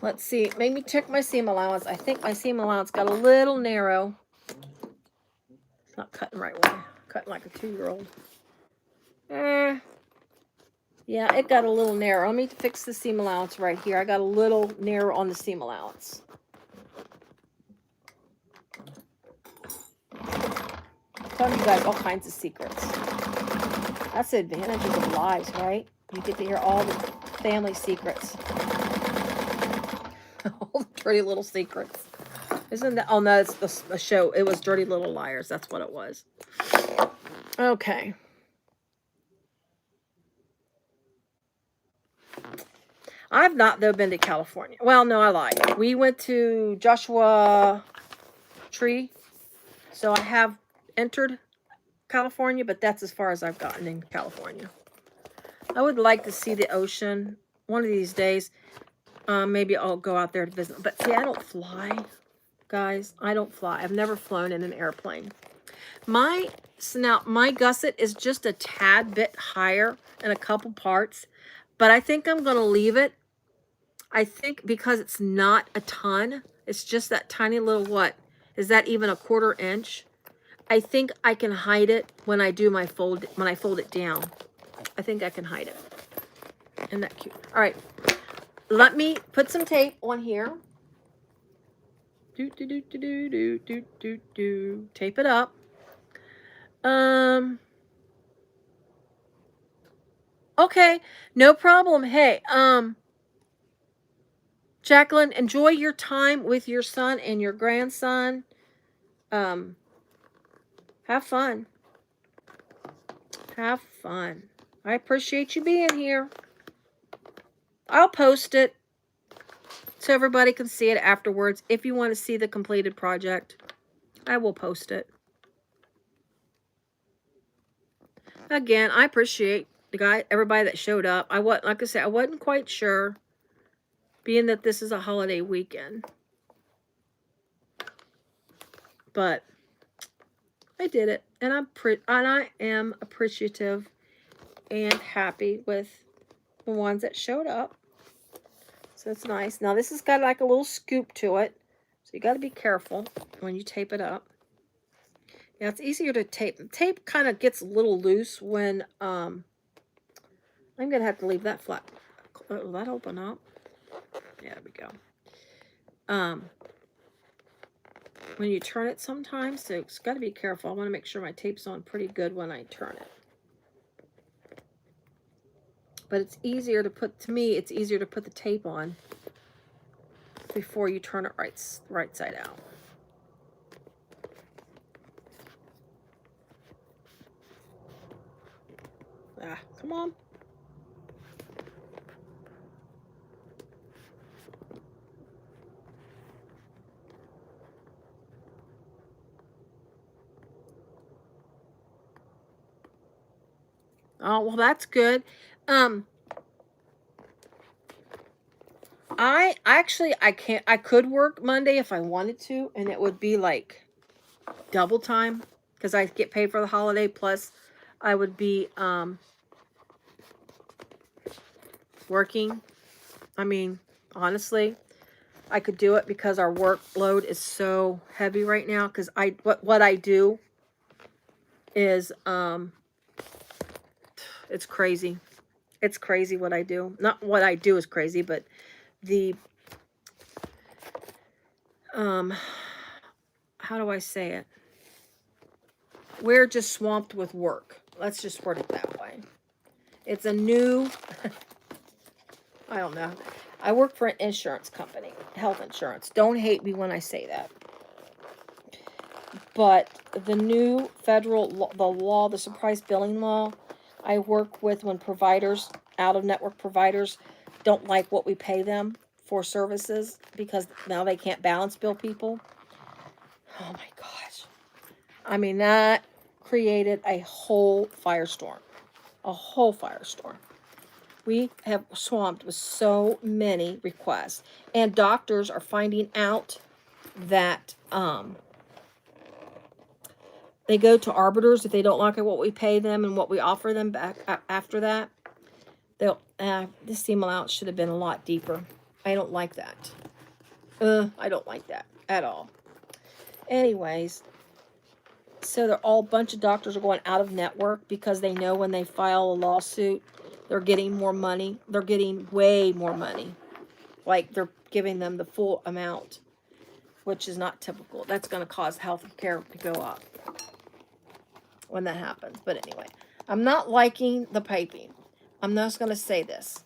Let's see. Make me check my seam allowance. I think my seam allowance got a little narrow. It's not cutting right way. Cutting like a 2-year-old. Yeah, it got a little narrow. Let me fix the seam allowance right here. I got a little narrow on the seam allowance. I'm telling you guys all kinds of secrets. That's the advantages of lives, right? You get to hear all the family secrets. All the dirty little secrets. Isn't that? Oh, no, it's the show. It was Dirty Little Liars. That's what it was. Okay. I've not, though, been to California. Well, no, I lied. We went to Joshua Tree. So I have entered California, but that's as far as I've gotten in California. I would like to see the ocean one of these days. Maybe I'll go out there to visit. But see, I don't fly, guys. I don't fly. I've never flown in an airplane. My Gusset is just a tad bit higher in a couple parts, but I think I'm going to leave it. I think because it's not a ton, it's just that tiny little, what? Is that even a 1/4 inch? I think I can hide it when I do my when I fold it down. I think I can hide it. Isn't that cute? All right. Let me put some tape on here. Tape it up. Okay, no problem. Hey, Jacqueline, enjoy your time with your son and your grandson. Have fun. Have fun. I appreciate you being here. I'll post it so everybody can see it afterwards. If you want to see the completed project, I will post it. Again, I appreciate everybody that showed up. Like I said, I wasn't quite sure, being that this is a holiday weekend. But I did it, and I am appreciative and happy with the ones that showed up. So it's nice. Now this has got like a little scoop to it, so you got to be careful when you tape it up. Yeah, it's easier to tape. The tape kind of gets a little loose when I'm gonna have to leave that flat. Will that open up? Yeah, there we go. When you turn it sometimes, so it's got to be careful. I want to make sure my tape's on pretty good when I turn it. But it's easier to put, to me, it's easier to put the tape on before you turn it right side out. Ah, come on. Oh, well, that's good. I could work Monday if I wanted to, and it would be like double time because I get paid for the holiday, plus I would be working. I mean, honestly, I could do it because our workload is so heavy right now, because what I do is it's crazy. It's crazy what I do. Not what I do is crazy, but the how do I say it? We're just swamped with work. Let's just word it that way. It's a new I don't know. I work for an insurance company, health insurance. Don't hate me when I say that. But the new federal law, the surprise billing law, I work with when providers, out-of-network providers, don't like what we pay them for services because now they can't balance bill people. Oh my gosh. I mean, that created a whole firestorm. A whole firestorm. We have swamped with so many requests. And doctors are finding out that they go to arbiters if they don't like what we pay them and what we offer them back after that. They'll, this seam allowance should have been a lot deeper. I don't like that. I don't like that at all. Anyways, so they're all, a bunch of doctors are going out of network because they know when they file a lawsuit, they're getting more money. They're getting way more money. Like they're giving them the full amount, which is not typical. That's going to cause health care to go up when that happens. But anyway, I'm not liking the piping. I'm just going to say this.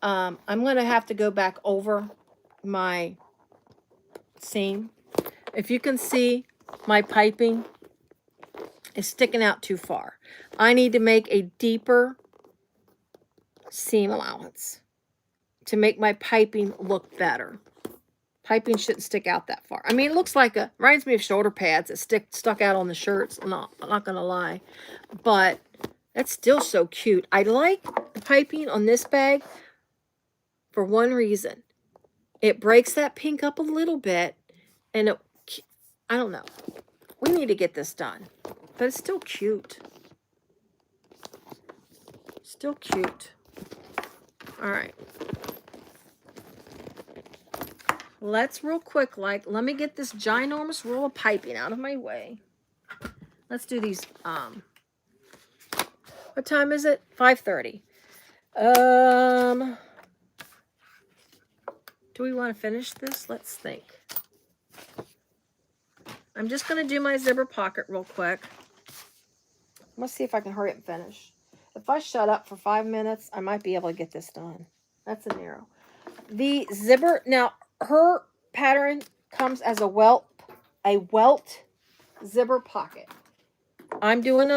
I'm going to have to go back over my seam. If you can see, my piping is sticking out too far. I need to make a deeper seam allowance to make my piping look better. Piping shouldn't stick out that far. I mean, it looks like reminds me of shoulder pads that stuck out on the shirts. I'm not going to lie. But that's still so cute. I like the piping on this bag for one reason. It breaks that pink up a little bit. And I don't know. We need to get this done. But it's still cute. Still cute. All right. Let's real quick, let me get this ginormous roll of piping out of my way. Let's do these, what time is it? 5:30. Do we want to finish this? Let's think. I'm just going to do my zipper pocket real quick. Let's see if I can hurry up and finish. If I shut up for 5 minutes, I might be able to get this done. That's a narrow. The zipper, now, her pattern comes as a welt zipper pocket. I'm doing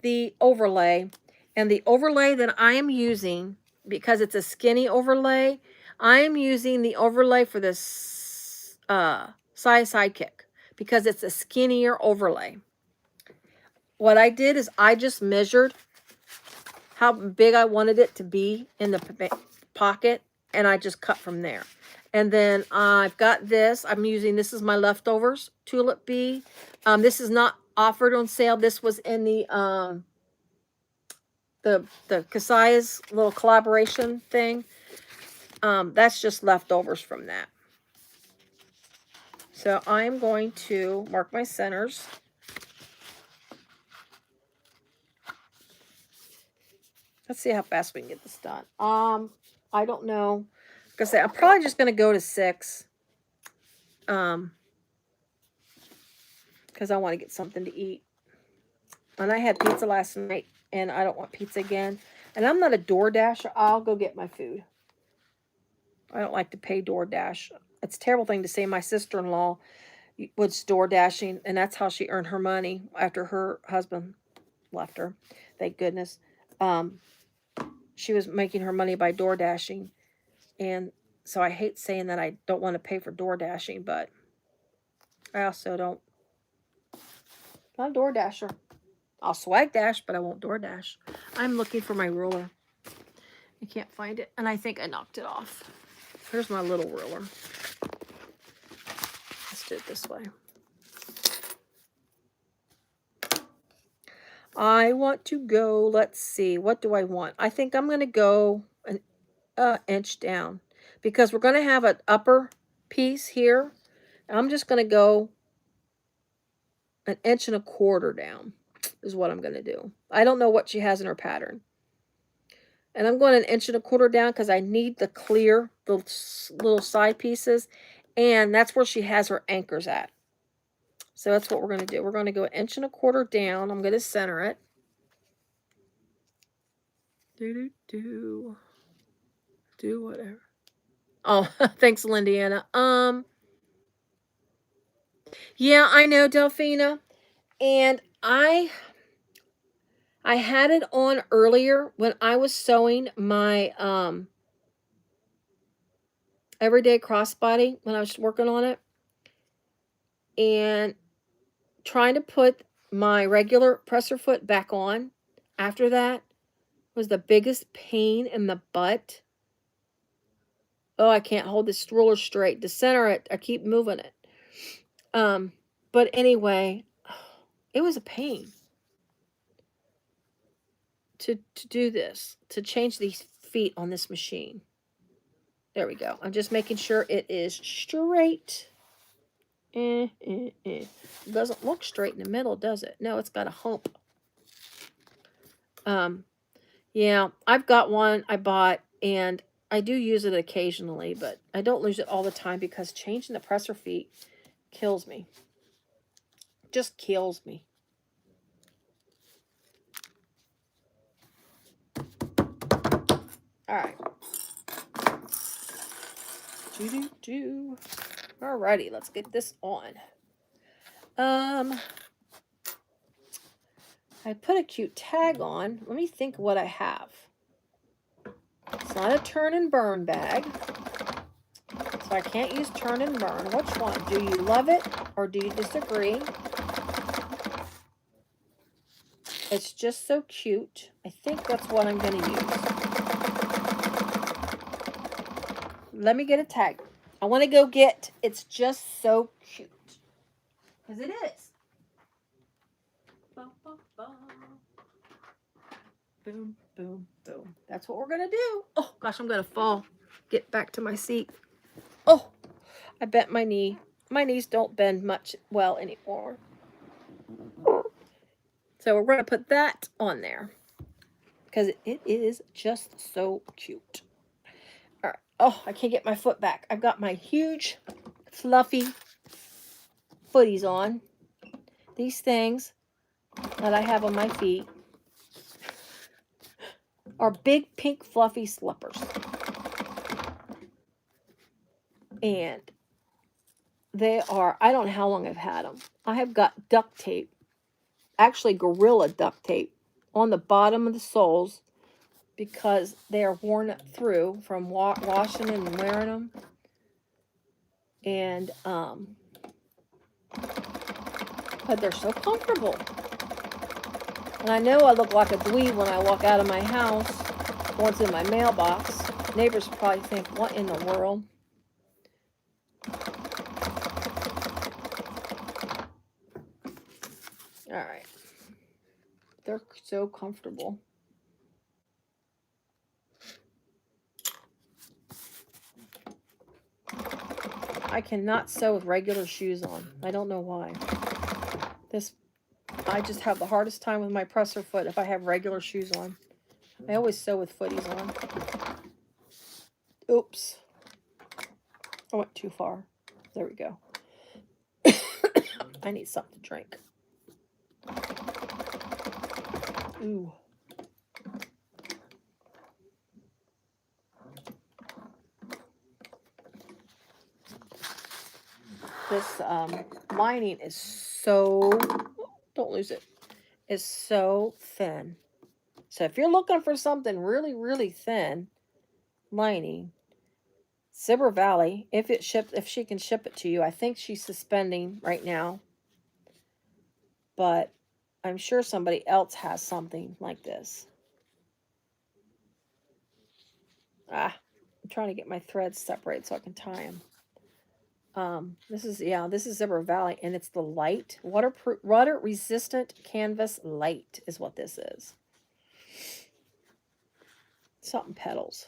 the overlay, and the overlay that I am using, because it's a skinny overlay, I am using the overlay for this Sidekick, because it's a skinnier overlay. What I did is I just measured how big I wanted it to be in the pocket, and I just cut from there. And then I've got this. I'm using, this is my leftovers tulip bee. This is not offered on sale. This was in the Kasaya's little collaboration thing. That's just leftovers from that. So I'm going to mark my centers. Let's see how fast we can get this done. I don't know. Like I say, I'm probably just going to go to 6. Because I want to get something to eat. And I had pizza last night, and I don't want pizza again. And I'm not a DoorDasher. I'll go get my food. I don't like to pay DoorDash. It's a terrible thing to say. My sister-in-law was DoorDashing, and that's how she earned her money after her husband left her. Thank goodness. She was making her money by DoorDashing. And so I hate saying that I don't want to pay for DoorDashing, but I also don't. I'm a DoorDasher. I'll swag dash, but I won't DoorDash. I'm looking for my ruler. I can't find it, and I think I knocked it off. Here's my little ruler. Let's do it this way. I want to go, let's see, what do I want? I think I'm going to go an inch down, because we're going to have an upper piece here. I'm just going to go 1.25 inches down is what I'm going to do. I don't know what she has in her pattern. And I'm going 1.25 inches down because I need the clear, the little side pieces. And that's where she has her anchors at. So that's what we're going to do. We're going to go 1.25 inches down. I'm going to center it. Do whatever. Oh, thanks, Lindiana. Yeah, I know, Delphina. And I had it on earlier when I was sewing my everyday crossbody when I was working on it. And trying to put my regular presser foot back on after that was the biggest pain in the butt. Oh, I can't hold this ruler straight. To center it, I keep moving it. But anyway, it was a pain to do this, to change these feet on this machine. There we go. I'm just making sure it is straight. It doesn't look straight in the middle, does it? No, it's got a hump. Yeah, I've got one I bought, and I do use it occasionally, but I don't use it all the time because changing the presser feet kills me. Just kills me. All right. Alrighty, let's get this on. I put a cute tag on. Let me think what I have. It's not a turn and burn bag, so I can't use turn and burn. Which one? Do you love it or do you disagree? It's just so cute. I think that's what I'm going to use. Let me get a tag. I want to go get It's Just So Cute. Because it is. Bum, bum, bum. Boom, boom, boom. That's what we're going to do. Oh, gosh, I'm going to fall. Get back to my seat. Oh, I bent my knee. My knees don't bend much well anymore. So we're going to put that on there. Because it is just so cute. All right. Oh, I can't get my foot back. I've got my huge, fluffy footies on. These things that I have on my feet are big, pink, fluffy slippers. And they are, I don't know how long I've had them. I have got duct tape, actually Gorilla duct tape, on the bottom of the soles because they are worn through from washing and wearing them. And, but they're so comfortable. And I know I look like a dweeb when I walk out of my house, once in my mailbox. Neighbors probably think, what in the world? All right. They're so comfortable. I cannot sew with regular shoes on. I don't know why. I just have the hardest time with my presser foot if I have regular shoes on. I always sew with footies on. Oops. I went too far. There we go. I need something to drink. Ooh. This lining is so, don't lose it, is so thin. So if you're looking for something really, really thin lining, Zipper Valley, if she can ship it to you. I think she's suspending right now, but I'm sure somebody else has something like this. I'm trying to get my threads separated so I can tie them. This is Zipper Valley, and it's the light, water resistant canvas light is what this is. Something petals.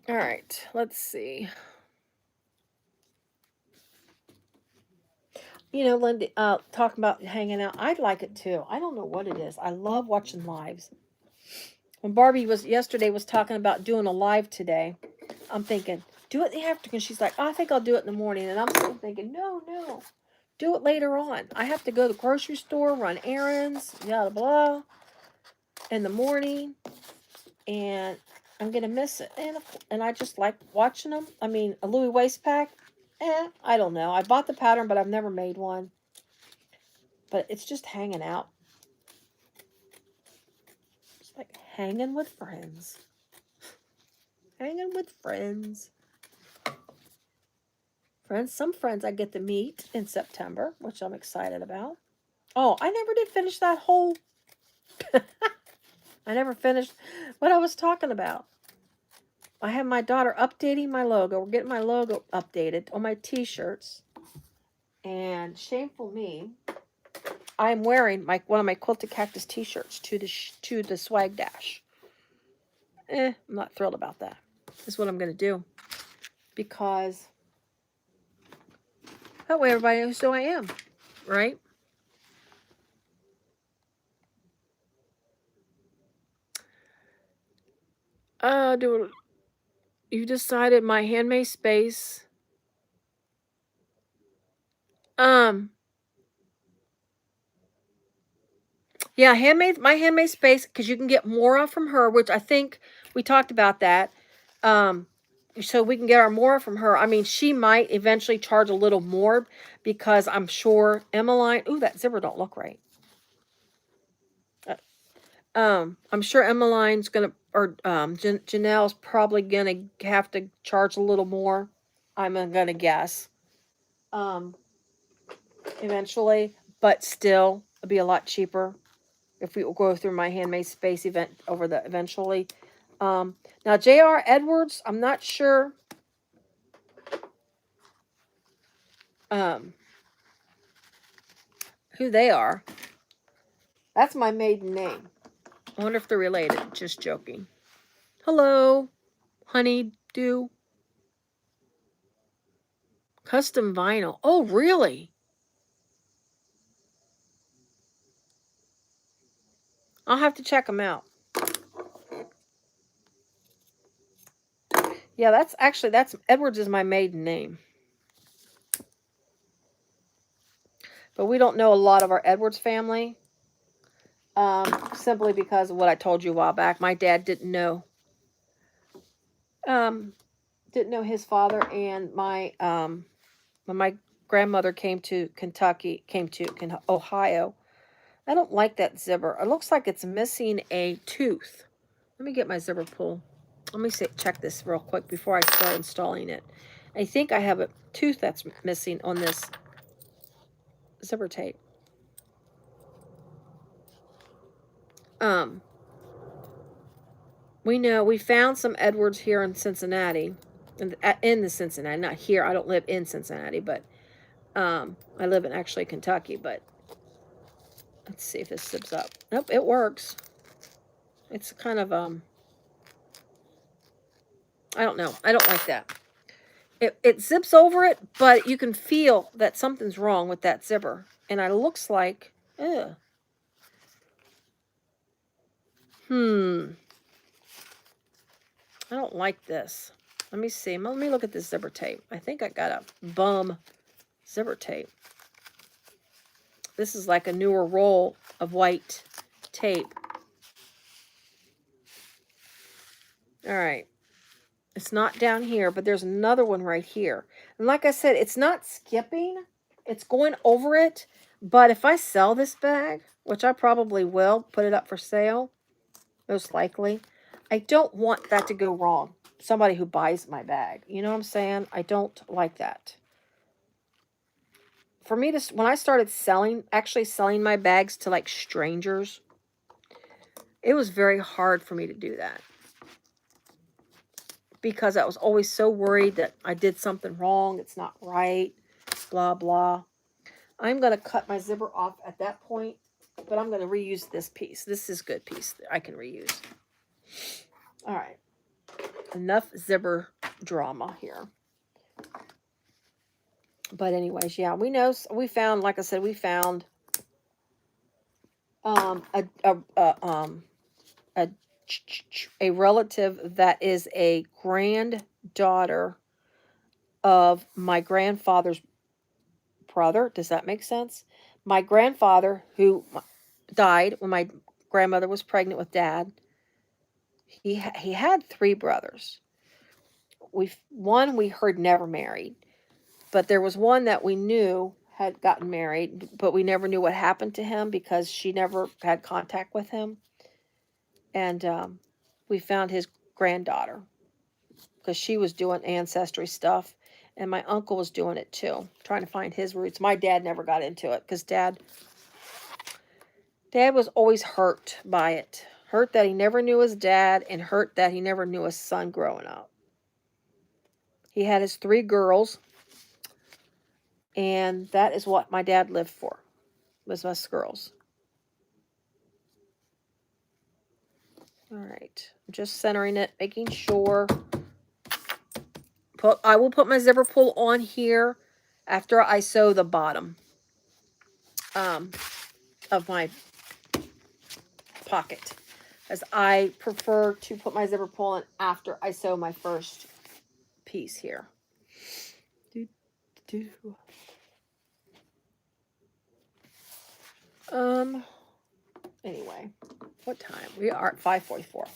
All right, let's see. You know, Linda, talking about hanging out, I'd like it too. I don't know what it is. I love watching lives. When Barbie yesterday was talking about doing a live today, I'm thinking, do it in the afternoon. She's like, I think I'll do it in the morning. And I'm still thinking, no, do it later on. I have to go to the grocery store, run errands, blah, blah, in the morning. And I'm going to miss it. And I just like watching them. I mean, a Louis waist pack, I don't know. I bought the pattern, but I've never made one. But it's just hanging out. It's like hanging with friends. Hanging with friends. Some friends I get to meet in September, which I'm excited about. Oh, I never did finish that whole... I never finished what I was talking about. I have my daughter updating my logo. We're getting my logo updated on my t-shirts. And shameful me, I'm wearing one of my Quilted Cactus t-shirts to the swag dash. I'm not thrilled about that. That's what I'm going to do. Because that way everybody knows who I am. Right? You decided my handmade space. Yeah, my handmade space, because you can get more from her, which I think we talked about that. So we can get our more from her. I mean, she might eventually charge a little more because I'm sure Emmeline. Ooh, that zipper don't look right. I'm sure Emmeline's gonna, or Janelle's probably gonna have to charge a little more. I'm gonna guess. Eventually, but still, it'll be a lot cheaper if we go through my handmade space event over the eventually. Now J.R. Edwards, I'm not sure. Who they are. That's my maiden name. I wonder if they're related. Just joking. Hello, honeydew. Custom vinyl. Oh, really? I'll have to check them out. Yeah, that's Edwards is my maiden name. But we don't know a lot of our Edwards family. Simply because of what I told you a while back. My dad didn't know. Didn't know his father, and when my grandmother came to Ohio. I don't like that zipper. It looks like it's missing a tooth. Let me get my zipper pull. Let me check this real quick before I start installing it. I think I have a tooth that's missing on this zipper tape. We found some Edwards here in Cincinnati, in the Cincinnati, not here. I don't live in Cincinnati, but I live in actually Kentucky. But let's see if this zips up. Nope, it works. It's kind of I don't know. I don't like that. It zips over it, but you can feel that something's wrong with that zipper. And it looks like, ugh. I don't like this. Let me see. Let me look at this zipper tape. I think I got a bum zipper tape. This is like a newer roll of white tape. All right. It's not down here, but there's another one right here. And like I said, it's not skipping. It's going over it. But if I sell this bag, which I probably will, put it up for sale, most likely, I don't want that to go wrong. Somebody who buys my bag. You know what I'm saying? I don't like that. For me, when I started actually selling my bags to like strangers, it was very hard for me to do that. Because I was always so worried that I did something wrong. It's not right. Blah, blah. I'm going to cut my zipper off at that point. But I'm going to reuse this piece. This is a good piece that I can reuse. All right. Enough zipper drama here. But anyways, yeah, we found, like I said, we found a relative that is a granddaughter of my grandfather's brother. Does that make sense? My grandfather, who died when my grandmother was pregnant with Dad, he had 3 brothers. One we heard never married, but there was one that we knew had gotten married, but we never knew what happened to him because she never had contact with him. And we found his granddaughter because she was doing ancestry stuff, and my uncle was doing it too, trying to find his roots. My dad never got into it because Dad was always hurt by it. Hurt that he never knew his dad, and hurt that he never knew his son growing up. He had his 3 girls, and that is what my dad lived for, was us girls. All right, I'm just centering it, making sure. I will put my zipper pull on here after I sew the bottom of my pocket, as I prefer to put my zipper pull on after I sew my first piece here. Anyway, what time? We are at 5:44.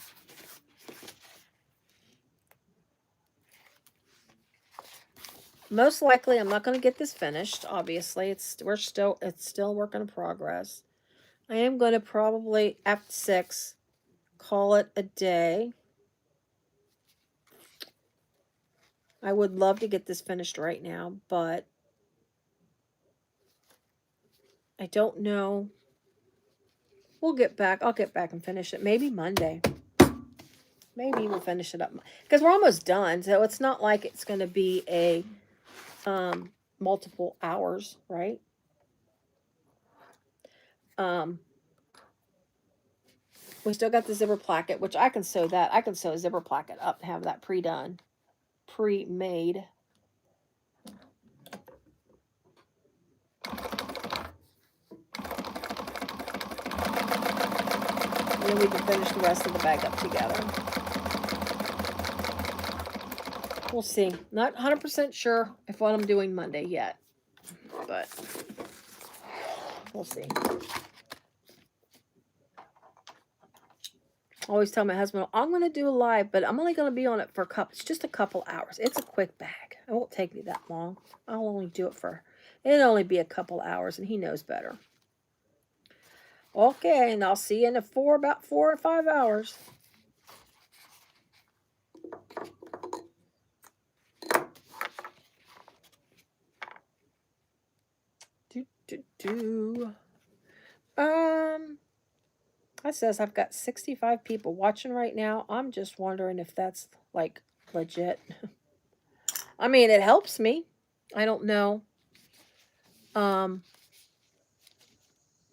Most likely, I'm not going to get this finished. Obviously, it's still a work in progress. I am going to probably after 6 call it a day. I would love to get this finished right now, but I don't know. We'll get back. I'll get back and finish it. Maybe Monday. Maybe we'll finish it up because we're almost done. So it's not like it's going to be a multiple hours, right? We still got the zipper placket, which I can sew that. I can sew a zipper placket up and have that pre-done, pre-made. And then we can finish the rest of the bag up together. We'll see. Not 100% sure if what I'm doing Monday yet, but we'll see. I always tell my husband, I'm going to do a live, but I'm only going to be on it for it's just a couple hours. It's a quick bag. It won't take me that long. I'll only do it it'll only be a couple hours, and he knows better. Okay, and I'll see you in about 4 or 5 hours. That says I've got 65 people watching right now. I'm just wondering if that's like legit. I mean, it helps me. I don't know.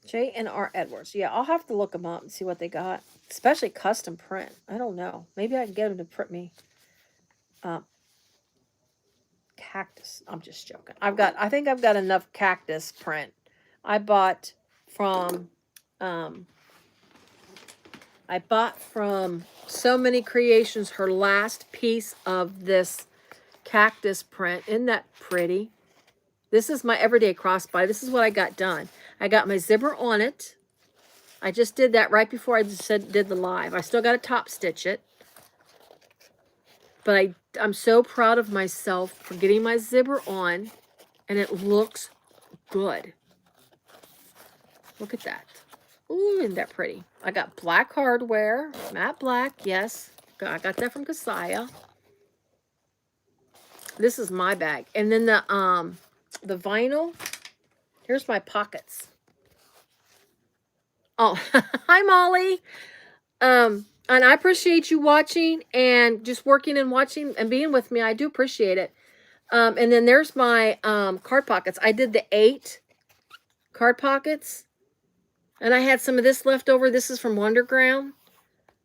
J and R Edwards. Yeah, I'll have to look them up and see what they got. Especially custom print. I don't know. Maybe I can get them to print me. Cactus. I'm just joking. I think I've got enough cactus print. I bought from So Many Creations her last piece of this cactus print. Isn't that pretty? This is my everyday crossbody. This is what I got done. I got my zipper on it. I just did that right before I did the live. I still got to top stitch it. But I'm so proud of myself for getting my zipper on, and it looks good. Look at that. Ooh, isn't that pretty? I got black hardware, matte black, yes. I got that from Gusset. This is my bag. And then the vinyl, here's my pockets. Oh, hi, Molly. And I appreciate you watching and just working and watching and being with me. I do appreciate it. And then there's my card pockets. I did the 8 card pockets. And I had some of this left over. This is from Wonderground.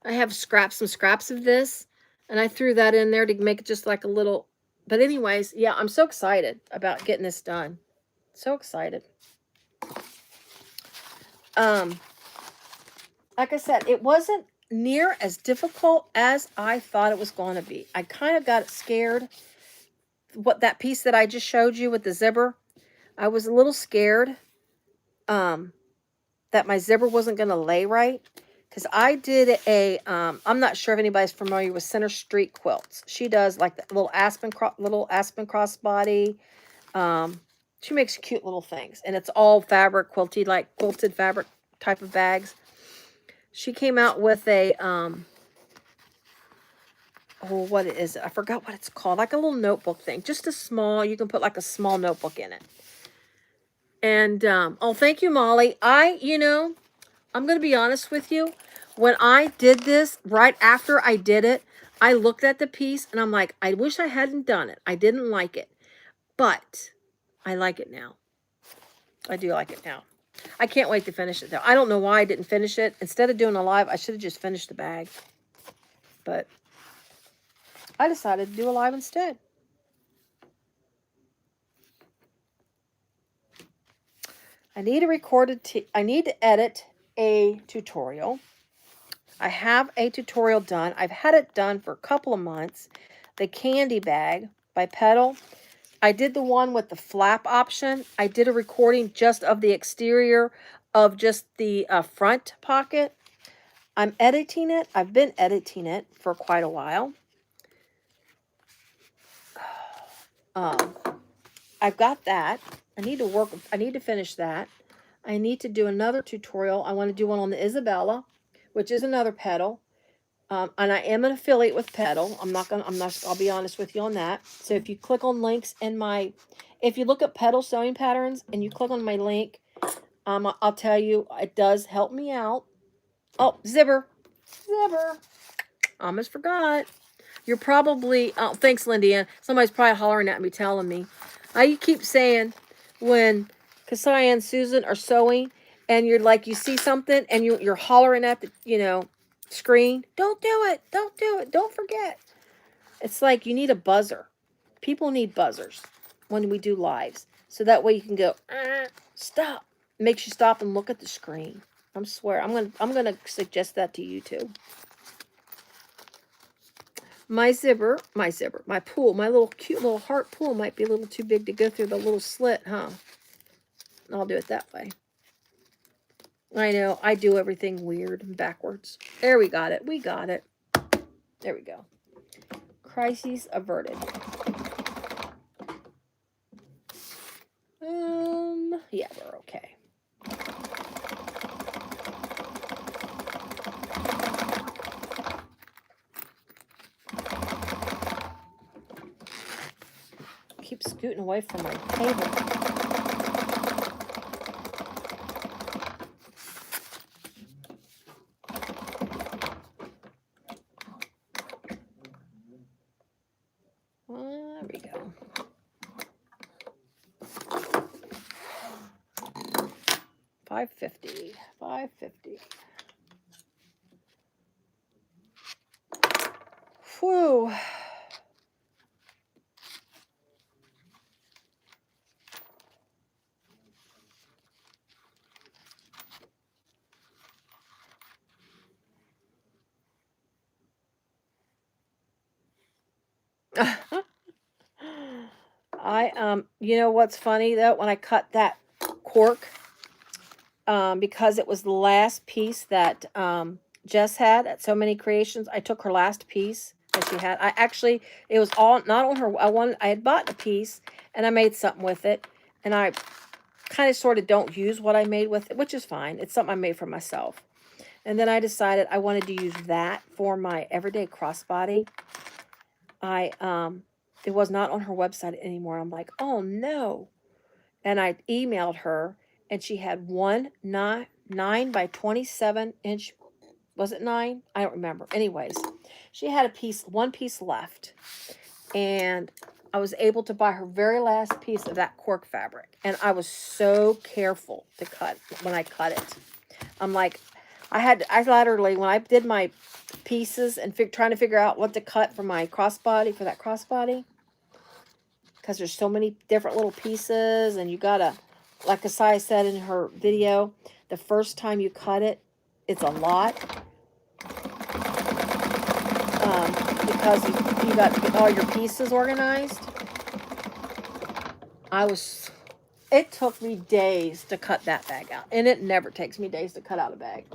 I have some scraps of this. And I threw that in there to make it just like a little. But anyways, yeah, I'm so excited about getting this done. So excited. Like I said, it wasn't near as difficult as I thought it was going to be. I kind of got scared. That piece that I just showed you with the zipper, I was a little scared that my zipper wasn't going to lay right. Because I did I'm not sure if anybody's familiar with Center Street Quilts. She does like the little aspen crossbody. She makes cute little things. And it's all fabric, quilted fabric type of bags. She came out with a, what is it? I forgot what it's called. Like a little notebook thing. Just you can put like a small notebook in it. And, thank you, Molly. I'm going to be honest with you. When I did this, right after I did it, I looked at the piece and I'm like, I wish I hadn't done it. I didn't like it. But I like it now. I do like it now. I can't wait to finish it, though. I don't know why I didn't finish it. Instead of doing a live, I should have just finished the bag. But I decided to do a live instead. I need to edit a tutorial. I have a tutorial done. I've had it done for a couple of months. The candy bag by Petal. I did the one with the flap option. I did a recording just of the exterior of just the front pocket. I'm editing it. I've been editing it for quite a while. I've got that. I need to finish that. I need to do another tutorial. I want to do one on the Isabella, which is another petal. And I am an affiliate with Petal. I'll be honest with you on that. So if you click on links in if you look at Petal Sewing Patterns and you click on my link, I'll tell you, it does help me out. Oh, Zibber. Almost forgot. You're probably, oh, thanks, Lindia. Somebody's probably hollering at me, telling me. I keep saying when Kasaya and Susan are sewing and you're like, you see something and you're hollering at the, screen. Don't do it. Don't do it. Don't forget. It's like you need a buzzer. People need buzzers when we do lives. So that way you can go, stop. It makes you stop and look at the screen. I swear, I'm gonna suggest that to you too. My pool, my little cute little heart pool might be a little too big to go through the little slit, huh? I'll do it that way. I know, I do everything weird and backwards. There, we got it. We got it. There we go. Crises averted. Yeah, we're okay. Keep scooting away from my table. There we go. $5.50. Whew. You know what's funny though? When I cut that cork, because it was the last piece that Jess had at So Many Creations, I took her last piece that she had. It was all not on her. I had bought a piece and I made something with it, and I kind of sort of don't use what I made with it, which is fine. It's something I made for myself. And then I decided I wanted to use that for my everyday crossbody. It was not on her website anymore. I'm like, oh no. And I emailed her, and she had 9 by 27 inch. Was it 9? I don't remember. Anyways, she had one piece left, and I was able to buy her very last piece of that cork fabric. And I was so careful to cut when I cut it. I'm like, I literally, when I did my pieces and trying to figure out what to cut for my crossbody, because there's so many different little pieces, and you gotta, like Asai said in her video, the first time you cut it, it's a lot, because you got to get all your pieces organized. It took me days to cut that bag out, and it never takes me days to cut out a bag.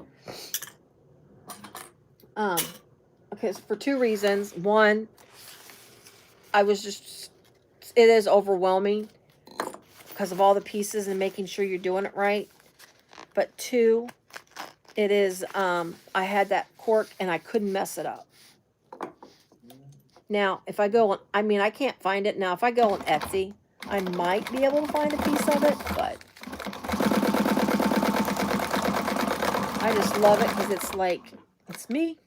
Okay, so for 2 reasons. One, it is overwhelming because of all the pieces and making sure you're doing it right. But 2, it is, I had that cork and I couldn't mess it up. Now, if I go on, I can't find it now. If I go on Etsy, I might be able to find a piece of it, but I just love it because it's like, it's me.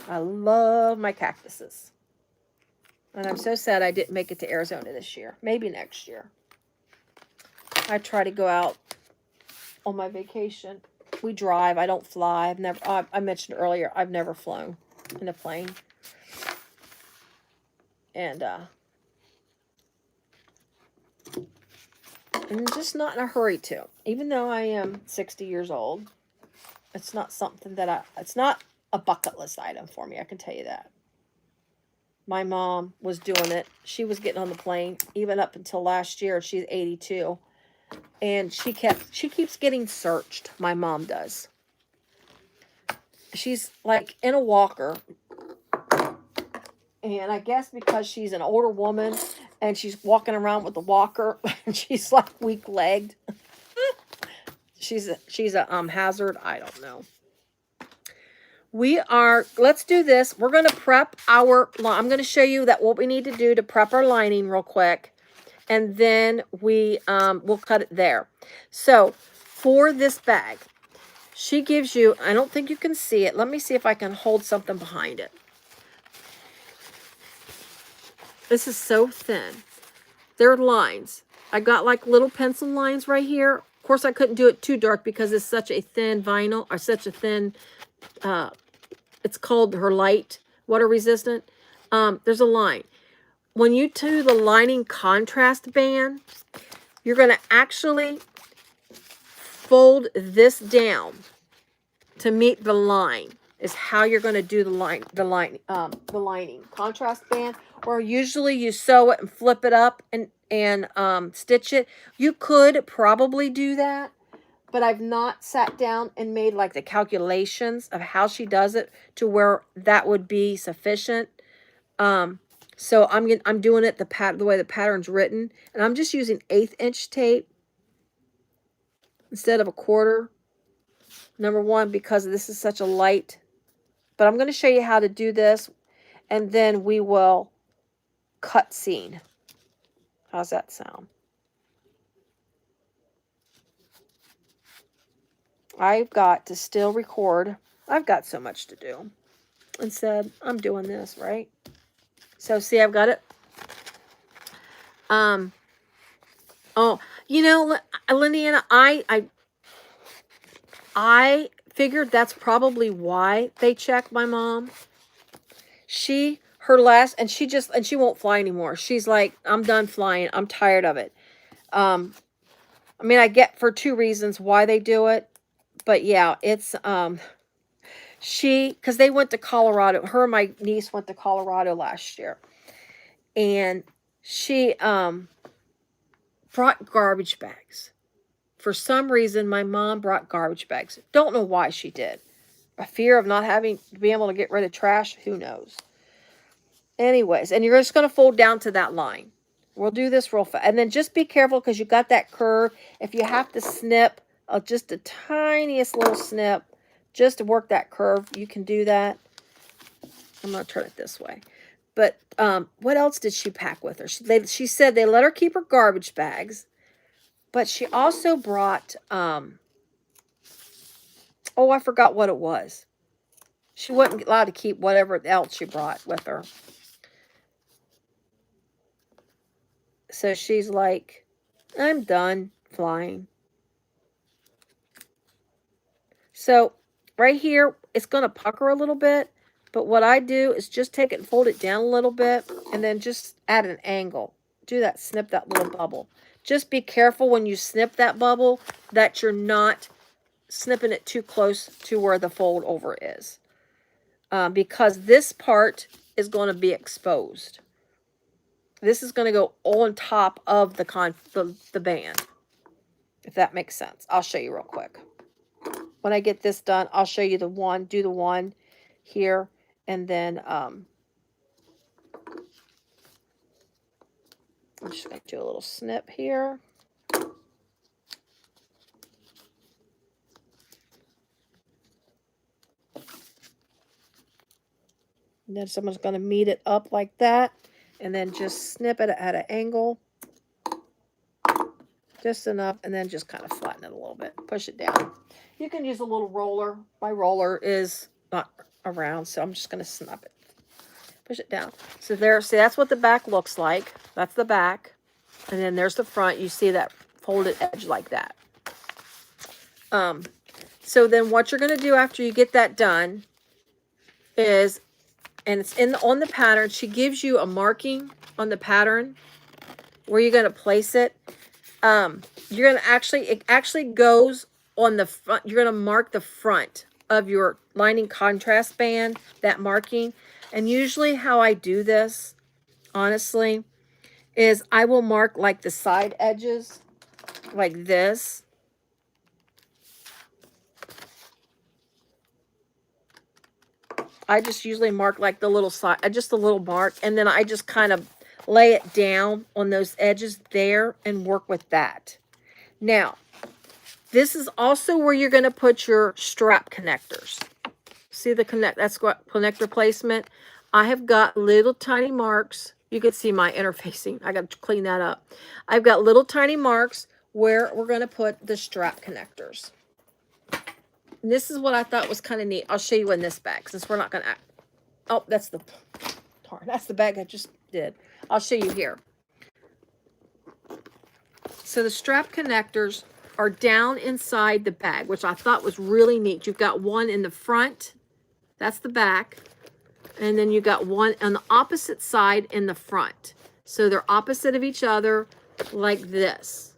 I love my cactuses. And I'm so sad I didn't make it to Arizona this year. Maybe next year. I try to go out on my vacation. We drive. I don't fly. I mentioned earlier, I've never flown in a plane. And I'm just not in a hurry to. Even though I am 60 years old, it's not something that it's not a bucket list item for me. I can tell you that. My mom was doing it. She was getting on the plane even up until last year. She's 82. And she keeps getting searched. My mom does. She's like in a walker. And I guess because she's an older woman and she's walking around with the walker and she's like weak-legged. she's a hazard. I don't know. Let's do this. We're going to prep I'm going to show you that what we need to do to prep our lining real quick. And then we'll cut it there. So for this bag, she gives you, I don't think you can see it. Let me see if I can hold something behind it. This is so thin. There are lines. I got like little pencil lines right here. Of course, I couldn't do it too dark because it's such a thin vinyl, or such a thin, it's called her light, water resistant. There's a line. When you do the lining contrast band, you're going to actually fold this down to meet the line. Is how you're going to do the lining contrast band. Or usually you sew it and flip it up and stitch it. You could probably do that, but I've not sat down and made like the calculations of how she does it to where that would be sufficient. So I'm doing it the way the pattern's written, and I'm just using 1/8 inch tape instead of a 1/4. Number one, because this is such a light. But I'm going to show you how to do this, and then we will cut seam. How's that sound? I've got to still record. I've got so much to do. Instead, I'm doing this, right? So, see, I've got it. Oh, you know, Lindiana, I figured that's probably why they checked my mom. She won't fly anymore. She's like, I'm done flying. I'm tired of it. I mean, I get for 2 reasons why they do it. But yeah, it's, because they went to Colorado. Her and my niece went to Colorado last year. And she, brought garbage bags. For some reason, my mom brought garbage bags. Don't know why she did. A fear of not being able to get rid of trash. Who knows? Anyways, and you're just going to fold down to that line. We'll do this real fast. And then just be careful because you got that curve. If you have to snip, just a tiniest little snip, just to work that curve, you can do that. I'm going to turn it this way. But what else did she pack with her? She said they let her keep her garbage bags. But she also brought, oh, I forgot what it was. She wasn't allowed to keep whatever else she brought with her. So she's like, I'm done flying. So right here, it's going to pucker a little bit. But what I do is just take it and fold it down a little bit. And then just add an angle. Do that, snip that little bubble. Just be careful when you snip that bubble that you're not snipping it too close to where the fold over is. Because this part is going to be exposed. This is going to go on top of the band. If that makes sense. I'll show you real quick. When I get this done, I'll show you do the one here. And then I'm just going to do a little snip here. And then someone's going to meet it up like that. And then just snip it at an angle. Just enough. And then just kind of flatten it a little bit. Push it down. You can use a little roller. My roller is not around, so I'm just going to snap it. Push it down. So there, see, that's what the back looks like. That's the back. And then there's the front. You see that folded edge like that. So then what you're going to do after you get that done is, and it's on the pattern, she gives you a marking on the pattern where you're going to place it. You're going to it actually goes on the front. You're going to mark the front of your lining contrast band, that marking. And usually how I do this, honestly, is I will mark like the side edges like this. I just usually mark like the little side, just a little mark, and then I just kind of lay it down on those edges there and work with that. Now, this is also where you're going to put your strap connectors. See the that's what connector placement. I have got little tiny marks. You can see my interfacing. I got to clean that up. I've got little tiny marks where we're going to put the strap connectors. And this is what I thought was kind of neat. I'll show you in this bag since we're not going to. Oh, that's the bag I just did. I'll show you here. So the strap connectors are down inside the bag, which I thought was really neat. You've got one in the front. That's the back. And then you got one on the opposite side in the front. So they're opposite of each other like this.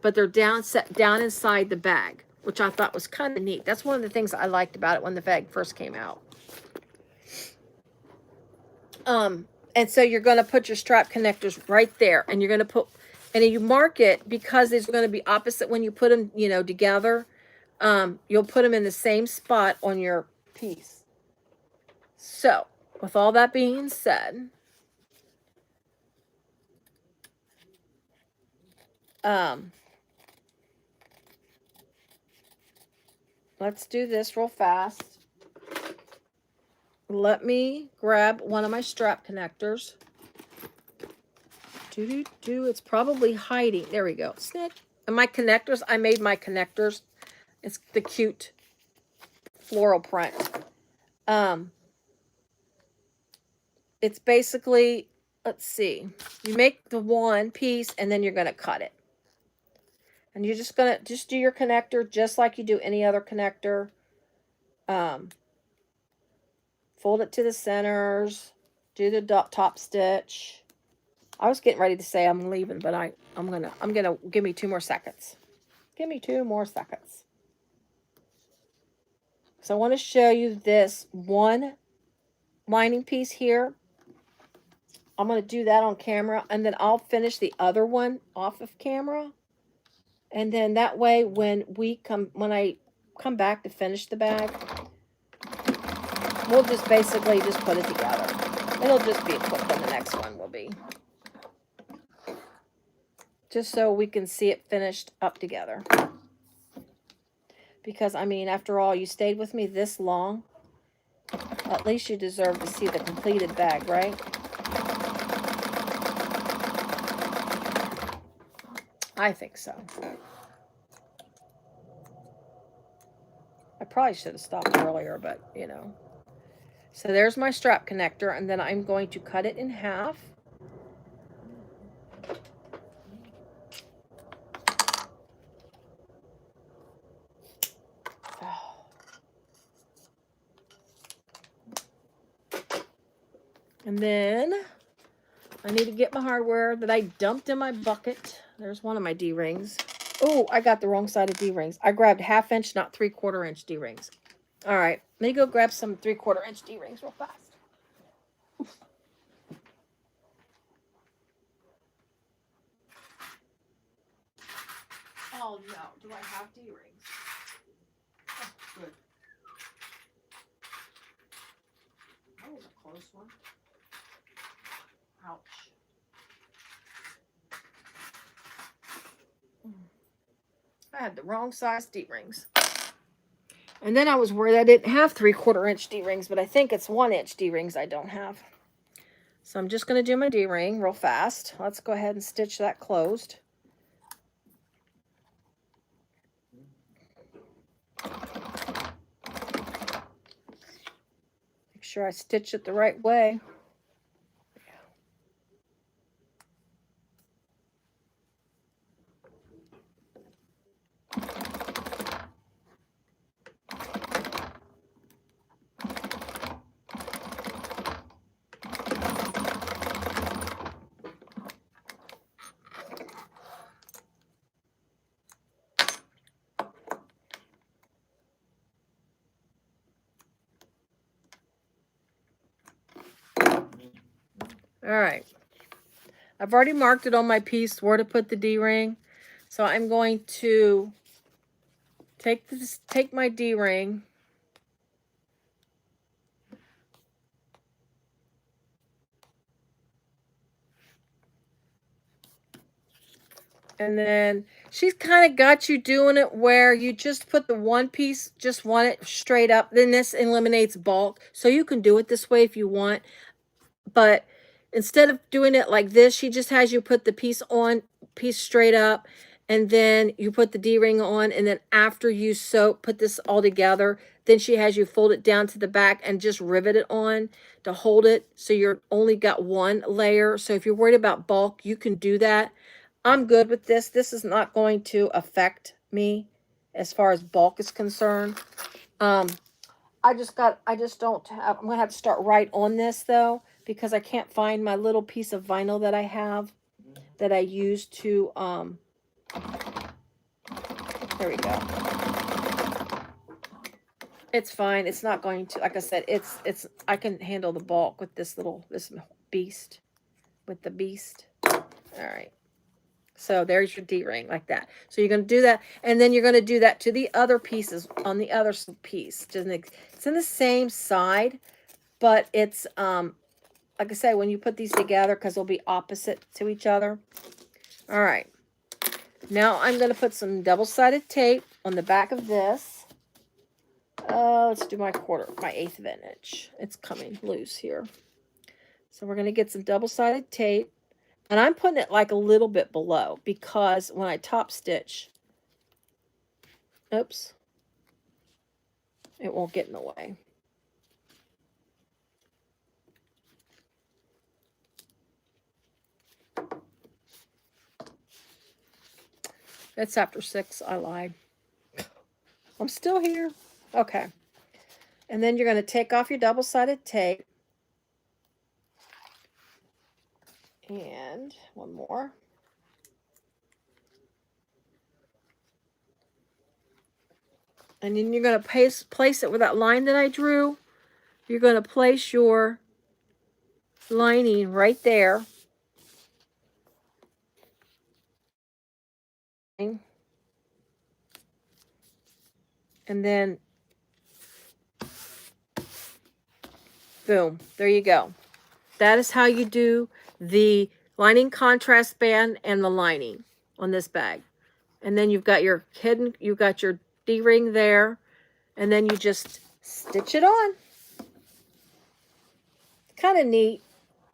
But they're set down inside the bag, which I thought was kind of neat. That's one of the things I liked about it when the bag first came out. And so you're going to put your strap connectors right there. And you're going to put, and you mark it because it's going to be opposite when you put them, you know, together. You'll put them in the same spot on your piece. So, with all that being said, let's do this real fast. Let me grab one of my strap connectors. It's probably hiding. There we go. Snitch. And my connectors, I made my connectors. It's the cute floral print. It's basically, let's see. You make the one piece and then you're going to cut it. And you're just going to do your connector just like you do any other connector. Fold it to the centers. Do the top stitch. I was getting ready to say I'm leaving, but I'm gonna give me 2 more seconds. Give me 2 more seconds. So I want to show you this one lining piece here. I'm going to do that on camera, and then I'll finish the other one off of camera. And then that way, when I come back to finish the bag, we'll just basically just put it together. It'll just be equipped on the next one will be. Just so we can see it finished up together. Because, I mean, after all, you stayed with me this long. At least you deserve to see the completed bag, right? I think so. I probably should have stopped earlier, but, you know. So there's my strap connector, and then I'm going to cut it in half. And then I need to get my hardware that I dumped in my bucket. There's one of my D-rings. Oh, I got the wrong side of D-rings. I grabbed 1/2 inch, not 3/4 inch D-rings. All right, let me go grab some 3/4 inch D-rings real fast. Oh no, do I have D-rings? Oh, good. That was a close one. Ouch. I had the wrong size D-rings. And then I was worried I didn't have 3/4 inch D-rings, but I think it's 1 inch D-rings I don't have. So I'm just going to do my D-ring real fast. Let's go ahead and stitch that closed. Make sure I stitch it the right way. All right. I've already marked it on my piece where to put the D-ring. So I'm going to take my D-ring. And then she's kind of got you doing it where you just put the one piece, just want it straight up. Then this eliminates bulk. So you can do it this way if you want. But instead of doing it like this, she just has you put the piece straight up. And then you put the D-ring on. And then after you put this all together, then she has you fold it down to the back and just rivet it on to hold it. So you're only got one layer. So if you're worried about bulk, you can do that. I'm good with this. This is not going to affect me as far as bulk is concerned. I just don't have, I'm going to have to start right on this though, because I can't find my little piece of vinyl that I have that I use to, there we go. It's fine. It's not going to, like I said, I can handle the bulk with this beast, with the beast. All right. So there's your D-ring like that. So you're going to do that. And then you're going to do that to the other pieces on the other piece. It's in the same side, but it's, like I say, when you put these together, because they'll be opposite to each other. All right. Now I'm going to put some double-sided tape on the back of this. Let's do my 1/8 of an inch. It's coming loose here. So we're going to get some double-sided tape. And I'm putting it like a little bit below because when I top stitch, oops, it won't get in the way. It's after 6. I lied. I'm still here. Okay. And then you're going to take off your double-sided tape. And one more. And then you're going to place it with that line that I drew. You're going to place your lining right there. And then, boom, there you go. That is how you do the lining contrast band and the lining on this bag. And then you've got your D-ring there, and then you just stitch it on. Kind of neat.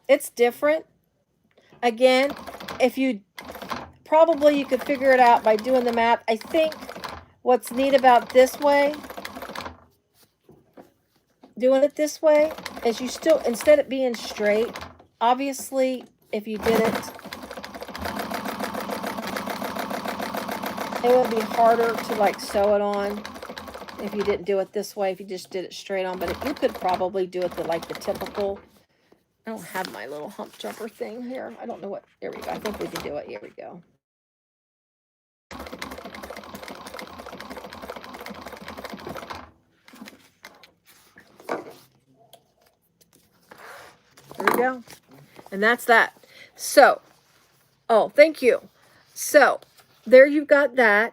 It's different. Again, if you could figure it out by doing the math. I think what's neat about this way, doing it this way, is you still, instead of being straight, obviously, if you did it, it would be harder to like sew it on if you didn't do it this way, if you just did it straight on. But you could probably do it like the typical. I don't have my little hump jumper thing here. I don't know what. There we go. I think we can do it. Here we go. There we go. And that's that. So, oh, thank you. So, there you've got that.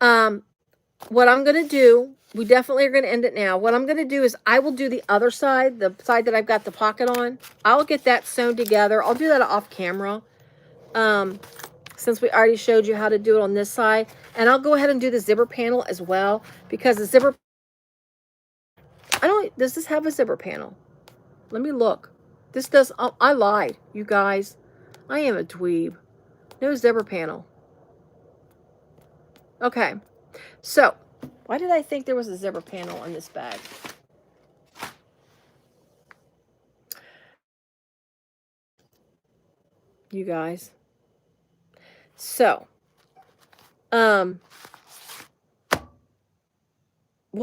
What I'm going to do, we definitely are going to end it now. What I'm going to do is I will do the other side, the side that I've got the pocket on. I'll get that sewn together. I'll do that off camera. Since we already showed you how to do it on this side. And I'll go ahead and do the zipper panel as well. Because the zipper, does this have a zipper panel? Let me look. This does, oh, I lied, you guys. I am a dweeb. No zipper panel. Okay. So, why did I think there was a zipper panel on this bag? You guys. So, we'll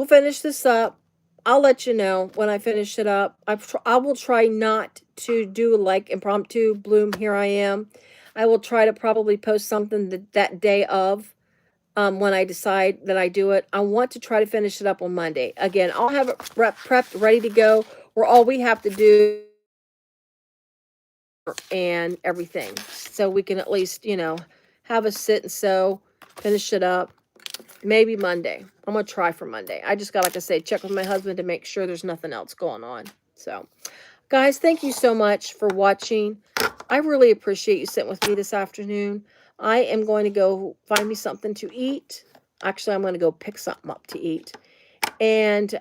finish this up. I'll let you know when I finish it up. I will try not to do like impromptu bloom. Here I am. I will try to probably post something that day of. When I decide that I do it. I want to try to finish it up on Monday. Again, I'll have it prepped, ready to go, where all we have to do and everything. So we can at least, have us sit and sew, finish it up. Maybe Monday. I'm going to try for Monday. I just got, like I say, check with my husband to make sure there's nothing else going on. So, guys, thank you so much for watching. I really appreciate you sitting with me this afternoon. I am going to go find me something to eat. Actually, I'm going to go pick something up to eat. And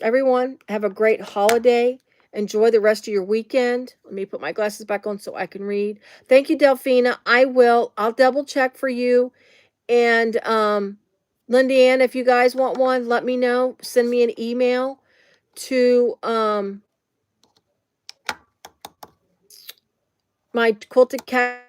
everyone, have a great holiday. Enjoy the rest of your weekend. Let me put my glasses back on so I can read. Thank you, Delphina. I'll double check for you. And Lindy Ann, if you guys want one, let me know. Send me an email to my Quilted Cactus.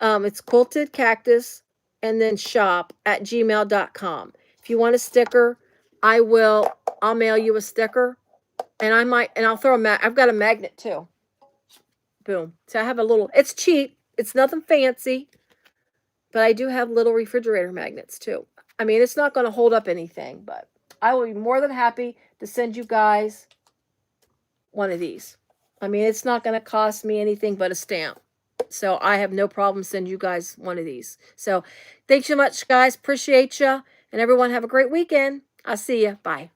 It's Quilted Cactus and then shop@gmail.com. If you want a sticker, I'll mail you a sticker. And I'll throw I've got a magnet too. Boom. So I have a little, it's cheap. It's nothing fancy. But I do have little refrigerator magnets too. I mean, it's not going to hold up anything, but I will be more than happy to send you guys one of these. I mean, it's not going to cost me anything but a stamp. So I have no problem sending you guys one of these. So thanks so much, guys. Appreciate you. And everyone have a great weekend. I'll see you. Bye.